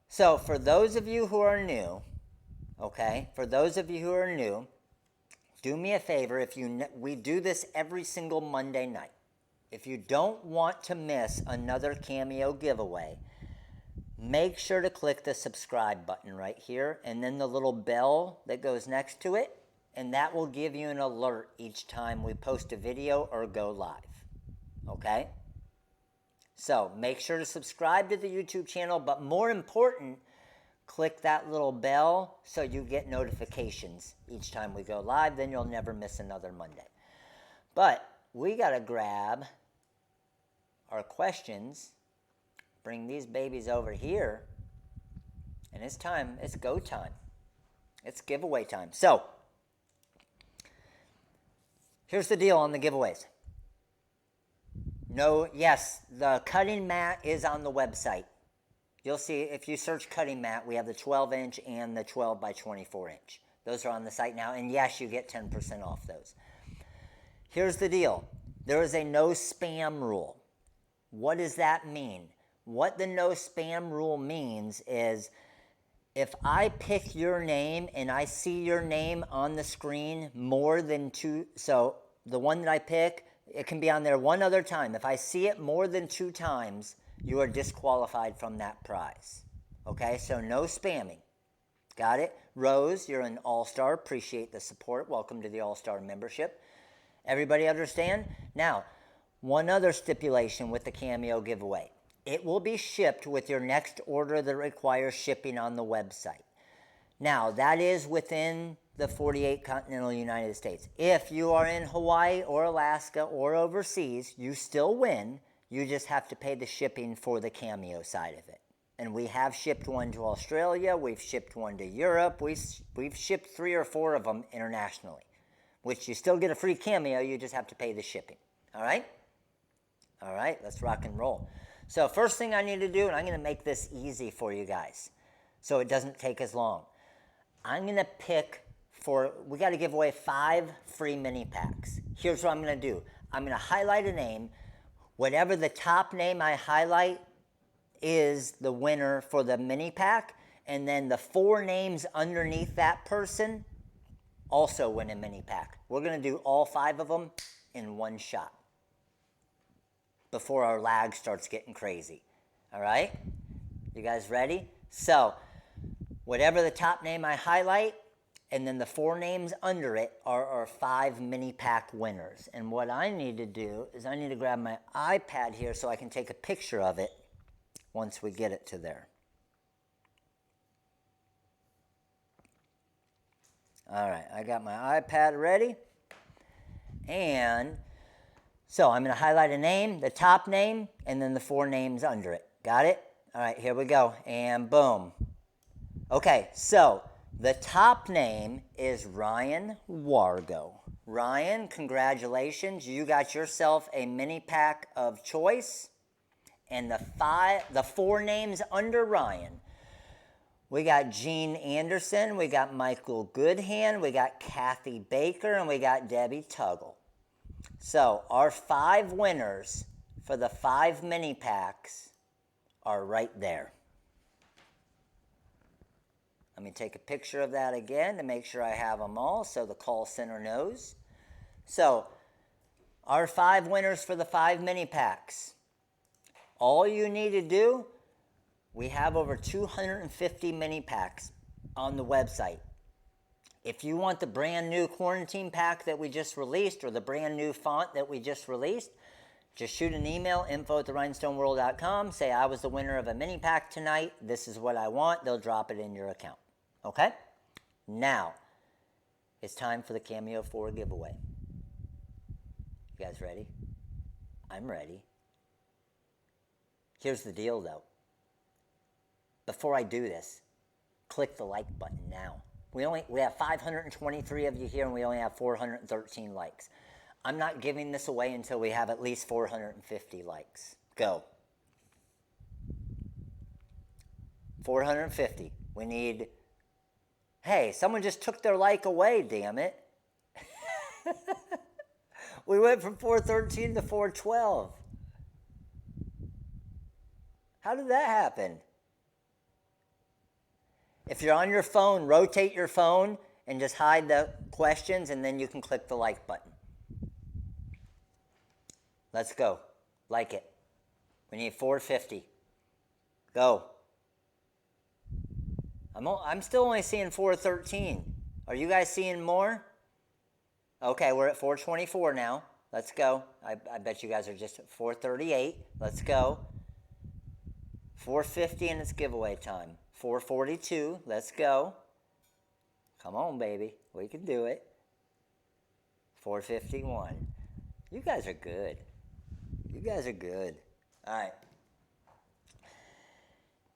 So for those of you who are new, okay, for those of you who are new, do me a favor, we do this every single Monday night. If you don't want to miss another CAMEO giveaway, make sure to click the subscribe button right here and then the little bell that goes next to it, and that will give you an alert each time we post a video or go live. Okay? So make sure to subscribe to the YouTube channel, but more important, click that little bell so you get notifications each time we go live. Then you'll never miss another Monday. But we got to grab our questions, bring these babies over here, and it's time. It's go time. It's giveaway time. So here's the deal on the giveaways. No, yes, the cutting mat is on the website. You'll see if you search cutting mat, we have the 12-inch and the 12 by 24-inch. Those are on the site now, and yes, you get 10% off those. Here's the deal. There is a no spam rule. What does that mean? What the no spam rule means is if I pick your name and I see your name on the screen more than two, so the one that I pick, it can be on there one other time. If I see it more than 2 times, you are disqualified from that prize. Okay, so no spamming. Got it? Rose, you're an all-star. Appreciate the support. Welcome to the all-star membership. Everybody understand? Now, one other stipulation with the CAMEO giveaway. It will be shipped with your next order that requires shipping on the website. Now, that is within the 48 continental United States. If you are in Hawaii or Alaska or overseas, you still win. You just have to pay the shipping for the CAMEO side of it. And we have shipped one to Australia. We've shipped one to Europe. We've shipped 3 or 4 of them internationally, which you still get a free CAMEO. You just have to pay the shipping. All right? All right, let's rock and roll. So first thing I need to do, and I'm going to make this easy for you guys so it doesn't take as long. I'm going to pick we got to give away 5 free mini packs. Here's what I'm going to do. I'm going to highlight a name. Whatever the top name I highlight is the winner for the mini pack, and then the 4 names underneath that person also win a mini pack. We're going to do all 5 of them in one shot before our lag starts getting crazy. All right? You guys ready? So, whatever the top name I highlight, and then the 4 names under it are our 5 mini pack winners. And what I need to do is I need to grab my iPad here so I can take a picture of it once we get it to there. All right, I got my iPad ready. And so I'm going to highlight a name, the top name, and then the 4 names under it. Got it? All right, here we go. And boom. Okay, so the top name is Ryan Wargo. Ryan, congratulations. You got yourself a mini pack of choice. And the 4 names under Ryan, we got Gene Anderson, we got Michael Goodhand, we got Kathy Baker, and we got Debbie Tuggle. So our 5 winners for the 5 mini packs are right there. Let me take a picture of that again to make sure I have them all so the call center knows. So our 5 winners for the 5 mini packs. All you need to do, we have over 250 mini packs on the website. If you want the brand new quarantine pack that we just released or the brand new font that we just released, just shoot an email, info@rhinestoneworld.com, say I was the winner of a mini pack tonight, this is what I want, they'll drop it in your account. Okay? Now, it's time for the CAMEO 4 giveaway. You guys ready? I'm ready. Here's the deal though. Before I do this, click the like button now. We have 523 of you here and we only have 413 likes. I'm not giving this away until we have at least 450 likes. Go. 450. We need, hey, someone just took their like away, damn it. We went from 413 to 412. How did that happen? If you're on your phone, rotate your phone and just hide the questions and then you can click the like button. Let's go. Like it. We need 450. Go. I'm still only seeing 413. Are you guys seeing more? Okay, we're at 424 now. Let's go. I bet you guys are just at 438. Let's go. 450 and it's giveaway time. 442. Let's go. Come on, baby. We can do it. 451. You guys are good. You guys are good. All right.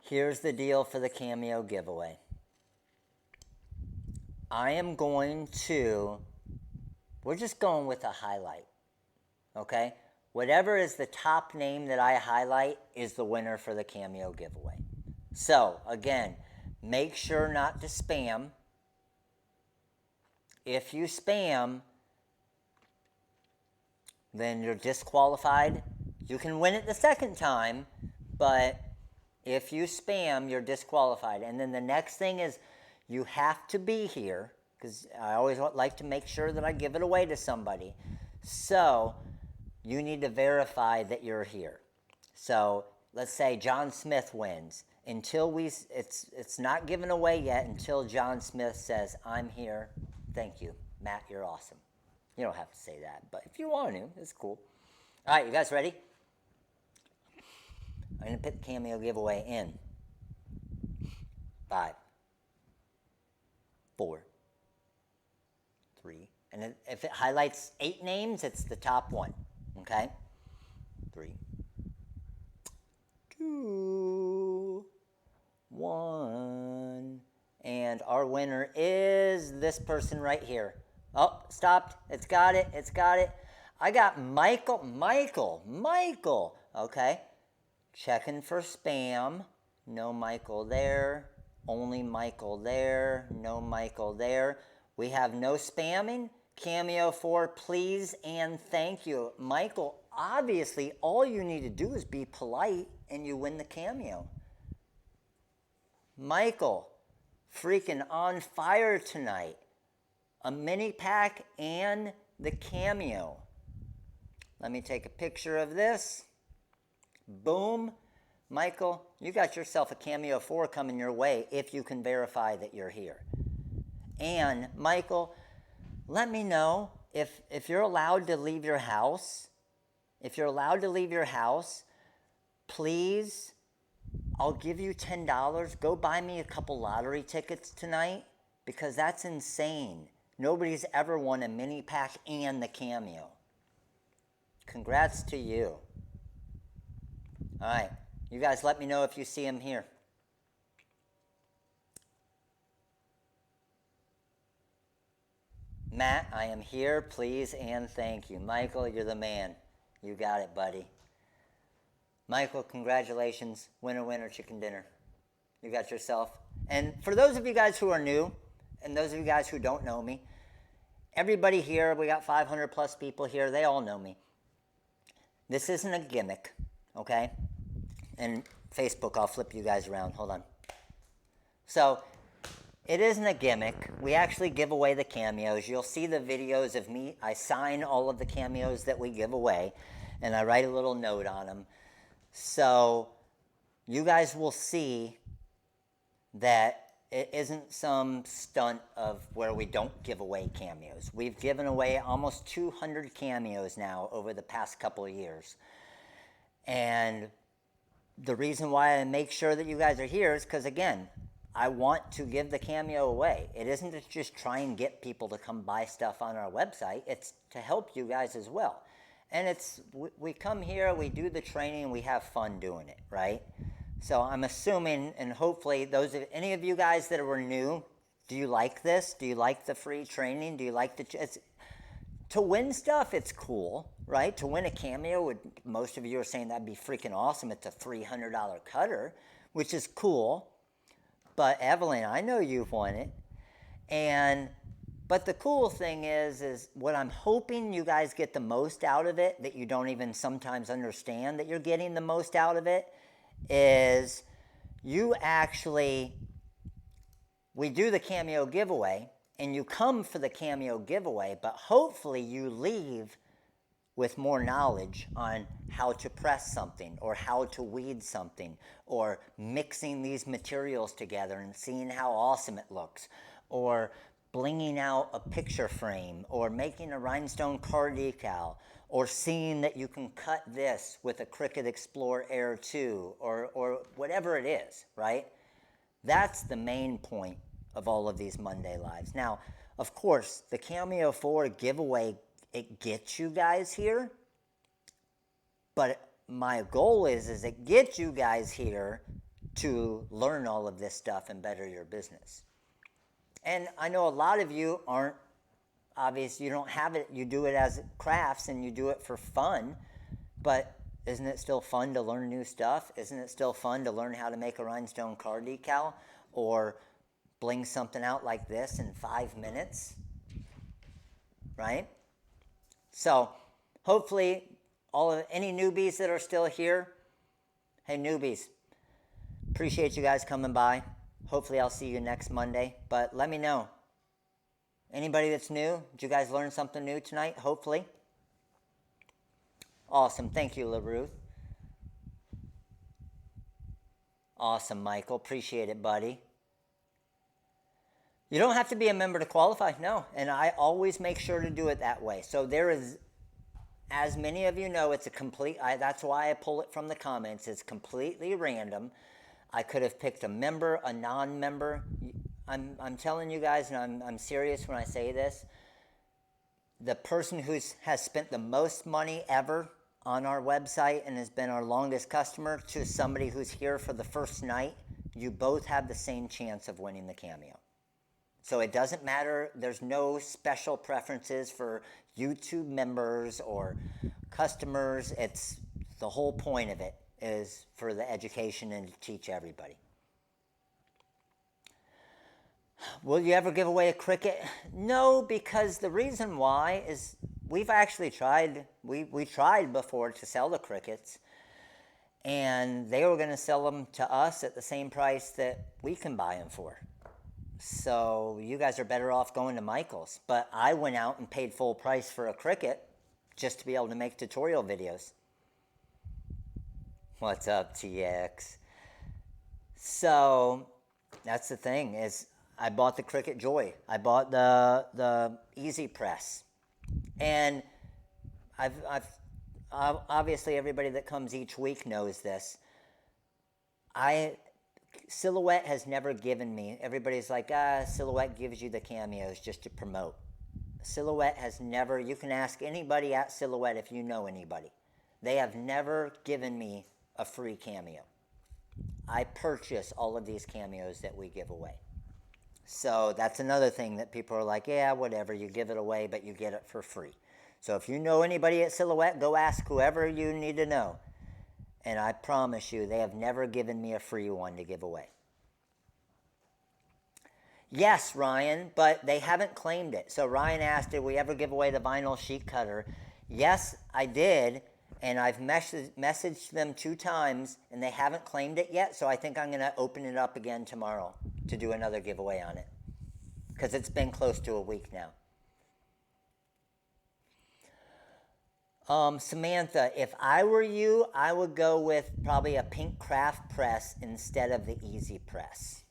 Here's the deal for the CAMEO giveaway. We're just going with a highlight. Okay? Whatever is the top name that I highlight is the winner for the CAMEO giveaway. So, again, make sure not to spam. If you spam, then you're disqualified. You can win it the second time, but if you spam, you're disqualified. And then the next thing is you have to be here, because I always like to make sure that I give it away to somebody. So you need to verify that you're here. So let's say John Smith wins. Until it's not given away yet until John Smith says, I'm here. Thank you. Matt, you're awesome. You don't have to say that, but if you want to, it's cool. All right, you guys ready? I'm going to put the Cameo giveaway in 5, 4, 3. And if it highlights 8 names, it's the top one. Okay? 3, 2, 1. And our winner is this person right here. Oh, stopped. It's got it. It's got it. I got Michael. Okay. Checking for spam. No Michael there. Only Michael there. No Michael there. We have no spamming. Cameo 4, please and thank you. Michael, obviously, all you need to do is be polite and you win the Cameo. Michael, freaking on fire tonight. A mini pack and the Cameo. Let me take a picture of this. Boom. Michael, you got yourself a Cameo 4 coming your way if you can verify that you're here. And Michael, let me know if you're allowed to leave your house. If you're allowed to leave your house, please, I'll give you $10. Go buy me a couple lottery tickets tonight, because that's insane. Nobody's ever won a mini pack and the Cameo. Congrats to you. All right, you guys let me know if you see him here. Matt, I am here, please and thank you. Michael, you're the man. You got it, buddy. Michael, congratulations. Winner, winner, chicken dinner. You got yourself. And for those of you guys who are new, and those of you guys who don't know me, everybody here, we got 500 plus people here, they all know me. This isn't a gimmick, okay? And Facebook, I'll flip you guys around. Hold on. So, it isn't a gimmick. We actually give away the cameos. You'll see the videos of me. I sign all of the cameos that we give away, and I write a little note on them. So, you guys will see that it isn't some stunt of where we don't give away cameos. We've given away almost 200 cameos now over the past couple of years. And the reason why I make sure that you guys are here is because, again, I want to give the Cameo away. It isn't to just try and get people to come buy stuff on our website. It's to help you guys as well. And it's we come here, we do the training, and we have fun doing it, right? So I'm assuming, and hopefully, any of you guys that were new, do you like this? Do you like the free training? Do you like to win stuff? It's cool, right? To win a Cameo, most of you are saying that'd be freaking awesome. It's a $300 cutter, which is cool. But Evelyn, I know you've won it. But the cool thing is what I'm hoping you guys get the most out of it, that you don't even sometimes understand that you're getting the most out of it, is we do the Cameo giveaway, and you come for the Cameo giveaway, but hopefully you leave with more knowledge on how to press something, or how to weed something, or mixing these materials together and seeing how awesome it looks, or blinging out a picture frame, or making a rhinestone car decal, or seeing that you can cut this with a Cricut Explore Air 2, or whatever it is, right? That's the main point of all of these Monday Lives. Now, of course, the Cameo 4 giveaway, it gets you guys here, but my goal is it gets you guys here to learn all of this stuff and better your business. And I know a lot of you aren't, obvious, you don't have it, you do it as crafts and you do it for fun, but Isn't it still fun to learn new stuff? Isn't it still fun to learn how to make a rhinestone car decal or bling something out like this in 5 minutes? Right? So hopefully any newbies that are still here, hey newbies, appreciate you guys coming by. Hopefully I'll see you next Monday, but let me know. Anybody that's new, did you guys learn something new tonight? Hopefully. Awesome. Thank you, LaRuth. Awesome, Michael. Appreciate it, buddy. You don't have to be a member to qualify. No. And I always make sure to do it that way. So there is, as many of you know, it's a complete, that's why I pull it from the comments. It's completely random. I could have picked a member, a non-member. I'm telling you guys, and I'm serious when I say this, the person who has spent the most money ever on our website and has been our longest customer to somebody who's here for the first night, you both have the same chance of winning the CAMEO. So it doesn't matter. There's no special preferences for YouTube members or customers. It's the whole point of it is for the education and to teach everybody. Will you ever give away a Cricut? No, because the reason why is we've actually tried, we tried before to sell the Cricuts, and they were going to sell them to us at the same price that we can buy them for. So you guys are better off going to Michael's. But I went out and paid full price for a Cricut just to be able to make tutorial videos. What's up, TX? So that's the thing is I bought the Cricut Joy. I bought the Easy Press. And I've obviously everybody that comes each week knows this. Silhouette has never given me, everybody's like, Silhouette gives you the cameos just to promote. Silhouette has never, you can ask anybody at Silhouette if you know anybody. They have never given me a free cameo. I purchase all of these cameos that we give away. So that's another thing that people are like, yeah, whatever, you give it away, but you get it for free. So if you know anybody at Silhouette, go ask whoever you need to know. And I promise you, they have never given me a free one to give away. Yes, Ryan, but they haven't claimed it. So Ryan asked, did we ever give away the vinyl sheet cutter? Yes, I did, and I've messaged them 2 times, and they haven't claimed it yet, so I think I'm going to open it up again tomorrow to do another giveaway on it, because it's been close to a week now. Samantha, if I were you, I would go with probably a pink craft press instead of the Easy Press.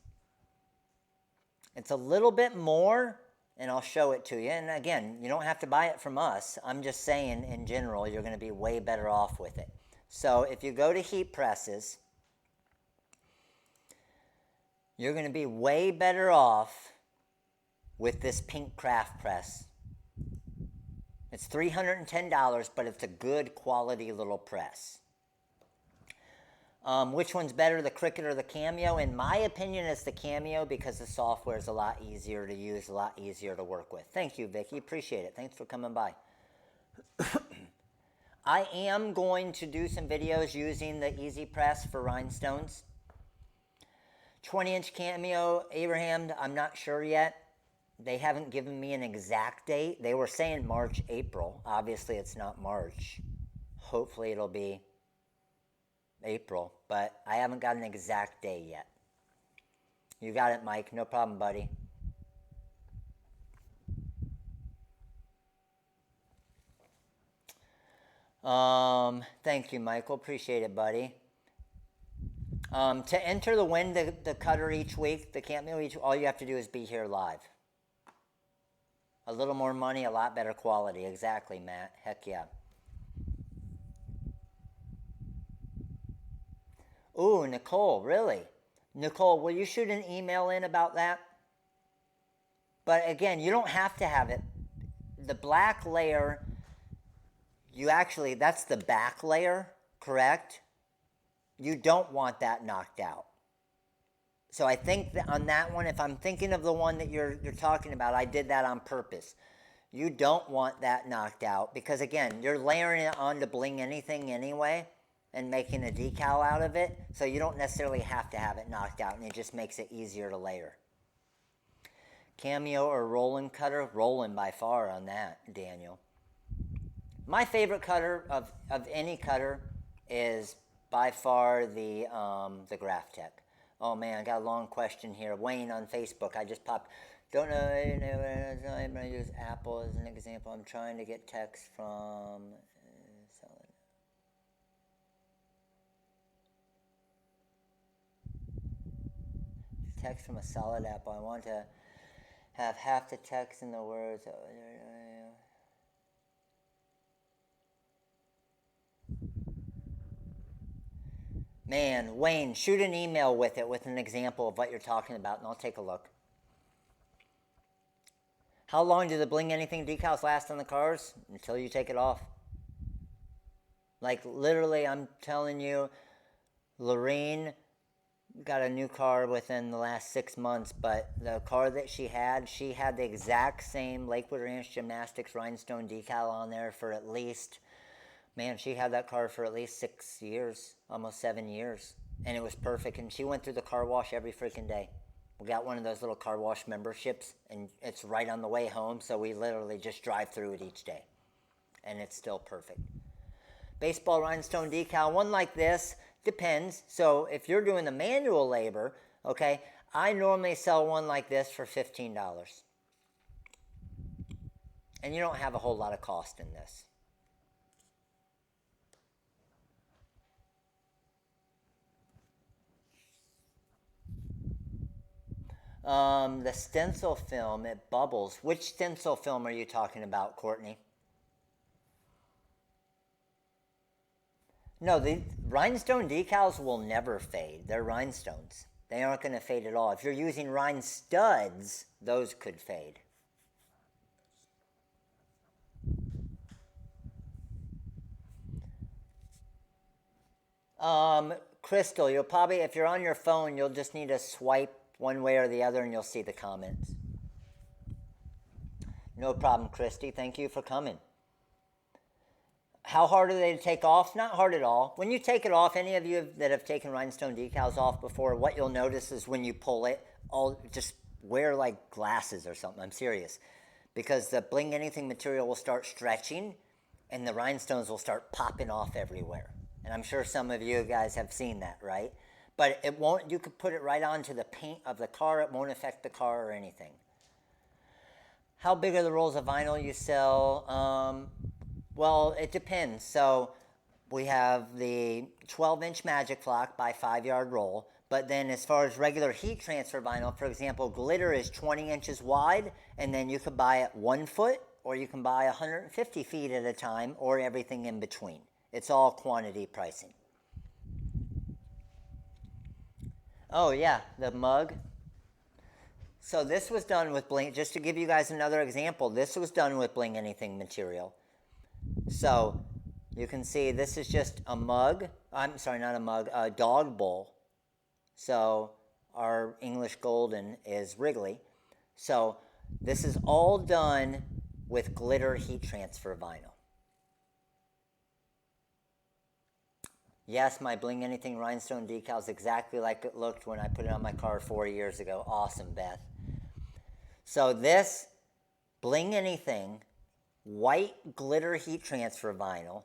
It's a little bit more, and I'll show it to you. And again, you don't have to buy it from us. I'm just saying, in general, you're going to be way better off with it. So if you go to heat presses, you're going to be way better off with this pink craft press. It's $310, but it's a good quality little press. Which one's better, the Cricut or the CAMEO? In my opinion, it's the CAMEO because the software is a lot easier to use, a lot easier to work with. Thank you, Vicki. Appreciate it. Thanks for coming by. I am going to do some videos using the Easy Press for Rhinestones. 20-inch CAMEO, Abraham, I'm not sure yet. They haven't given me an exact date. They were saying March, April. Obviously, it's not March. Hopefully, it'll be April, but I haven't got an exact day yet. You got it, Mike. No problem, buddy. Thank you, Michael. Appreciate it, buddy. To enter the win the cutter each week, the CAMEO all you have to do is be here live. A little more money, a lot better quality. Exactly, Matt. Heck yeah. Ooh, Nicole, really? Nicole, will you shoot an email in about that? But again, you don't have to have it. The black layer, that's the back layer, correct? You don't want that knocked out. So I think that on that one, if I'm thinking of the one that you're talking about, I did that on purpose. You don't want that knocked out because, again, you're layering it on to bling anything anyway. and making a decal out of it, so you don't necessarily have to have it knocked out, and it just makes it easier to layer. CAMEO or Roland cutter? Roland by far on that, Daniel. My favorite cutter of any cutter is by far the Graphtec. Oh man, I got a long question here. Wayne on Facebook, I just popped. Don't know, I'm going to use Apple as an example. I'm trying to get text from a solid Apple. I want to have half the text in the words. Man, Wayne, shoot an email with it with an example of what you're talking about, and I'll take a look. How long do the Bling Anything decals last on the cars? Until you take it off. Like, literally, I'm telling you, Lorene got a new car within the last 6 months, but the car that she had the exact same Lakewood Ranch Gymnastics Rhinestone decal on there for at least, man, she had that car for at least 6 years, almost 7 years, and it was perfect. And she went through the car wash every freaking day. We got one of those little car wash memberships, and it's right on the way home, so we literally just drive through it each day, and it's still perfect. Baseball rhinestone decal, one like this, depends. So if you're doing the manual labor, okay, I normally sell one like this for $15. And you don't have a whole lot of cost in this. The stencil film, it bubbles. Which stencil film are you talking about, Courtney? No, the rhinestone decals will never fade. They're rhinestones. They aren't going to fade at all. If you're using rhine studs, those could fade. Crystal, you'll probably, if you're on your phone, you'll just need to swipe one way or the other and you'll see the comments. No problem, Christy. Thank you for coming. How hard are they to take off? Not hard at all. When you take it off, any of you that have taken rhinestone decals off before, what you'll notice is when you pull it, just wear like glasses or something. I'm serious. Because the Bling Anything material will start stretching and the rhinestones will start popping off everywhere. And I'm sure some of you guys have seen that, right? But it won't, you could put it right onto the paint of the car. It won't affect the car or anything. How big are the rolls of vinyl you sell? Well, it depends. So we have the 12-inch Magic Flock by 5-yard roll. But then as far as regular heat transfer vinyl, for example, glitter is 20 inches wide. And then you could buy it 1 foot, or you can buy 150 feet at a time, or everything in between. It's all quantity pricing. Oh yeah, the mug. So this was done with Bling, just to give you guys another example, this was done with Bling Anything material. So you can see this is just a mug, I'm sorry, not a mug, a dog bowl. So our English Golden is Wrigley. So this is all done with glitter heat transfer vinyl. Yes, my Bling Anything rhinestone decal is exactly like it looked when I put it on my car 4 years ago. Awesome, Beth. So this Bling Anything white glitter heat transfer vinyl,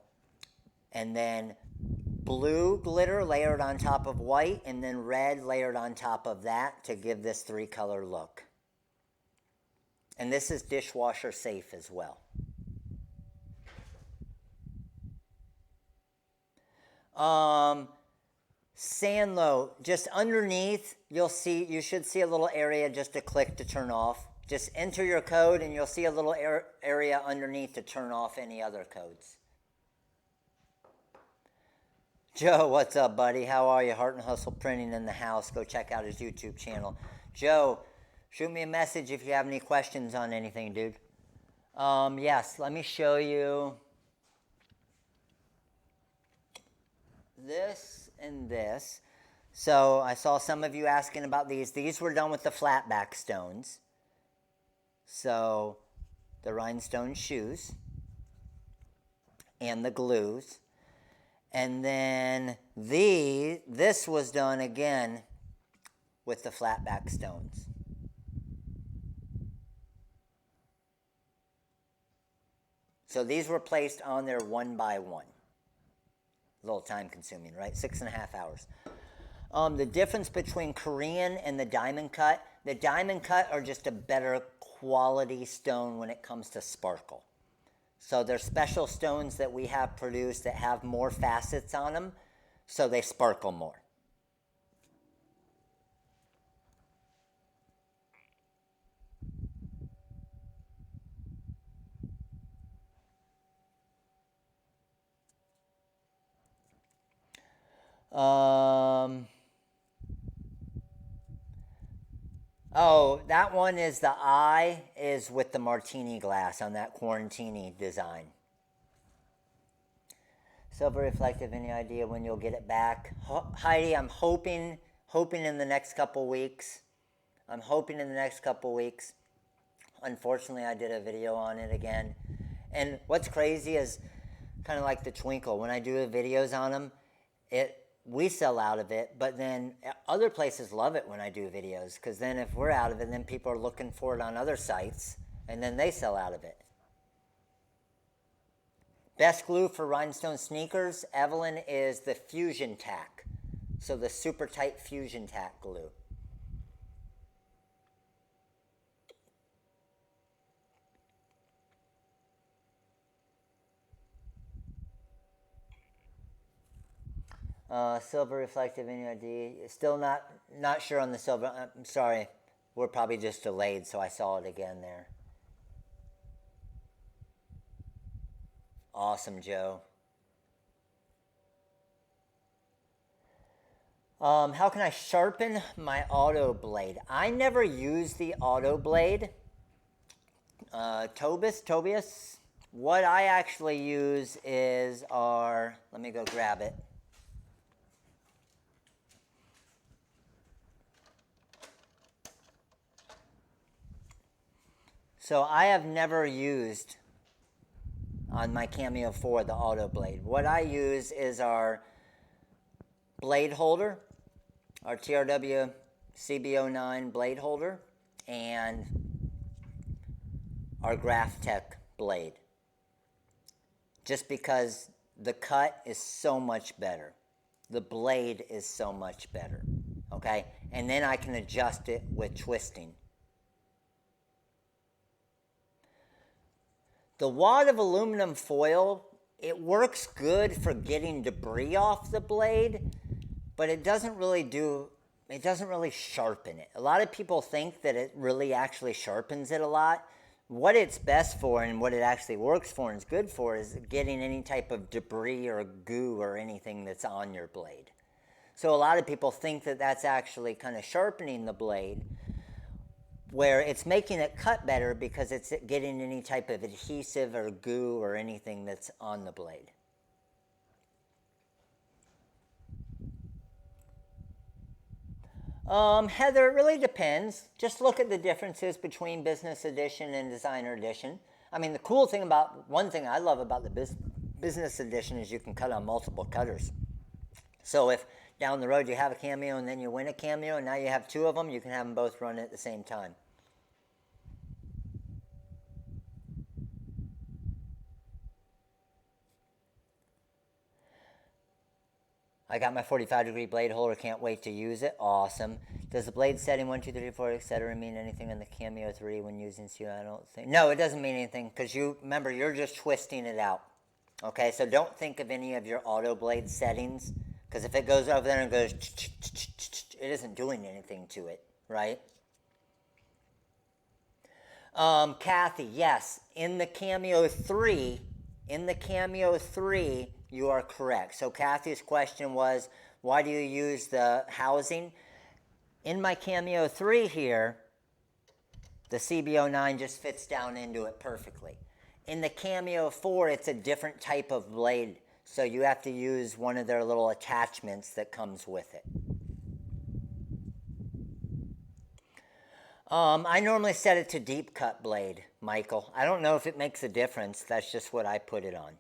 and then blue glitter layered on top of white, and then red layered on top of that to give this 3-color look. And this is dishwasher safe as well. Sandlow, just underneath, you should see a little area just to click to turn off. Just enter your code and you'll see a little area underneath to turn off any other codes. Joe, what's up, buddy? How are you? Heart and Hustle Printing in the house. Go check out his YouTube channel. Joe, shoot me a message if you have any questions on anything, dude. Yes, let me show you this and this. So I saw some of you asking about these. These were done with the flatback stones. So the rhinestone shoes and the glues. And then this was done again with the flatback stones. So these were placed on there one by one. A little time consuming, right? 6.5 hours. The difference between Korean and the diamond cut are just a better quality stone when it comes to sparkle. So they're special stones that we have produced that have more facets on them, so they sparkle more. Oh, that one is the eye is with the martini glass on that Quarantini design. Silver reflective, any idea when you'll get it back? Heidi, I'm hoping in the next couple weeks. Unfortunately, I did a video on it again. And what's crazy is kind of like the twinkle. When I do the videos on them, we sell out of it, but then other places love it when I do videos, because then if we're out of it, then people are looking for it on other sites, and then they sell out of it. Best glue for rhinestone sneakers, Evelyn, is the Fusion Tack. So the super tight Fusion Tack glue. Silver reflective, any idea? Still not sure on the silver. I'm sorry. We're probably just delayed, so I saw it again there. Awesome, Joe. How can I sharpen my auto blade? I never use the auto blade. Tobias, what I actually use is let me go grab it. So I have never used on my CAMEO 4 the auto blade. What I use is our blade holder, our TRW CB09 blade holder, and our Graphtec blade. Just because the cut is so much better. The blade is so much better. Okay? And then I can adjust it with twisting. The wad of aluminum foil, it works good for getting debris off the blade, but it doesn't really sharpen it. A lot of people think that it really actually sharpens it a lot. What it's best for and what it actually works for and is good for is getting any type of debris or goo or anything that's on your blade. So a lot of people think that that's actually kind of sharpening the blade, where it's making it cut better because it's getting any type of adhesive or goo or anything that's on the blade. Heather, it really depends. Just look at the differences between business edition and designer edition. I mean, one thing I love about the business edition is you can cut on multiple cutters. So if down the road you have a CAMEO and then you win a CAMEO and now you have two of them, you can have them both run at the same time. I got my 45-degree blade holder. Can't wait to use it. Awesome. Does the blade setting 1, 2, 3, 4, etc. mean anything on the CAMEO 3 when using CU? I don't think. No, it doesn't mean anything because remember, you're just twisting it out. Okay, so don't think of any of your auto blade settings, because if it goes over there and goes, it isn't doing anything to it, right? Kathy, yes, in the CAMEO 3, you are correct. So Kathy's question was, why do you use the housing? In my CAMEO 3 here, the CB09 just fits down into it perfectly. In the CAMEO 4, it's a different type of blade, so you have to use one of their little attachments that comes with it. I normally set it to deep cut blade, Michael. I don't know if it makes a difference. That's just what I put it on.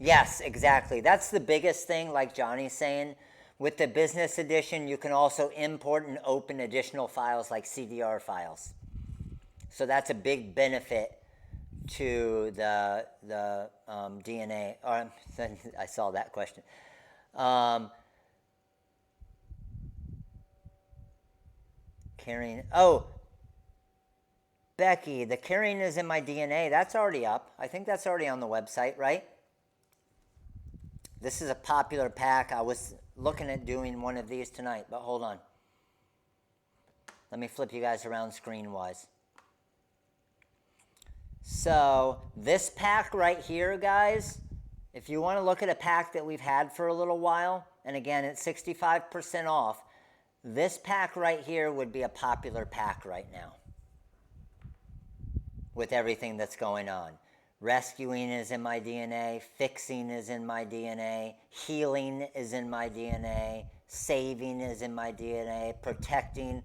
Yes, exactly. That's the biggest thing, like Johnny's saying. With the business edition, you can also import and open additional files like CDR files. So that's a big benefit to the DNA. Or I saw that question. Carrying. Oh, Becky, the carrying is in my DNA. That's already up. I think that's already on the website, right? This is a popular pack. I was looking at doing one of these tonight, but hold on. Let me flip you guys around screen-wise. So this pack right here, guys, if you want to look at a pack that we've had for a little while, and again, it's 65% off, this pack right here would be a popular pack right now with everything that's going on. Rescuing is in my DNA, fixing is in my DNA, healing is in my DNA, saving is in my DNA, protecting,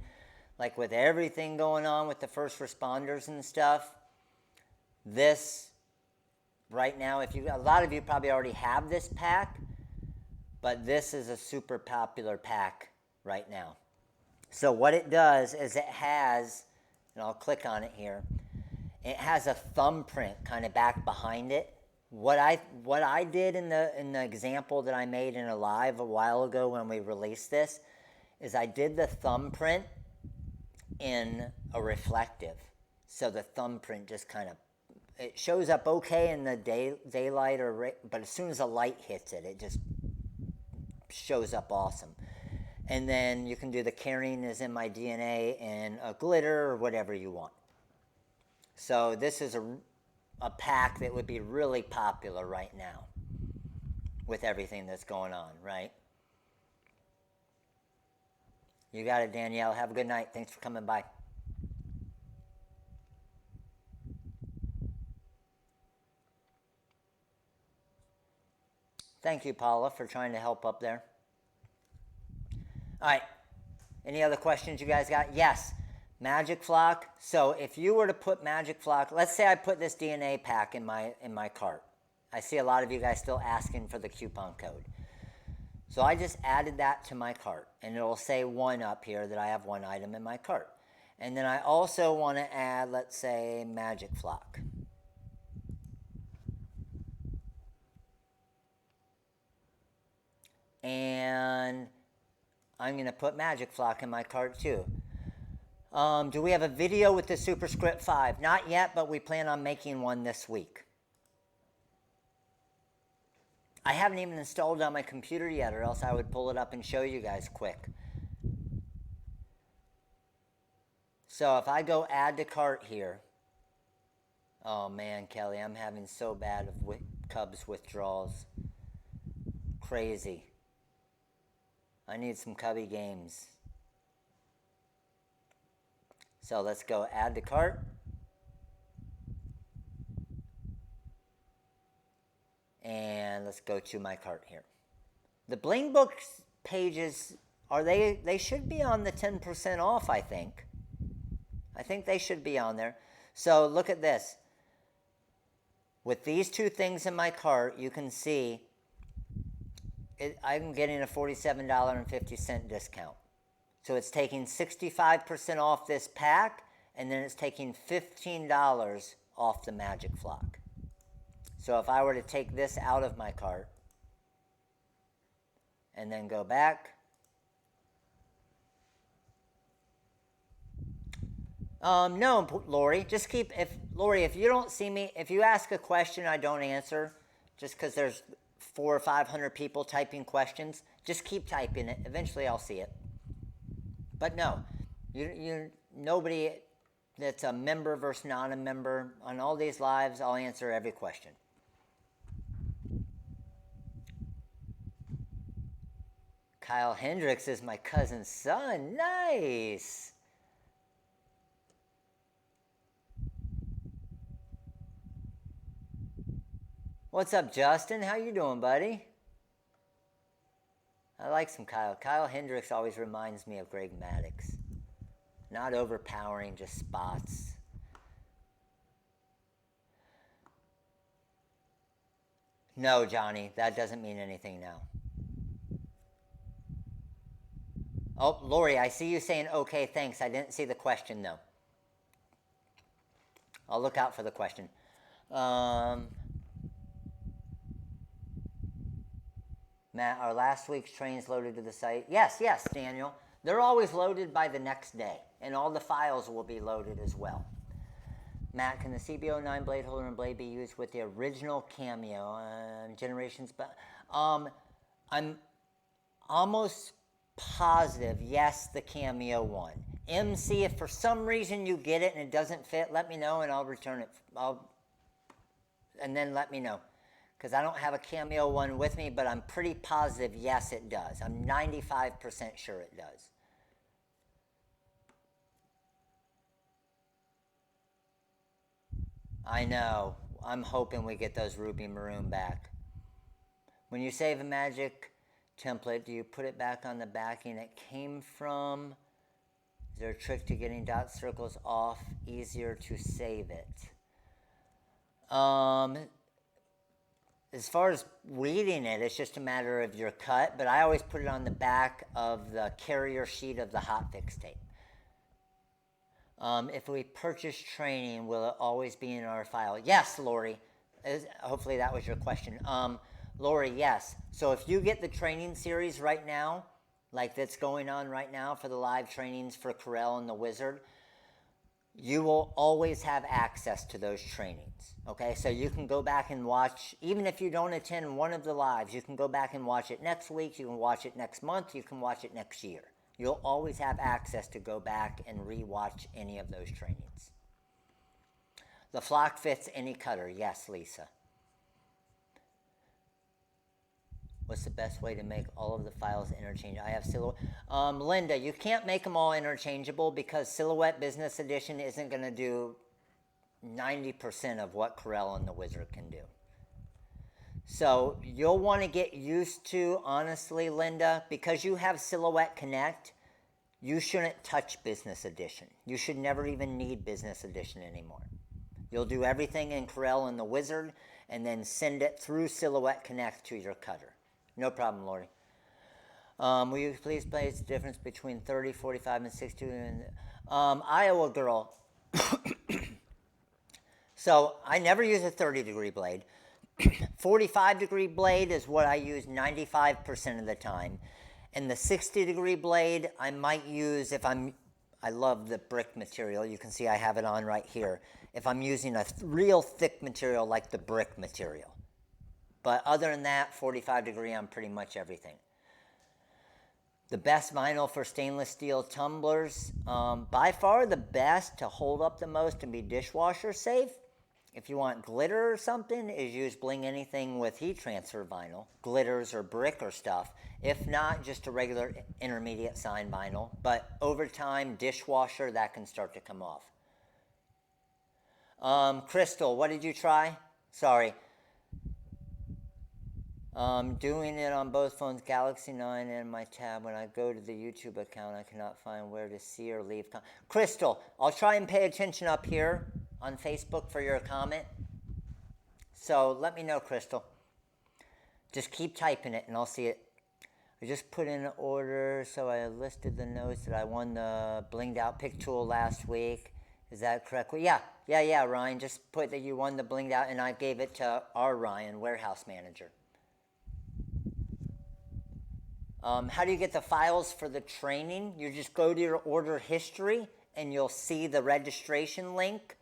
like with everything going on with the first responders and stuff. This right now, a lot of you probably already have this pack, but this is a super popular pack right now. So what it does is it has, and I'll click on it here, it has a thumbprint kind of back behind it. What I did in the example that I made in a live a while ago when we released this is I did the thumbprint in a reflective. So the thumbprint just kind of, it shows up okay in the daylight, but as soon as the light hits it, it just shows up awesome. And then you can do the carrying is in my DNA and a glitter or whatever you want. So this is a pack that would be really popular right now with everything that's going on, right? You got it, Danielle. Have a good night. Thanks for coming by. Thank you, Paula, for trying to help up there. All right. Any other questions you guys got? Yes. Magic Flock. So if you were to put Magic Flock, let's say I put this DNA pack in my cart. I see a lot of you guys still asking for the coupon code. So I just added that to my cart, and it'll say 1 up here that I have 1 item in my cart. And then I also want to add, let's say, Magic Flock. And I'm going to put Magic Flock in my cart too. Do we have a video with the Superscript 5? Not yet, but we plan on making one this week. I haven't even installed it on my computer yet, or else I would pull it up and show you guys quick. So if I go add to cart here, oh man, Kelly, I'm having so bad of Cubs withdrawals. Crazy. I need some Cubby games. So let's go add to cart. And let's go to my cart here. The Bling Books pages, they should be on the 10% off, I think. I think they should be on there. So look at this. With these 2 things in my cart, you can see I'm getting a $47.50 discount. So it's taking 65% off this pack, and then it's taking $15 off the Magic Flock. So if I were to take this out of my cart and then go back, no, Lori, just keep, Lori, if you don't see me, if you ask a question I don't answer, just because there's 400 or 500 people typing questions, just keep typing it. Eventually I'll see it. But no, nobody that's a member versus not a member, on all these lives, I'll answer every question. Kyle Hendricks is my cousin's son. Nice. What's up, Justin? How you doing, buddy? I like some Kyle. Kyle Hendricks always reminds me of Greg Maddux. Not overpowering, just spots. No, Johnny, that doesn't mean anything now. Oh, Lori, I see you saying okay, thanks. I didn't see the question though. I'll look out for the question. Matt, are last week's trains loaded to the site? Yes, yes, Daniel. They're always loaded by the next day, and all the files will be loaded as well. Matt, can the CB09 blade holder and blade be used with the original CAMEO generations? But I'm almost positive, yes, the CAMEO one. MC, if for some reason you get it and it doesn't fit, let me know and I'll return it. And then let me know. Because I don't have a CAMEO one with me, but I'm pretty positive, yes, it does. I'm 95% sure it does. I know. I'm hoping we get those ruby maroon back. When you save a magic template, do you put it back on the backing it came from? Is there a trick to getting dot circles off easier to save it? As far as reading it, it's just a matter of your cut, but I always put it on the back of the carrier sheet of the hotfix tape. If we purchase training, will it always be in our file? Yes, Lori. Hopefully that was your question. Lori, yes. So if you get the training series right now, like that's going on right now for the live trainings for Corel and the Wizard, you will always have access to those trainings. Okay, so you can go back and watch, even if you don't attend one of the lives, you can go back and watch it next week, you can watch it next month, you can watch it next year. You'll always have access to go back and re-watch any of those trainings. The flock fits any cutter. Yes, Lisa. What's the best way to make all of the files interchangeable? I have Silhouette. Linda, you can't make them all interchangeable because Silhouette Business Edition isn't going to do 90% of what Corel and the Wizard can do. So you'll want to get used to, honestly, Linda, because you have Silhouette Connect, you shouldn't touch Business Edition. You should never even need Business Edition anymore. You'll do everything in Corel and the Wizard and then send it through Silhouette Connect to your cutter. No problem, Lori. Will you please place the difference between 30, 45, and 60? Iowa girl. So I never use a 30-degree blade. 45-degree blade is what I use 95% of the time. And the 60-degree blade I might use if I love the brick material. You can see I have it on right here. If I'm using a real thick material like the brick material. But other than that, 45 degree on pretty much everything. The best vinyl for stainless steel tumblers, by far the best to hold up the most and be dishwasher safe. If you want glitter or something, is use Bling anything with heat transfer vinyl, glitters or brick or stuff. If not, just a regular intermediate sign vinyl. But over time, dishwasher, that can start to come off. Crystal, what did you try? Sorry. Doing it on both phones, Galaxy 9 and my tab. When I go to the YouTube account, I cannot find where to see or leave. Crystal, I'll try and pay attention up here on Facebook for your comment. So let me know, Crystal. Just keep typing it and I'll see it. I just put in an order, so I listed the notes that I won the blinged out pick tool last week. Is that correct? Well, yeah, Ryan. Just put that you won the blinged out, and I gave it to our Ryan, warehouse manager. How do you get the files for the training? You just go to your order history and you'll see the registration link.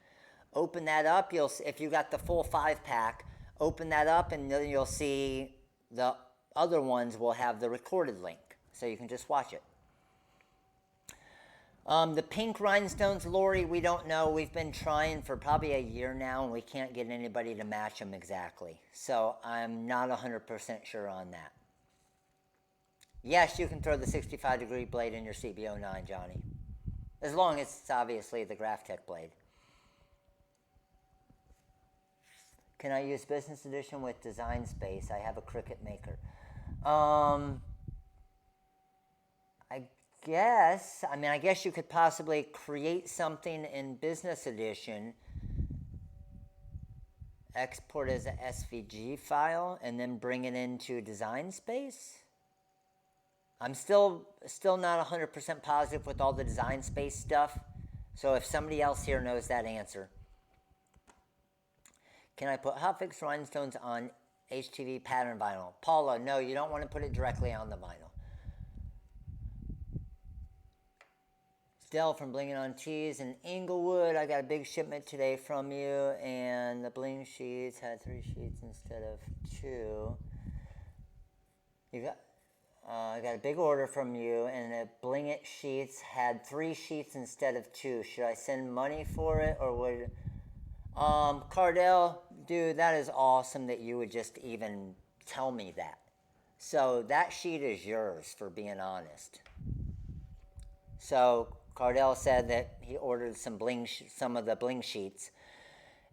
Open that up. If you got the full 5-pack, open that up and then you'll see the other ones will have the recorded link. So you can just watch it. The pink rhinestones, Lori, we don't know. We've been trying for probably a year now and we can't get anybody to match them exactly. So I'm not 100% sure on that. Yes, you can throw the 65-degree blade in your CB09, Johnny. As long as it's obviously the Graphtec blade. Can I use Business Edition with Design Space? I have a Cricut Maker. I guess you could possibly create something in Business Edition export as a SVG file and then bring it into Design Space? I'm still not 100% positive with all the Design Space stuff. So if somebody else here knows that answer. Can I put hotfix rhinestones on Hdtv pattern vinyl? Paula, no, you don't want to put it directly on the vinyl. Dell from Bling on Tees in Inglewood. I got a big shipment today from you, and the Bling sheets had 3 sheets instead of 2. I got a big order from you, and the Bling It sheets had 3 sheets instead of 2. Should I send money for it, or would... Cardell, dude, that is awesome that you would just even tell me that. So that sheet is yours, for being honest. So Cardell said that he ordered some of the Bling sheets,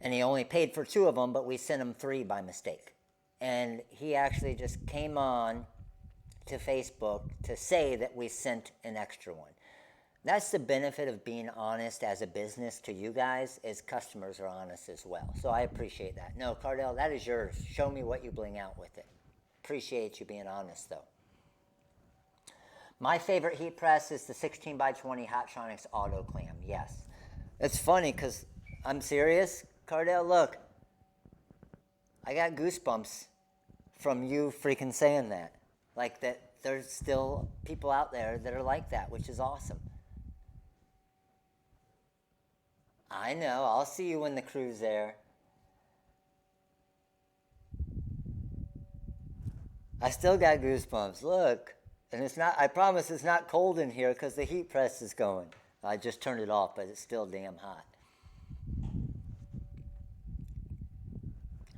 and he only paid for 2 of them, but we sent him 3 by mistake. And he actually just came on to Facebook to say that we sent an extra one. That's the benefit of being honest as a business to you guys, is customers are honest as well. So I appreciate that. No, Cardell, that is yours. Show me what you bling out with it. Appreciate you being honest, though. My favorite heat press is the 16x20 Hotronix Auto Clam. Yes. It's funny because I'm serious. Cardell, look. I got goosebumps from you freaking saying that. Like that there's still people out there that are like that, which is awesome. I know. I'll see you when the crew's there. I still got goosebumps. Look. And it's not, I promise it's not cold in here because the heat press is going. I just turned it off, but it's still damn hot.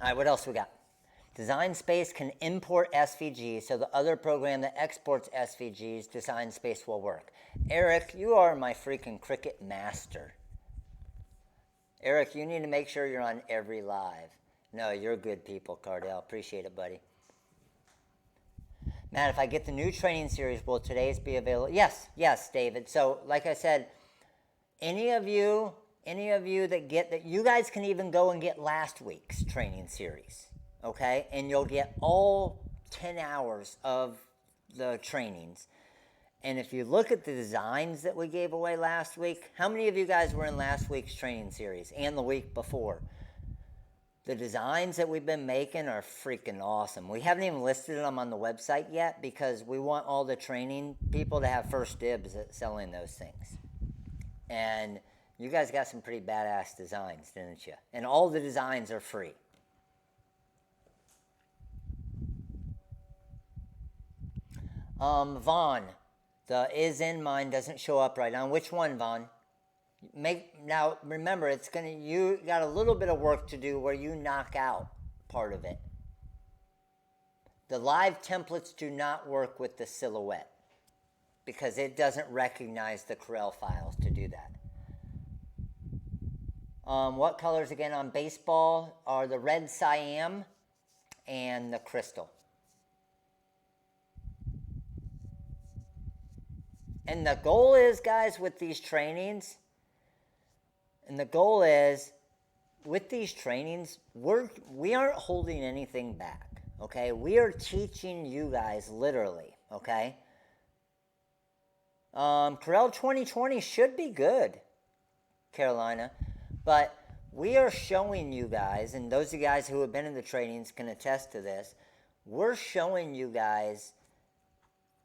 All right, what else we got? Design Space can import SVGs, so the other program that exports SVGs, Design Space will work. Eric, you are my freaking Cricut master. Eric, you need to make sure you're on every live. No, you're good people, Cardell. Appreciate it, buddy. Matt, if I get the new training series, will today's be available? Yes, David. So, like I said, any of you that get that, you guys can even go and get last week's training series, okay? And you'll get all 10 hours of the trainings. And if you look at the designs that we gave away last week, how many of you guys were in last week's training series and the week before? The designs that we've been making are freaking awesome. We haven't even listed them on the website yet because we want all the training people to have first dibs at selling those things. And you guys got some pretty badass designs, didn't you? And all the designs are free. Vaughn, the is in mine doesn't show up right on. Which one, Vaughn? Now remember, you got a little bit of work to do where you knock out part of it. The live templates do not work with the silhouette because it doesn't recognize the Corel files to do that. What colors again on baseball are the red cyan and the crystal. And the goal is, guys, with these trainings, with these trainings, we aren't holding anything back, okay? We are teaching you guys literally, okay? Corel 2020 should be good, Carolina, but we are showing you guys, and those of you guys who have been in the trainings can attest to this, we're showing you guys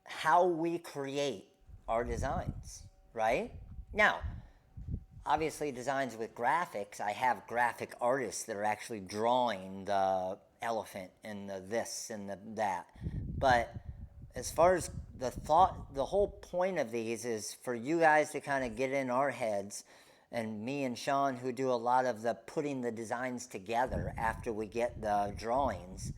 how we create our designs, right? Now, obviously designs with graphics, I have graphic artists that are actually drawing the elephant and the this and the that. But as far as the whole point of these is for you guys to kind of get in our heads, and me and Sean, who do a lot of the putting the designs together after we get the drawings,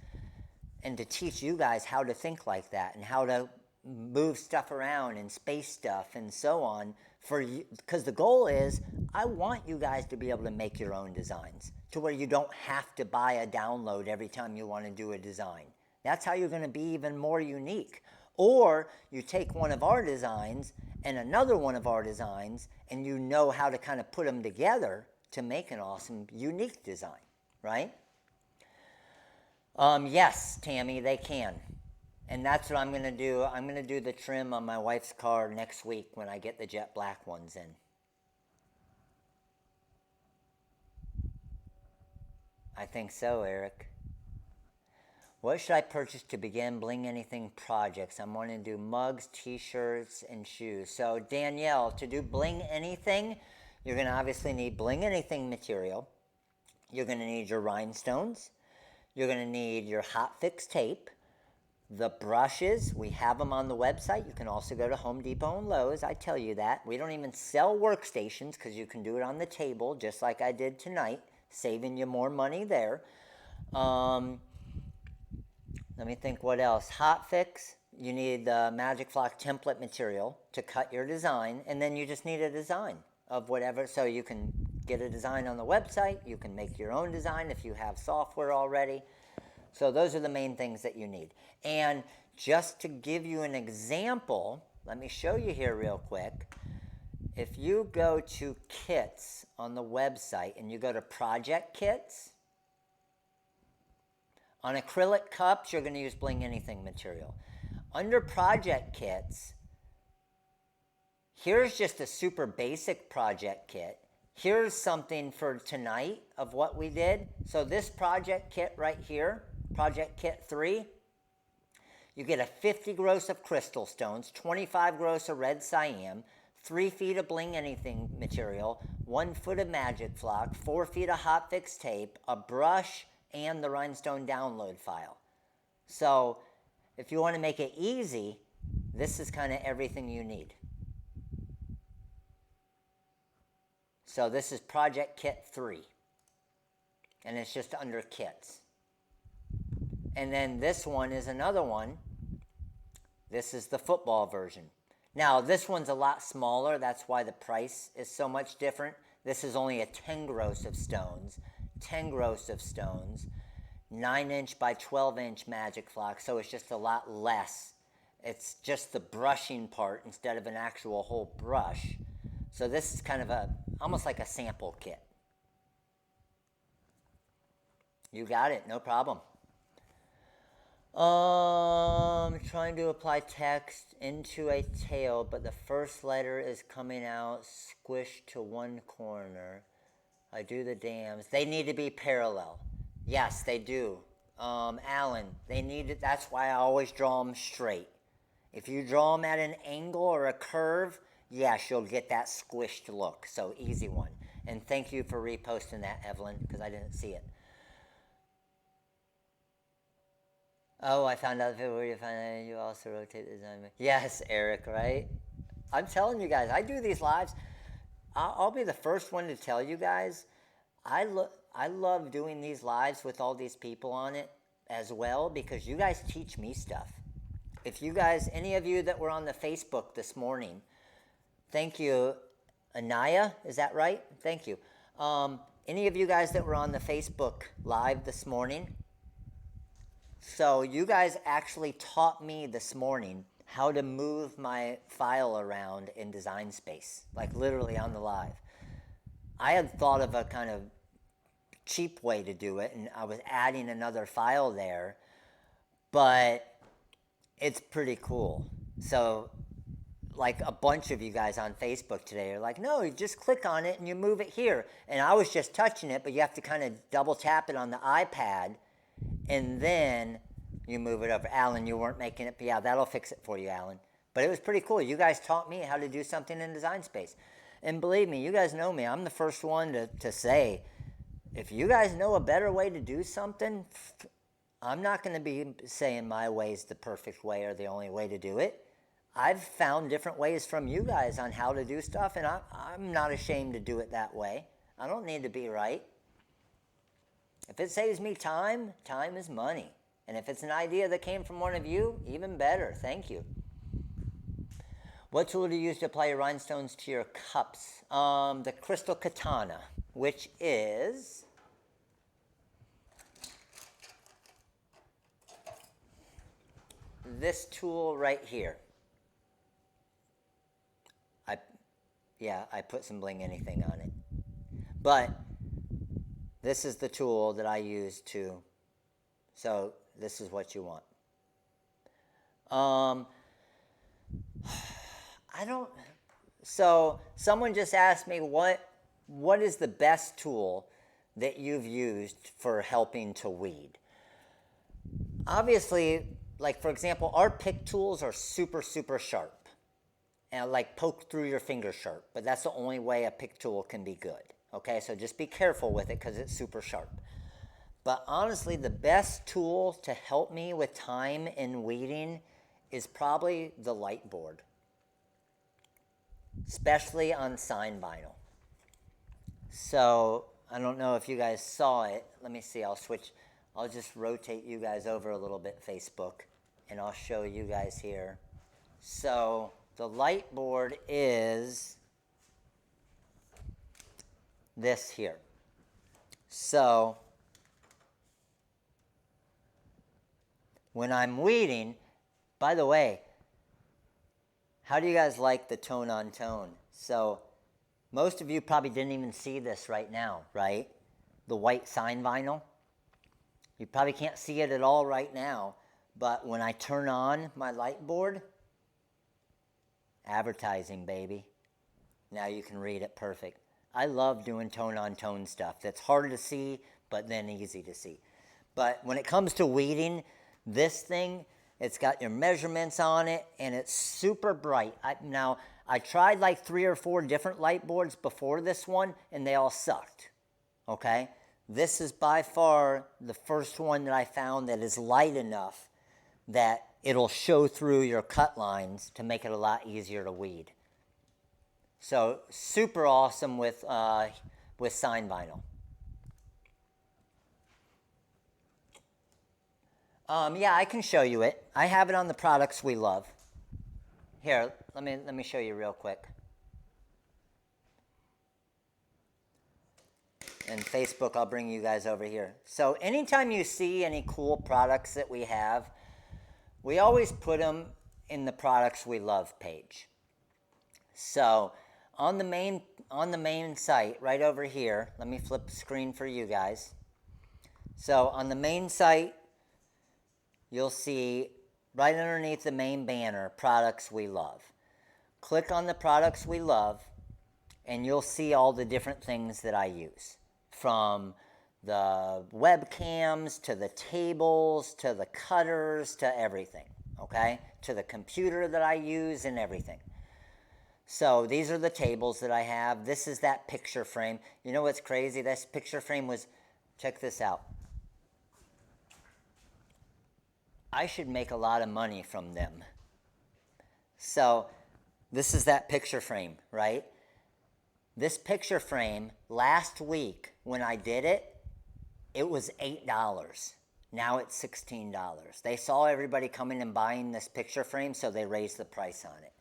and to teach you guys how to think like that and how to move stuff around and space stuff and so on, for you, because the goal is I want you guys to be able to make your own designs to where you don't have to buy a download every time you want to do a design. That's how you're going to be even more unique. Or you take one of our designs and another one of our designs, and you know how to kind of put them together to make an awesome, unique design, right? Yes, Tammy, they can. And that's what I'm going to do. I'm going to do the trim on my wife's car next week when I get the jet black ones in. I think so, Eric. What should I purchase to begin Bling Anything projects? I'm wanting to do mugs, t-shirts, and shoes. So Danielle, to do Bling Anything, you're going to obviously need Bling Anything material. You're going to need your rhinestones. You're going to need your hot fix tape. The brushes, we have them on the website. You can also go to Home Depot and Lowe's. I tell you that. We don't even sell workstations because you can do it on the table just like I did tonight, saving you more money there. Let me think what else. Hot fix, you need the Magic Flock template material to cut your design, and then you just need a design of whatever. So you can get a design on the website. You can make your own design if you have software already. So those are the main things that you need. And just to give you an example, let me show you here real quick. If you go to kits on the website and you go to project kits, on acrylic cups, you're going to use Bling Anything material. Under project kits, here's just a super basic project kit. Here's something for tonight of what we did. So this project kit right here, project kit 3, you get a 50 gross of crystal stones, 25 gross of red cyan, 3 feet of Bling Anything material, 1 foot of Magic Flock, 4 feet of hot fix tape, a brush, and the rhinestone download file. So if you want to make it easy, this is kind of everything you need. So this is project kit 3, and it's just under kits. And then this one is another one. This is the football version. Now this one's a lot smaller, that's why the price is so much different. This is only a 10 gross of stones, 10 gross of stones, 9-inch by 12-inch Magic Flock, so it's just a lot less. It's just the brushing part instead of an actual whole brush. So this is kind of almost like a sample kit. You got it, no problem. Trying to apply text into a tail, but the first letter is coming out squished to one corner. I do the dams. They need to be parallel. Yes, they do. Alan, they need it. That's why I always draw them straight. If you draw them at an angle or a curve, yes, you'll get that squished look. So easy one. And thank you for reposting that, Evelyn, because I didn't see it. Oh, I found out where you find out you also rotate the design. Yes, Eric, right? I'm telling you guys, I do these lives. I'll be the first one to tell you guys, I love doing these lives with all these people on it as well because you guys teach me stuff. If you guys, any of you that were on the Facebook this morning, thank you. Anaya, is that right? Thank you. Any of you guys that were on the Facebook live this morning, so you guys actually taught me this morning how to move my file around in Design Space, like literally on the live. I had thought of a kind of cheap way to do it, and I was adding another file there, but it's pretty cool. So like a bunch of you guys on Facebook today are like, no, you just click on it and you move it here. And I was just touching it, but you have to kind of double tap it on the iPad and then you move it over. Alan, you weren't making it, but yeah, that'll fix it for you, Alan. But it was pretty cool. You guys taught me how to do something in Design Space. And believe me, you guys know me. I'm the first one to say, if you guys know a better way to do something, I'm not going to be saying my way is the perfect way or the only way to do it. I've found different ways from you guys on how to do stuff, and I'm not ashamed to do it that way. I don't need to be right. If it saves me time, time is money. And if it's an idea that came from one of you, even better. Thank you. What tool do you use to apply your rhinestones to your cups? The Crystal Katana, which is this tool right here. I put some Bling Anything on it. But this is the tool that I use to So this is what you want. So someone just asked me what is the best tool that you've used for helping to weed? Obviously, like for example, our pick tools are super, super sharp. And like poke through your finger sharp, but that's the only way a pick tool can be good. Okay, so just be careful with it because it's super sharp. But honestly, the best tool to help me with time in weeding is probably the light board, especially on sign vinyl. So I don't know if you guys saw it. Let me see, I'll just rotate you guys over a little bit, Facebook, and I'll show you guys here. So the light board is this here. So when I'm weeding, by the way, how do you guys like the tone on tone? So most of you probably didn't even see this right now, right? The white sign vinyl. You probably can't see it at all right now, but when I turn on my light board, advertising, baby. Now you can read it perfect. I love doing tone on tone stuff. That's hard to see, but then easy to see. But when it comes to weeding, this thing, it's got your measurements on it, and it's super bright. I tried like 3 or 4 different light boards before this one, and they all sucked, okay? This is by far the first one that I found that is light enough that it'll show through your cut lines to make it a lot easier to weed. So super awesome with sign vinyl. Yeah, I can show you it. I have it on the products we love. Here, let me show you real quick. And Facebook, I'll bring you guys over here. So anytime you see any cool products that we have, we always put them in the products we love page. So on the main site right over here, let me flip the screen for you guys. So on the main site, you'll see right underneath the main banner, products we love. Click on the products we love, and you'll see all the different things that I use, from the webcams to the tables to the cutters to everything, okay? To the computer that I use and everything. So these are the tables that I have. This is that picture frame. You know what's crazy? This picture frame was, check this out. I should make a lot of money from them. So this is that picture frame, right? This picture frame, last week when I did it, it was $8. Now it's $16. They saw everybody coming and buying this picture frame, so they raised the price on it.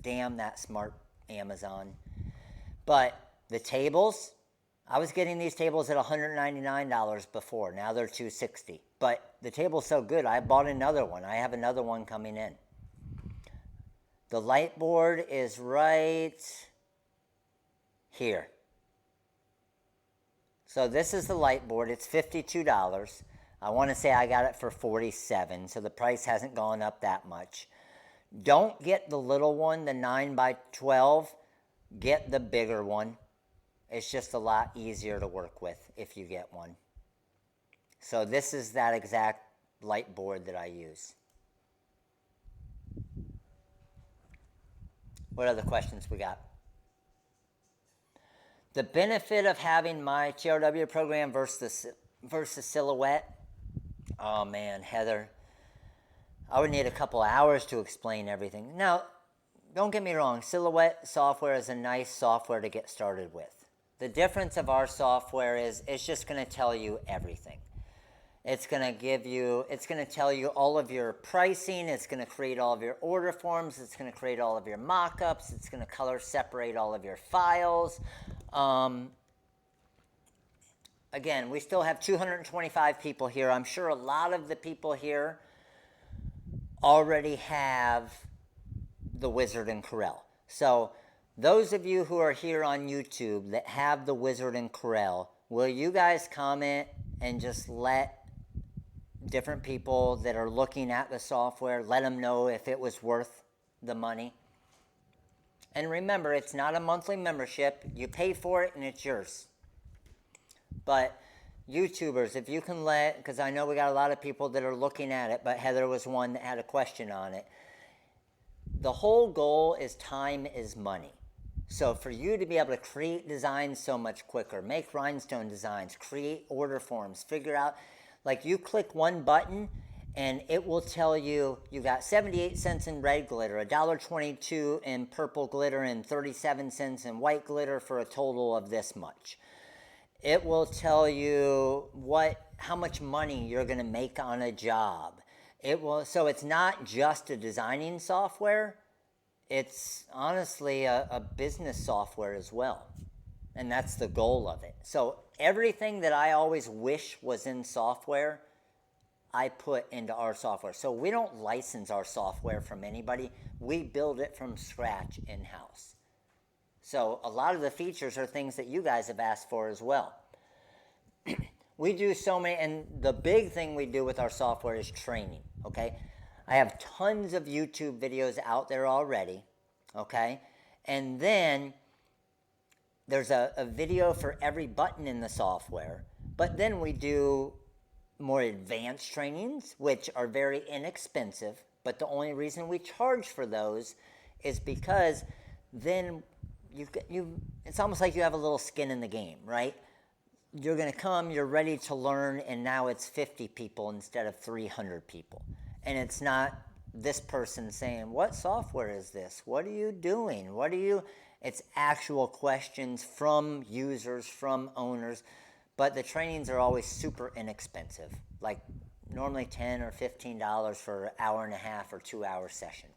Damn that smart Amazon. But the tables, I was getting these tables at $199 before. Now they're $260. But the table's so good, I bought another one. I have another one coming in. The light board is right here. So this is the light board. It's $52. I want to say I got it for $47, so the price hasn't gone up that much. Don't get the little one, the 9x12. Get the bigger one. It's just a lot easier to work with if you get one. So this is that exact light board that I use. What other questions we got? The benefit of having my TRW program versus Silhouette. Oh man, Heather, I would need a couple hours to explain everything. Now, don't get me wrong, Silhouette software is a nice software to get started with. The difference of our software is it's just going to tell you everything. It's going to tell you all of your pricing. It's going to create all of your order forms. It's going to create all of your mock-ups. It's going to color separate all of your files. Again, we still have 225 people here. I'm sure a lot of the people here already have the Wizard and Corel. So those of you who are here on YouTube that have the Wizard and Corel, will you guys comment and just different people that are looking at the software, let them know if it was worth the money. And remember, it's not a monthly membership. You pay for it and it's yours. But YouTubers, if you can because I know we got a lot of people that are looking at it, but Heather was one that had a question on it. The whole goal is time is money. So for you to be able to create designs so much quicker, make rhinestone designs, create order forms, figure out, like you click one button and it will tell you got 78 cents in red glitter, $1.22 in purple glitter, and 37 cents in white glitter for a total of this much. It will tell you how much money you're going to make on a job. So it's not just a designing software. It's honestly a business software as well. And that's the goal of it. So everything that I always wish was in software, I put into our software. So we don't license our software from anybody. We build it from scratch in-house. So a lot of the features are things that you guys have asked for as well. We do so many, and the big thing we do with our software is training, okay? I have tons of YouTube videos out there already, okay? And then there's a video for every button in the software. But then we do more advanced trainings, which are very inexpensive. But the only reason we charge for those is because then it's almost like you have a little skin in the game, right? You're going to come, you're ready to learn, and now it's 50 people instead of 300 people. And it's not this person saying, what software is this? What are you doing? It's actual questions from users, from owners. But the trainings are always super inexpensive, like normally $10 or $15 for an hour and a half or 2 hour session.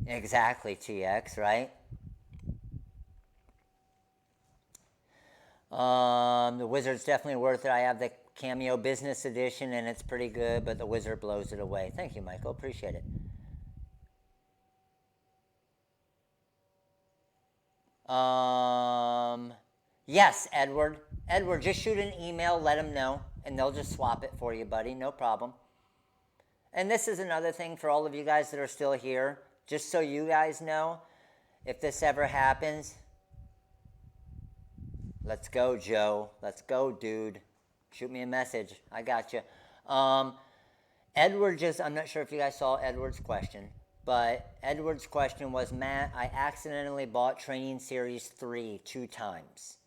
Exactly, TX, right? The Wizard's definitely worth it. I have the CAMEO Business Edition, and it's pretty good, but the Wizard blows it away. Thank you, Michael. Appreciate it. Yes, Edward. Edward, just shoot an email, let them know, and they'll just swap it for you, buddy. No problem. And this is another thing for all of you guys that are still here. Just so you guys know, if this ever happens, let's go, Joe. Let's go, dude. Shoot me a message. I got you. Edward I'm not sure if you guys saw Edward's question, but Edward's question was, Matt, I accidentally bought Training Series 3 2 times.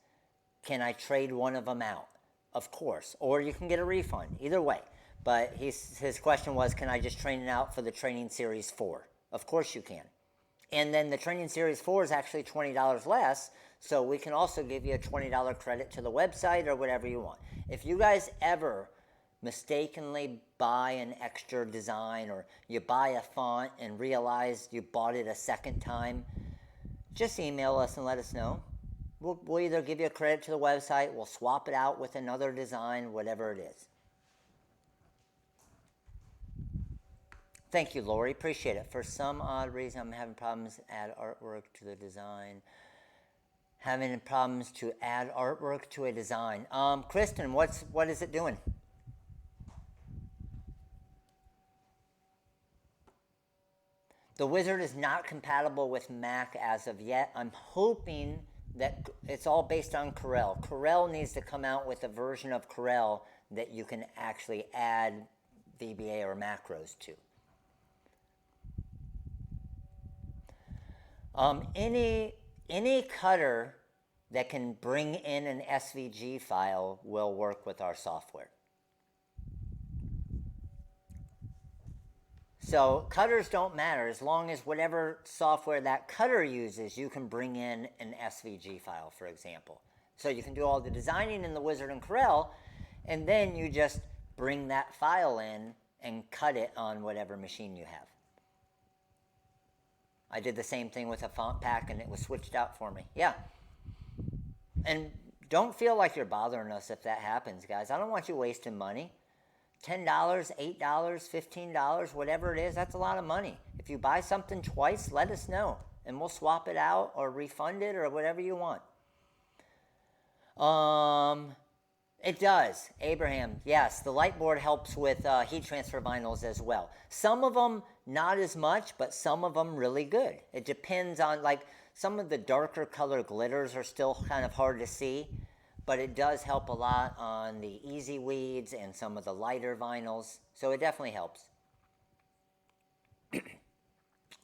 Can I trade one of them out? Of course. Or you can get a refund. Either way. But his question was, can I just train it out for the Training Series 4? Of course you can. And then the Training Series 4 is actually $20 less, so we can also give you a $20 credit to the website or whatever you want. If you guys ever mistakenly buy an extra design, or you buy a font and realize you bought it a second time, just email us and let us know. We'll either give you a credit to the website, we'll swap it out with another design, whatever it is. Thank you, Lori. Appreciate it. For some odd reason, I'm having problems to add artwork to the design. Having problems to add artwork to a design. Kristen, what is it doing? The Wizard is not compatible with Mac as of yet. I'm hoping that it's all based on Corel. Corel needs to come out with a version of Corel that you can actually add VBA or macros to. Any cutter that can bring in an SVG file will work with our software. So cutters don't matter as long as whatever software that cutter uses, you can bring in an SVG file, for example. So you can do all the designing in the Wizard and Corel, and then you just bring that file in and cut it on whatever machine you have. I did the same thing with a font pack, and it was switched out for me. Yeah. And don't feel like you're bothering us if that happens, guys. I don't want you wasting money. $10, $8, $15, whatever it is, that's a lot of money. If you buy something twice, let us know, and we'll swap it out or refund it or whatever you want. It does, Abraham. Yes, the light board helps with heat transfer vinyls as well. Some of them not as much, but some of them really good. It depends on, like, some of the darker color glitters are still kind of hard to see, but it does help a lot on the easy weeds and some of the lighter vinyls. So it definitely helps.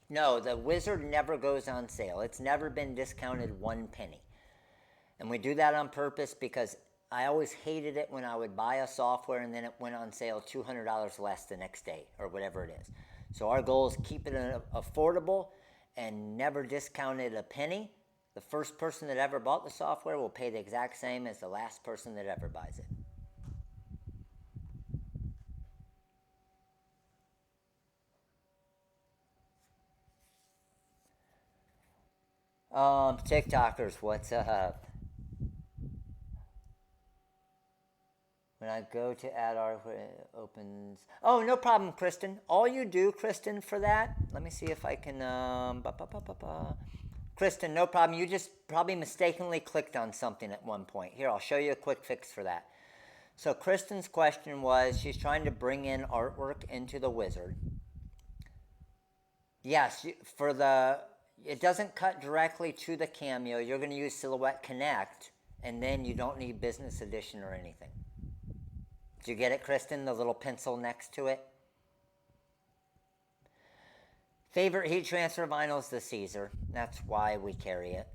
No, the Wizard never goes on sale. It's never been discounted 1 penny. And we do that on purpose because I always hated it when I would buy a software and then it went on sale $200 less the next day or whatever it is. So our goal is keep it affordable and never discount it a penny. The first person that ever bought the software will pay the exact same as the last person that ever buys it. TikTokers, what's up? When I go to add art, it opens. Oh, no problem, Kristen. All you do, Kristen, for that, let me see if I can. Kristen, no problem. You just probably mistakenly clicked on something at one point. Here, I'll show you a quick fix for that. So Kristen's question was, she's trying to bring in artwork into the Wizard. Yes, for the, it doesn't cut directly to the Cameo. You're going to use Silhouette Connect, and then you don't need Business Edition or anything. Did you get it, Kristen? The little pencil next to it? Favorite heat transfer vinyl is the Caesar. That's why we carry it.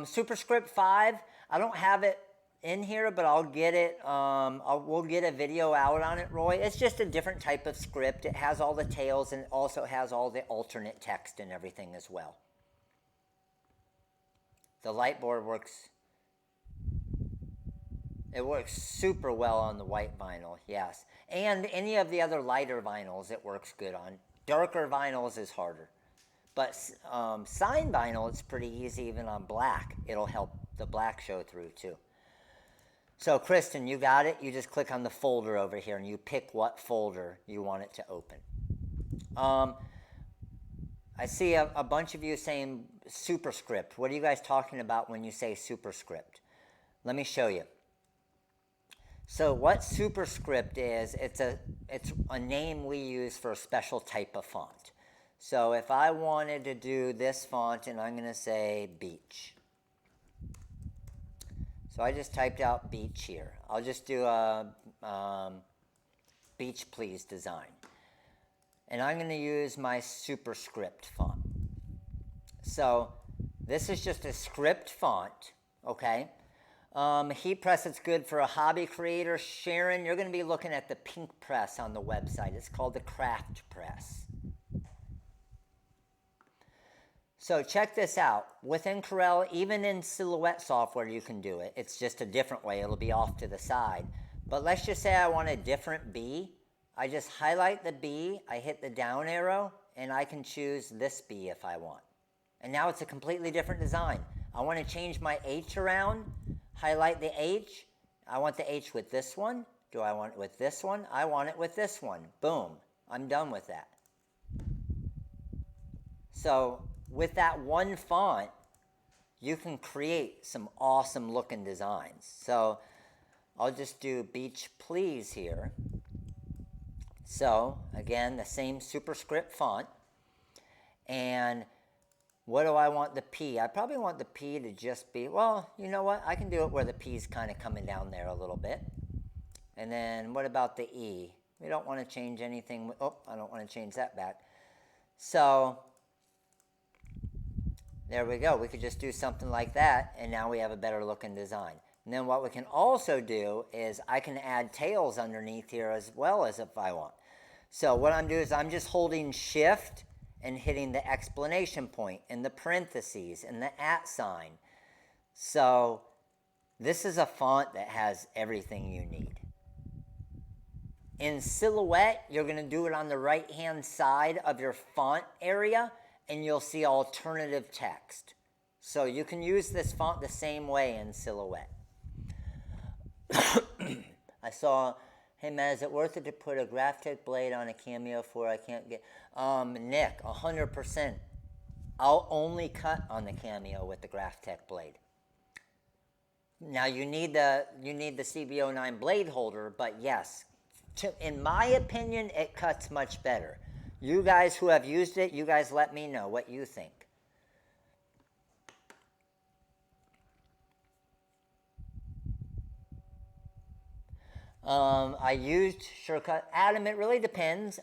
Superscript 5. I don't have it in here, but I'll get it. We'll get a video out on it, Roy. It's just a different type of script. It has all the tails and it also has all the alternate text and everything as well. The light board works. It works super well on the white vinyl, yes. And any of the other lighter vinyls it works good on. Darker vinyls is harder. But sign vinyl, it's pretty easy even on black. It'll help the black show through too. So Kristen, you got it. You just click on the folder over here and you pick what folder you want it to open. I see a bunch of you saying superscript. What are you guys talking about when you say superscript? Let me show you. So what superscript is, it's a name we use for a special type of font. So if I wanted to do this font, and I'm going to say beach. So I just typed out beach here. I'll just do a beach please design. And I'm going to use my superscript font. So this is just a script font, okay? Heat press, it's good for a hobby creator. Sharon, you're going to be looking at the pink press on the website. It's called the Craft Press. So check this out. Within Corel, even in Silhouette software, you can do it. It's just a different way. It'll be off to the side. But let's just say I want a different B. I just highlight the B, I hit the down arrow, and I can choose this B if I want. And now it's a completely different design. I want to change my H around. Highlight the H. I want the H with this one. Do I want it with this one? I want it with this one. Boom. I'm done with that. So with that one font, you can create some awesome looking designs. So I'll just do Beach Please here. So again, the same superscript font. And what do I want the P? I probably want the P to just be, well, you know what? I can do it where the P's kind of coming down there a little bit. And then what about the E? We don't want to change anything. Oh, I don't want to change that back. So there we go. We could just do something like that, and now we have a better looking design. And then what we can also do is I can add tails underneath here as well as if I want. So what I'm doing is I'm just holding Shift and hitting the exclamation point and the parentheses and the @ sign. So this is a font that has everything you need. In Silhouette, you're going to do it on the right-hand side of your font area, and you'll see alternative text. So you can use this font the same way in Silhouette. I saw, hey man, is it worth it to put a Graphtec blade on a Cameo for I can't get... Nick, 100%. I'll only cut on the Cameo with the Graphtec blade. Now you need the CB09 blade holder, but yes, in my opinion, it cuts much better. You guys who have used it, you guys let me know what you think. I used SureCut. Adam, it really depends.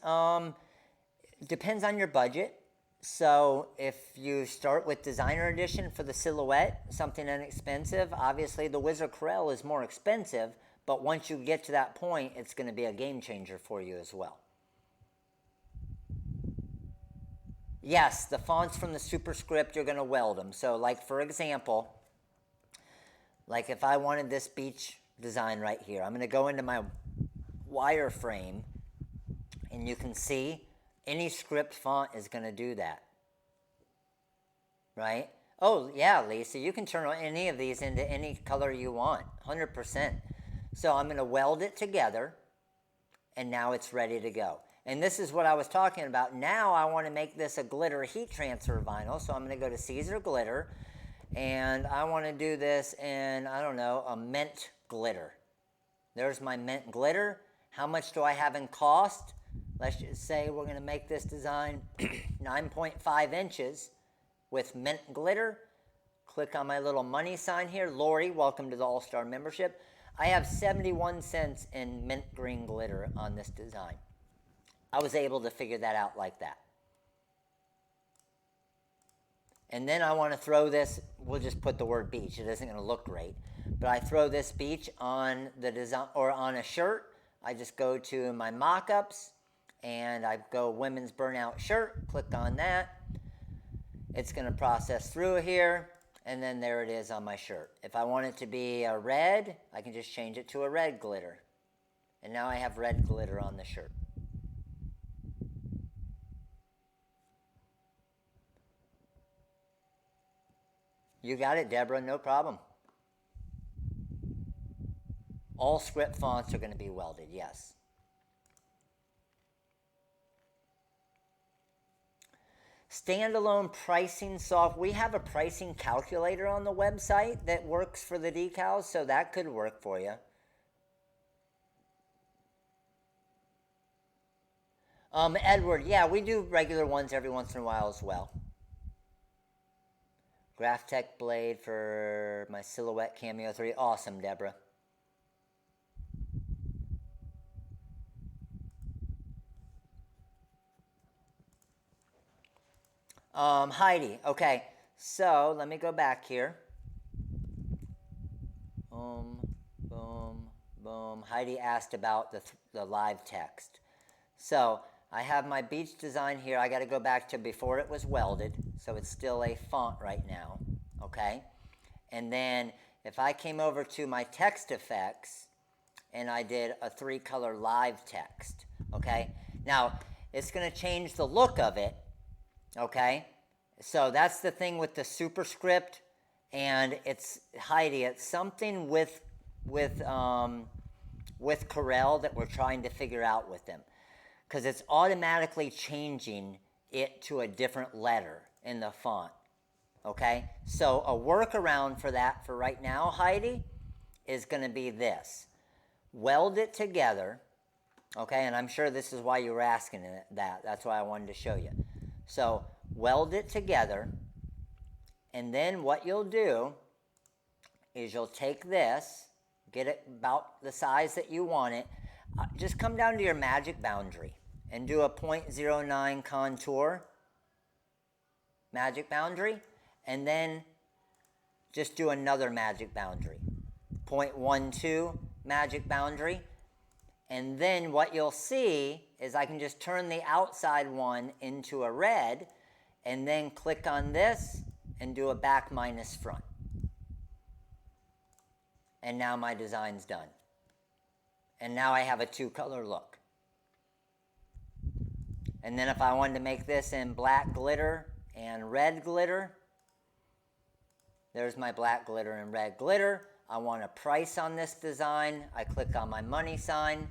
Depends on your budget. So if you start with Designer Edition for the silhouette, something inexpensive, obviously the Wizard Corel is more expensive, but once you get to that point, it's going to be a game changer for you as well. Yes, the fonts from the superscript, you're going to weld them. So like for example, like if I wanted this beach design right here, I'm going to go into my wireframe and you can see any script font is going to do that, right? Oh yeah, Lisa, you can turn any of these into any color you want, 100%. So I'm going to weld it together and now it's ready to go. And this is what I was talking about. Now I want to make this a glitter heat transfer vinyl. So I'm going to go to Caesar Glitter. And I want to do this in, I don't know, a mint glitter. There's my mint glitter. How much do I have in cost? Let's just say we're going to make this design 9.5 inches with mint glitter. Click on my little money sign here. Lori, welcome to the All-Star membership. I have 71 cents in mint green glitter on this design. I was able to figure that out like that. And then I want to throw this, we'll just put the word beach. It isn't going to look great. But I throw this beach on the design or on a shirt. I just go to my mock-ups and I go women's burnout shirt, click on that. It's going to process through here and then there it is on my shirt. If I want it to be a red, I can just change it to a red glitter. And now I have red glitter on the shirt. You got it, Deborah, no problem. All script fonts are going to be welded, yes. Standalone pricing software. We have a pricing calculator on the website that works for the decals, so that could work for you. Edward, yeah, we do regular ones every once in a while as well. Graphtech blade for my silhouette Cameo 3. Awesome, Deborah. Heidi, okay, so let me go back here. Boom, boom. Heidi asked about the live text. So I have my beach design here. I got to go back to before it was welded, so it's still a font right now, okay? And then if I came over to my text effects and I did a 3-color live text, okay? Now, it's going to change the look of it, okay? So that's the thing with the superscript, and it's, Heidi, it's something with Corel that we're trying to figure out with them. Because it's automatically changing it to a different letter in the font, okay? So a workaround for that for right now, Heidi, is going to be this. Weld it together, okay? And I'm sure this is why you were asking that. That's why I wanted to show you. So weld it together, and then what you'll do is you'll take this, get it about the size that you want it, just come down to your magic boundary and do a 0.09 contour magic boundary, and then just do another magic boundary, 0.12 magic boundary, and then what you'll see is I can just turn the outside one into a red and then click on this and do a back minus front. And now my design's done. And now I have a 2-color look. And then if I wanted to make this in black glitter and red glitter, there's my black glitter and red glitter. I want a price on this design. I click on my money sign.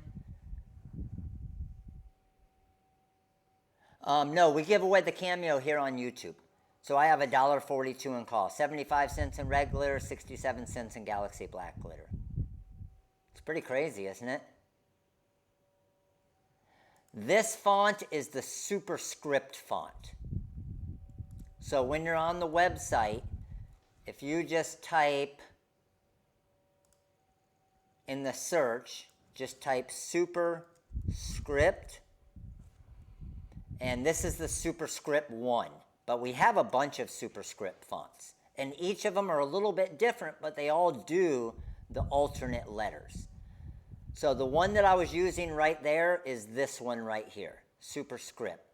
No, we give away the Cameo here on YouTube. So I have $1.42 in cost. 75 cents in red glitter, 67 cents in Galaxy Black glitter. It's pretty crazy, isn't it? This font is the superscript font. So when you're on the website, if you just type in the search, just type superscript, and this is the superscript 1. But we have a bunch of superscript fonts, and each of them are a little bit different, but they all do the alternate letters. So the one that I was using right there is this one right here, superscript.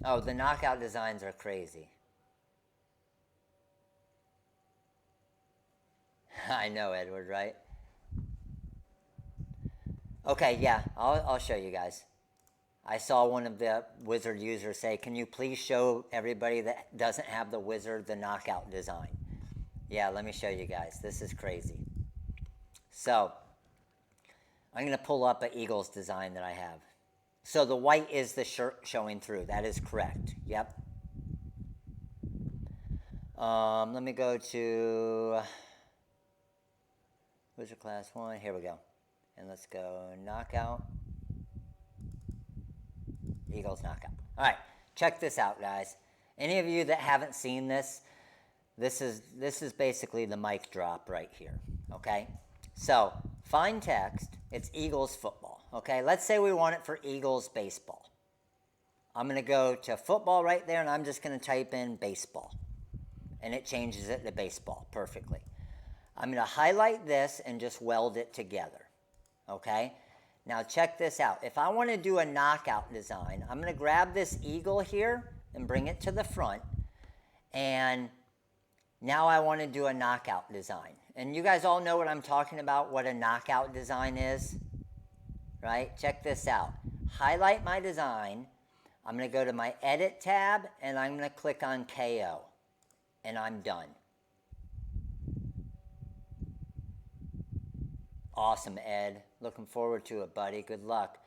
Oh, the knockout designs are crazy. I know, Edward, right? Okay, yeah, I'll show you guys. I saw one of the wizard users say, can you please show everybody that doesn't have the wizard the knockout design? Yeah, let me show you guys. This is crazy. So, I'm going to pull up an Eagles design that I have. So the white is the shirt showing through. That is correct. Yep. Let me go to Wizard Class 1. Here we go. And let's go knockout. Eagles knockout. All right, check this out, guys. Any of you that haven't seen this, this is basically the mic drop right here, okay? So, find text. It's Eagles football, okay? Let's say we want it for Eagles baseball. I'm going to go to football right there, and I'm just going to type in baseball. And it changes it to baseball perfectly. I'm going to highlight this and just weld it together, okay? Now check this out. If I want to do a knockout design, I'm going to grab this eagle here and bring it to the front. And now I want to do a knockout design. And you guys all know what I'm talking about, what a knockout design is, right? Check this out. Highlight my design. I'm going to go to my Edit tab, and I'm going to click on KO. And I'm done. Awesome, Ed. Looking forward to it, buddy. Good luck.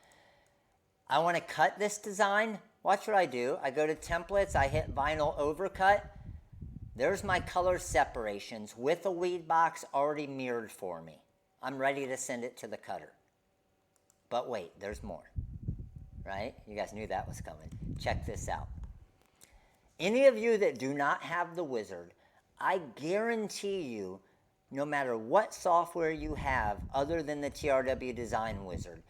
I want to cut this design. Watch what I do. I go to templates. I hit vinyl overcut. There's my color separations with a weed box already mirrored for me. I'm ready to send it to the cutter. But wait, there's more. Right? You guys knew that was coming. Check this out. Any of you that do not have the wizard, I guarantee you, no matter what software you have other than the TRW Design Wizard,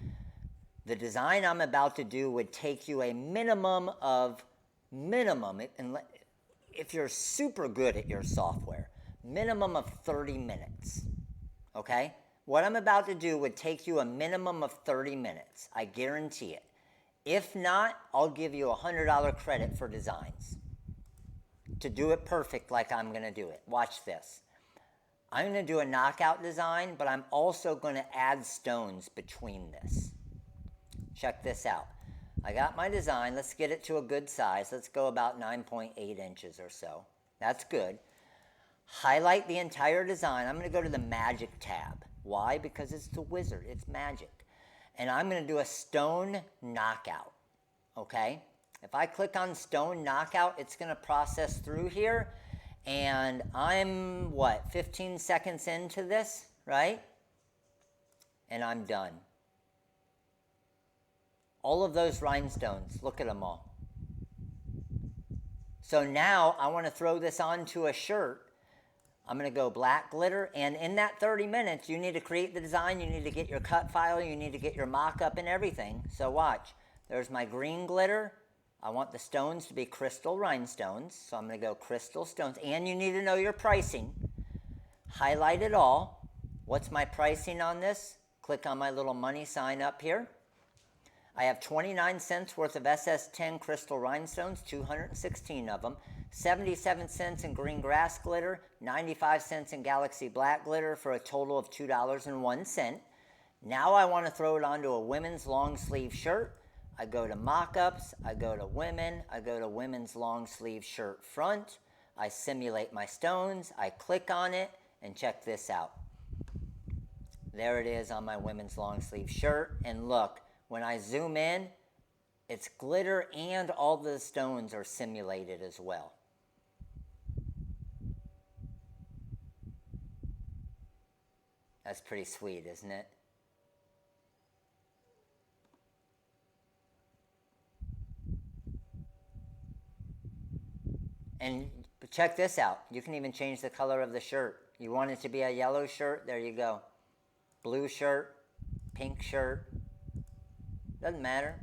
the design I'm about to do would take you a minimum, if you're super good at your software, minimum of 30 minutes, okay? What I'm about to do would take you a minimum of 30 minutes. I guarantee it. If not, I'll give you a $100 credit for designs to do it perfect like I'm going to do it. Watch this. I'm going to do a knockout design, but I'm also going to add stones between this. Check this out. I got my design. Let's get it to a good size. Let's go about 9.8 inches or so. That's good. Highlight the entire design. I'm going to go to the Magic tab. Why? Because it's the wizard. It's magic. And I'm going to do a stone knockout. Okay? If I click on stone knockout, it's going to process through here. And I'm, 15 seconds into this, right? And I'm done. All of those rhinestones, look at them all. So now I want to throw this onto a shirt. I'm going to go black glitter, and in that 30 minutes, you need to create the design, you need to get your cut file, you need to get your mock-up and everything. So watch, there's my green glitter. I want the stones to be crystal rhinestones, so I'm going to go crystal stones. And you need to know your pricing. Highlight it all. What's my pricing on this? Click on my little money sign up here. I have 29 cents worth of SS10 crystal rhinestones, 216 of them. 77 cents in green grass glitter, 95 cents in Galaxy Black glitter for a total of $2.01. Now I want to throw it onto a women's long sleeve shirt. I go to mock-ups, I go to women, I go to women's long sleeve shirt front, I simulate my stones, I click on it, and check this out. There it is on my women's long sleeve shirt, and look, when I zoom in, it's glitter and all the stones are simulated as well. That's pretty sweet, isn't it? And check this out. You can even change the color of the shirt. You want it to be a yellow shirt? There you go. Blue shirt, pink shirt. Doesn't matter.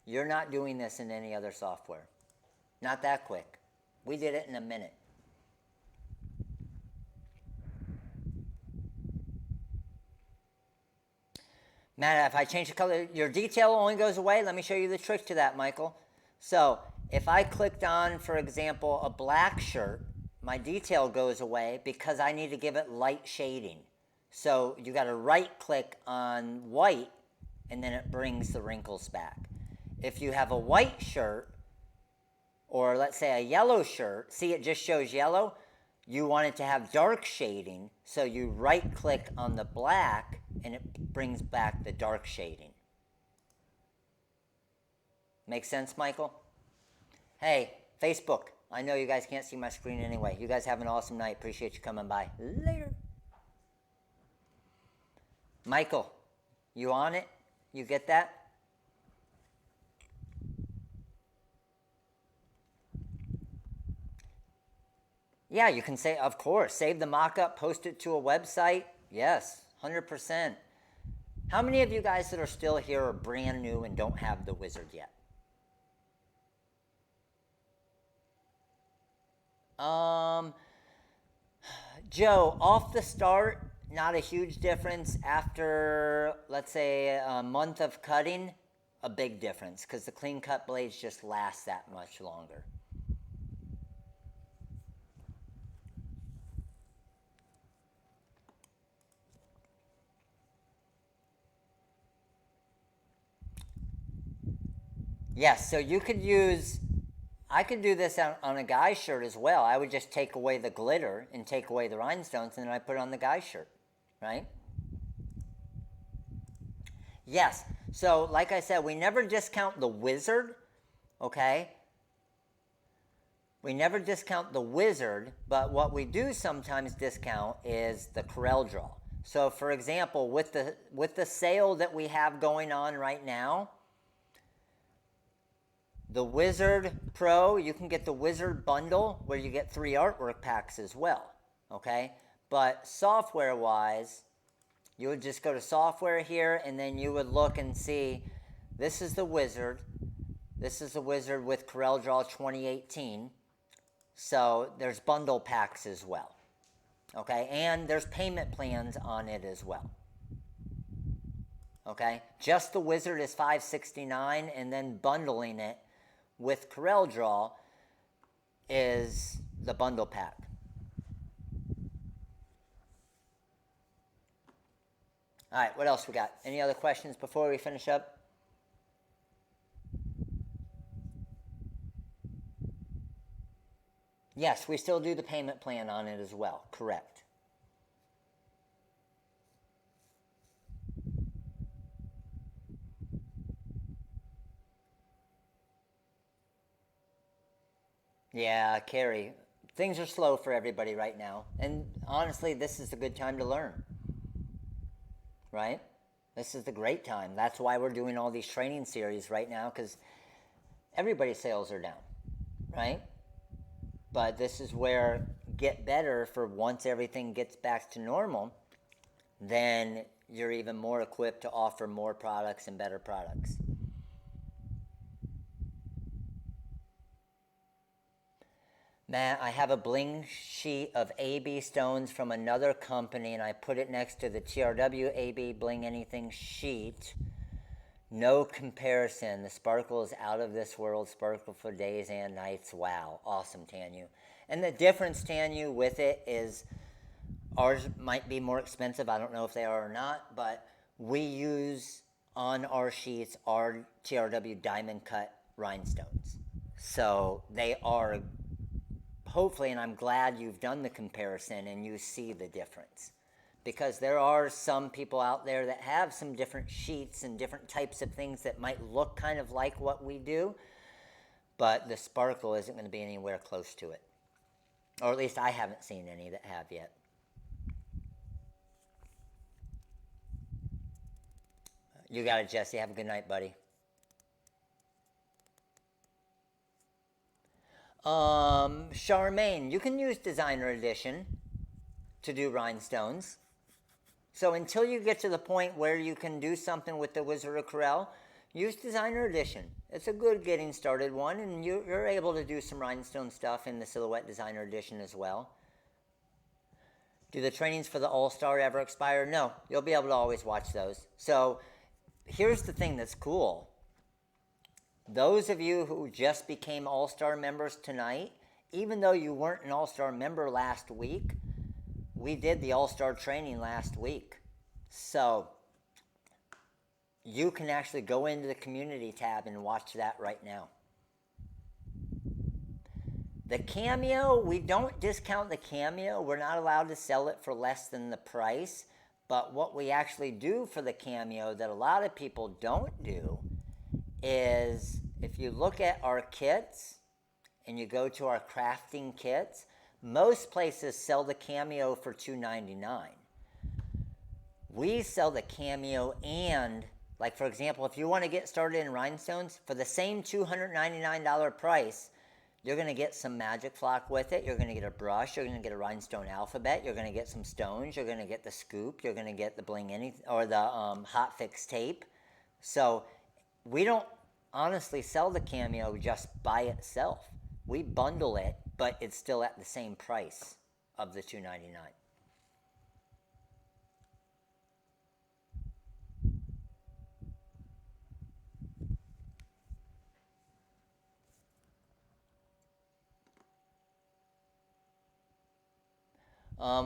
You're not doing this in any other software. Not that quick. We did it in a minute. Matt, if I change the color, your detail only goes away. Let me show you the trick to that, Michael. So if I clicked on, for example, a black shirt, my detail goes away because I need to give it light shading. So you got to right click on white and then it brings the wrinkles back. If you have a white shirt, or let's say a yellow shirt, see it just shows yellow, you want it to have dark shading, so you right click on the black and it brings back the dark shading. Make sense, Michael? Hey, Facebook, I know you guys can't see my screen anyway. You guys have an awesome night. Appreciate you coming by. Later. Michael, you on it? You get that? Yeah, you can say, of course, save the mock-up, post it to a website. Yes, 100%. How many of you guys that are still here are brand new and don't have the wizard yet? Joe, off the start, not a huge difference. After, let's say, a month of cutting, a big difference, because the clean cut blades just last that much longer. Yes, so you could use, I could do this on a guy's shirt as well. I would just take away the glitter and take away the rhinestones, and then I put it on the guy's shirt, right? Yes, so like I said, we never discount the wizard, okay? We never discount the wizard, but what we do sometimes discount is the Corel Draw. So for example, with the sale that we have going on right now, the Wizard Pro, you can get the Wizard Bundle where you get 3 artwork packs as well, okay? But software-wise, you would just go to software here and then you would look and see, this is the Wizard. This is the Wizard with Corel Draw 2018. So there's bundle packs as well, okay? And there's payment plans on it as well. Okay, just the Wizard is $569, and then bundling it with Corel Draw is the bundle pack. All right, what else we got? Any other questions before we finish up? Yes, we still do the payment plan on it as well, correct. Yeah, Carrie, things are slow for everybody right now. And honestly, this is a good time to learn, right? This is the great time. That's why we're doing all these training series right now, because everybody's sales are down, right? But this is where get better for once everything gets back to normal, then you're even more equipped to offer more products and better products. Matt, I have a Bling sheet of AB stones from another company, and I put it next to the TRW AB Bling Anything sheet. No comparison. The sparkle is out of this world. Sparkle for days and nights. Wow. Awesome, Tanu. And the difference, Tanu, with it is ours might be more expensive. I don't know if they are or not, but we use on our sheets our TRW diamond cut rhinestones. So they are, hopefully, and I'm glad you've done the comparison and you see the difference. because there are some people out there that have some different sheets and different types of things that might look kind of like what we do, but the sparkle isn't going to be anywhere close to it. Or at least I haven't seen any that have yet. You got it, Jesse. Have a good night, buddy. Charmaine, you can use Designer Edition to do rhinestones. So until you get to the point where you can do something with the Wizard of Corel, use Designer Edition. It's a good getting started one, and you're able to do some rhinestone stuff in the Silhouette Designer Edition as well. Do the trainings for the All-Star ever expire? No, you'll be able to always watch those. So here's the thing that's cool. Those of you who just became All-Star members tonight, even though you weren't an All-Star member last week, we did the All-Star training last week. So you can actually go into the community tab and watch that right now. The CAMEO, we don't discount the CAMEO. We're not allowed to sell it for less than the price. But what we actually do for the CAMEO that a lot of people don't do is if you look at our kits and you go to our crafting kits, most places sell the CAMEO for $2.99. We sell the CAMEO and, like for example, if you want to get started in rhinestones, for the same $299 price, you're going to get some magic flock with it. You're going to get a brush. You're going to get a rhinestone alphabet. You're going to get some stones. You're going to get the scoop. You're going to get the bling or the hot fix tape. So we don't honestly sell the CAMEO just by itself. We bundle it, but it's still at the same price of the $2.99.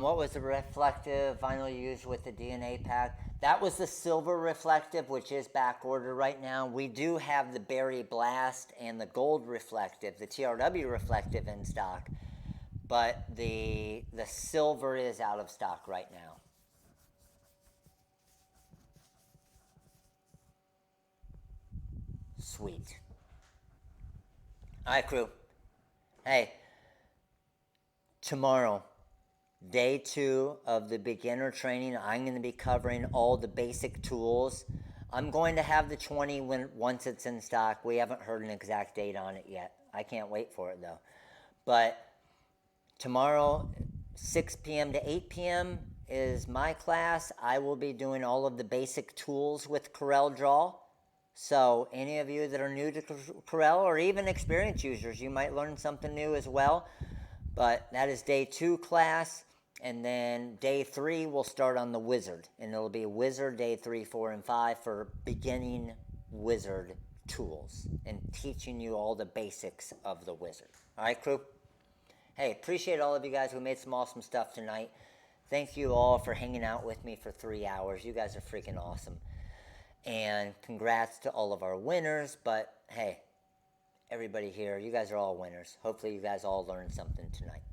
What was the reflective vinyl you used with the DNA pack? That was the silver reflective, which is back order right now. We do have the berry blast and the gold reflective, the TRW reflective in stock, but the silver is out of stock right now. Sweet. All right, crew. Hey, tomorrow, Day 2 of the beginner training, I'm going to be covering all the basic tools. I'm going to have the 20 once it's in stock. We haven't heard an exact date on it yet. I can't wait for it though. But tomorrow, 6 p.m. to 8 p.m. is my class. I will be doing all of the basic tools with Corel Draw. So any of you that are new to Corel or even experienced users, you might learn something new as well. But that is Day 2 class. And then Day 3 will start on the Wizard. And it'll be Wizard Day 3, 4, and 5 for beginning Wizard tools. And teaching you all the basics of the Wizard. All right, crew? Hey, appreciate all of you guys who made some awesome stuff tonight. Thank you all for hanging out with me for 3 hours. You guys are freaking awesome. And congrats to all of our winners. But hey, everybody here, you guys are all winners. Hopefully you guys all learned something tonight.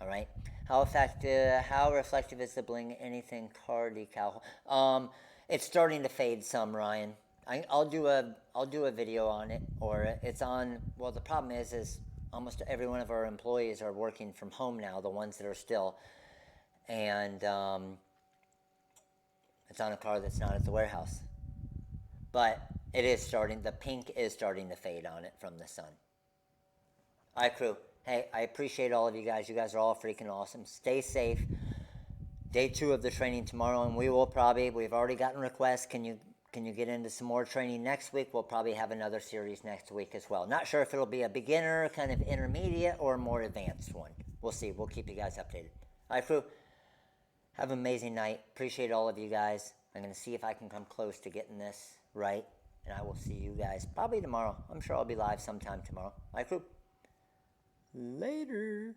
All right? How reflective is the Bling anything card decal? It's starting to fade some, Ryan. I'll do a video on it, or it's on. Well, the problem is almost every one of our employees are working from home now. The ones that are still, and it's on a card that's not at the warehouse. But it is starting. The pink is starting to fade on it from the sun. All right, crew. Hey, I appreciate all of you guys. You guys are all freaking awesome. Stay safe. Day 2 of the training tomorrow, and we've already gotten requests. Can you get into some more training next week? We'll probably have another series next week as well. Not sure if it'll be a beginner, kind of intermediate, or a more advanced one. We'll see. We'll keep you guys updated. All right, crew. Have an amazing night. Appreciate all of you guys. I'm going to see if I can come close to getting this right, and I will see you guys probably tomorrow. I'm sure I'll be live sometime tomorrow. All right, crew. Later.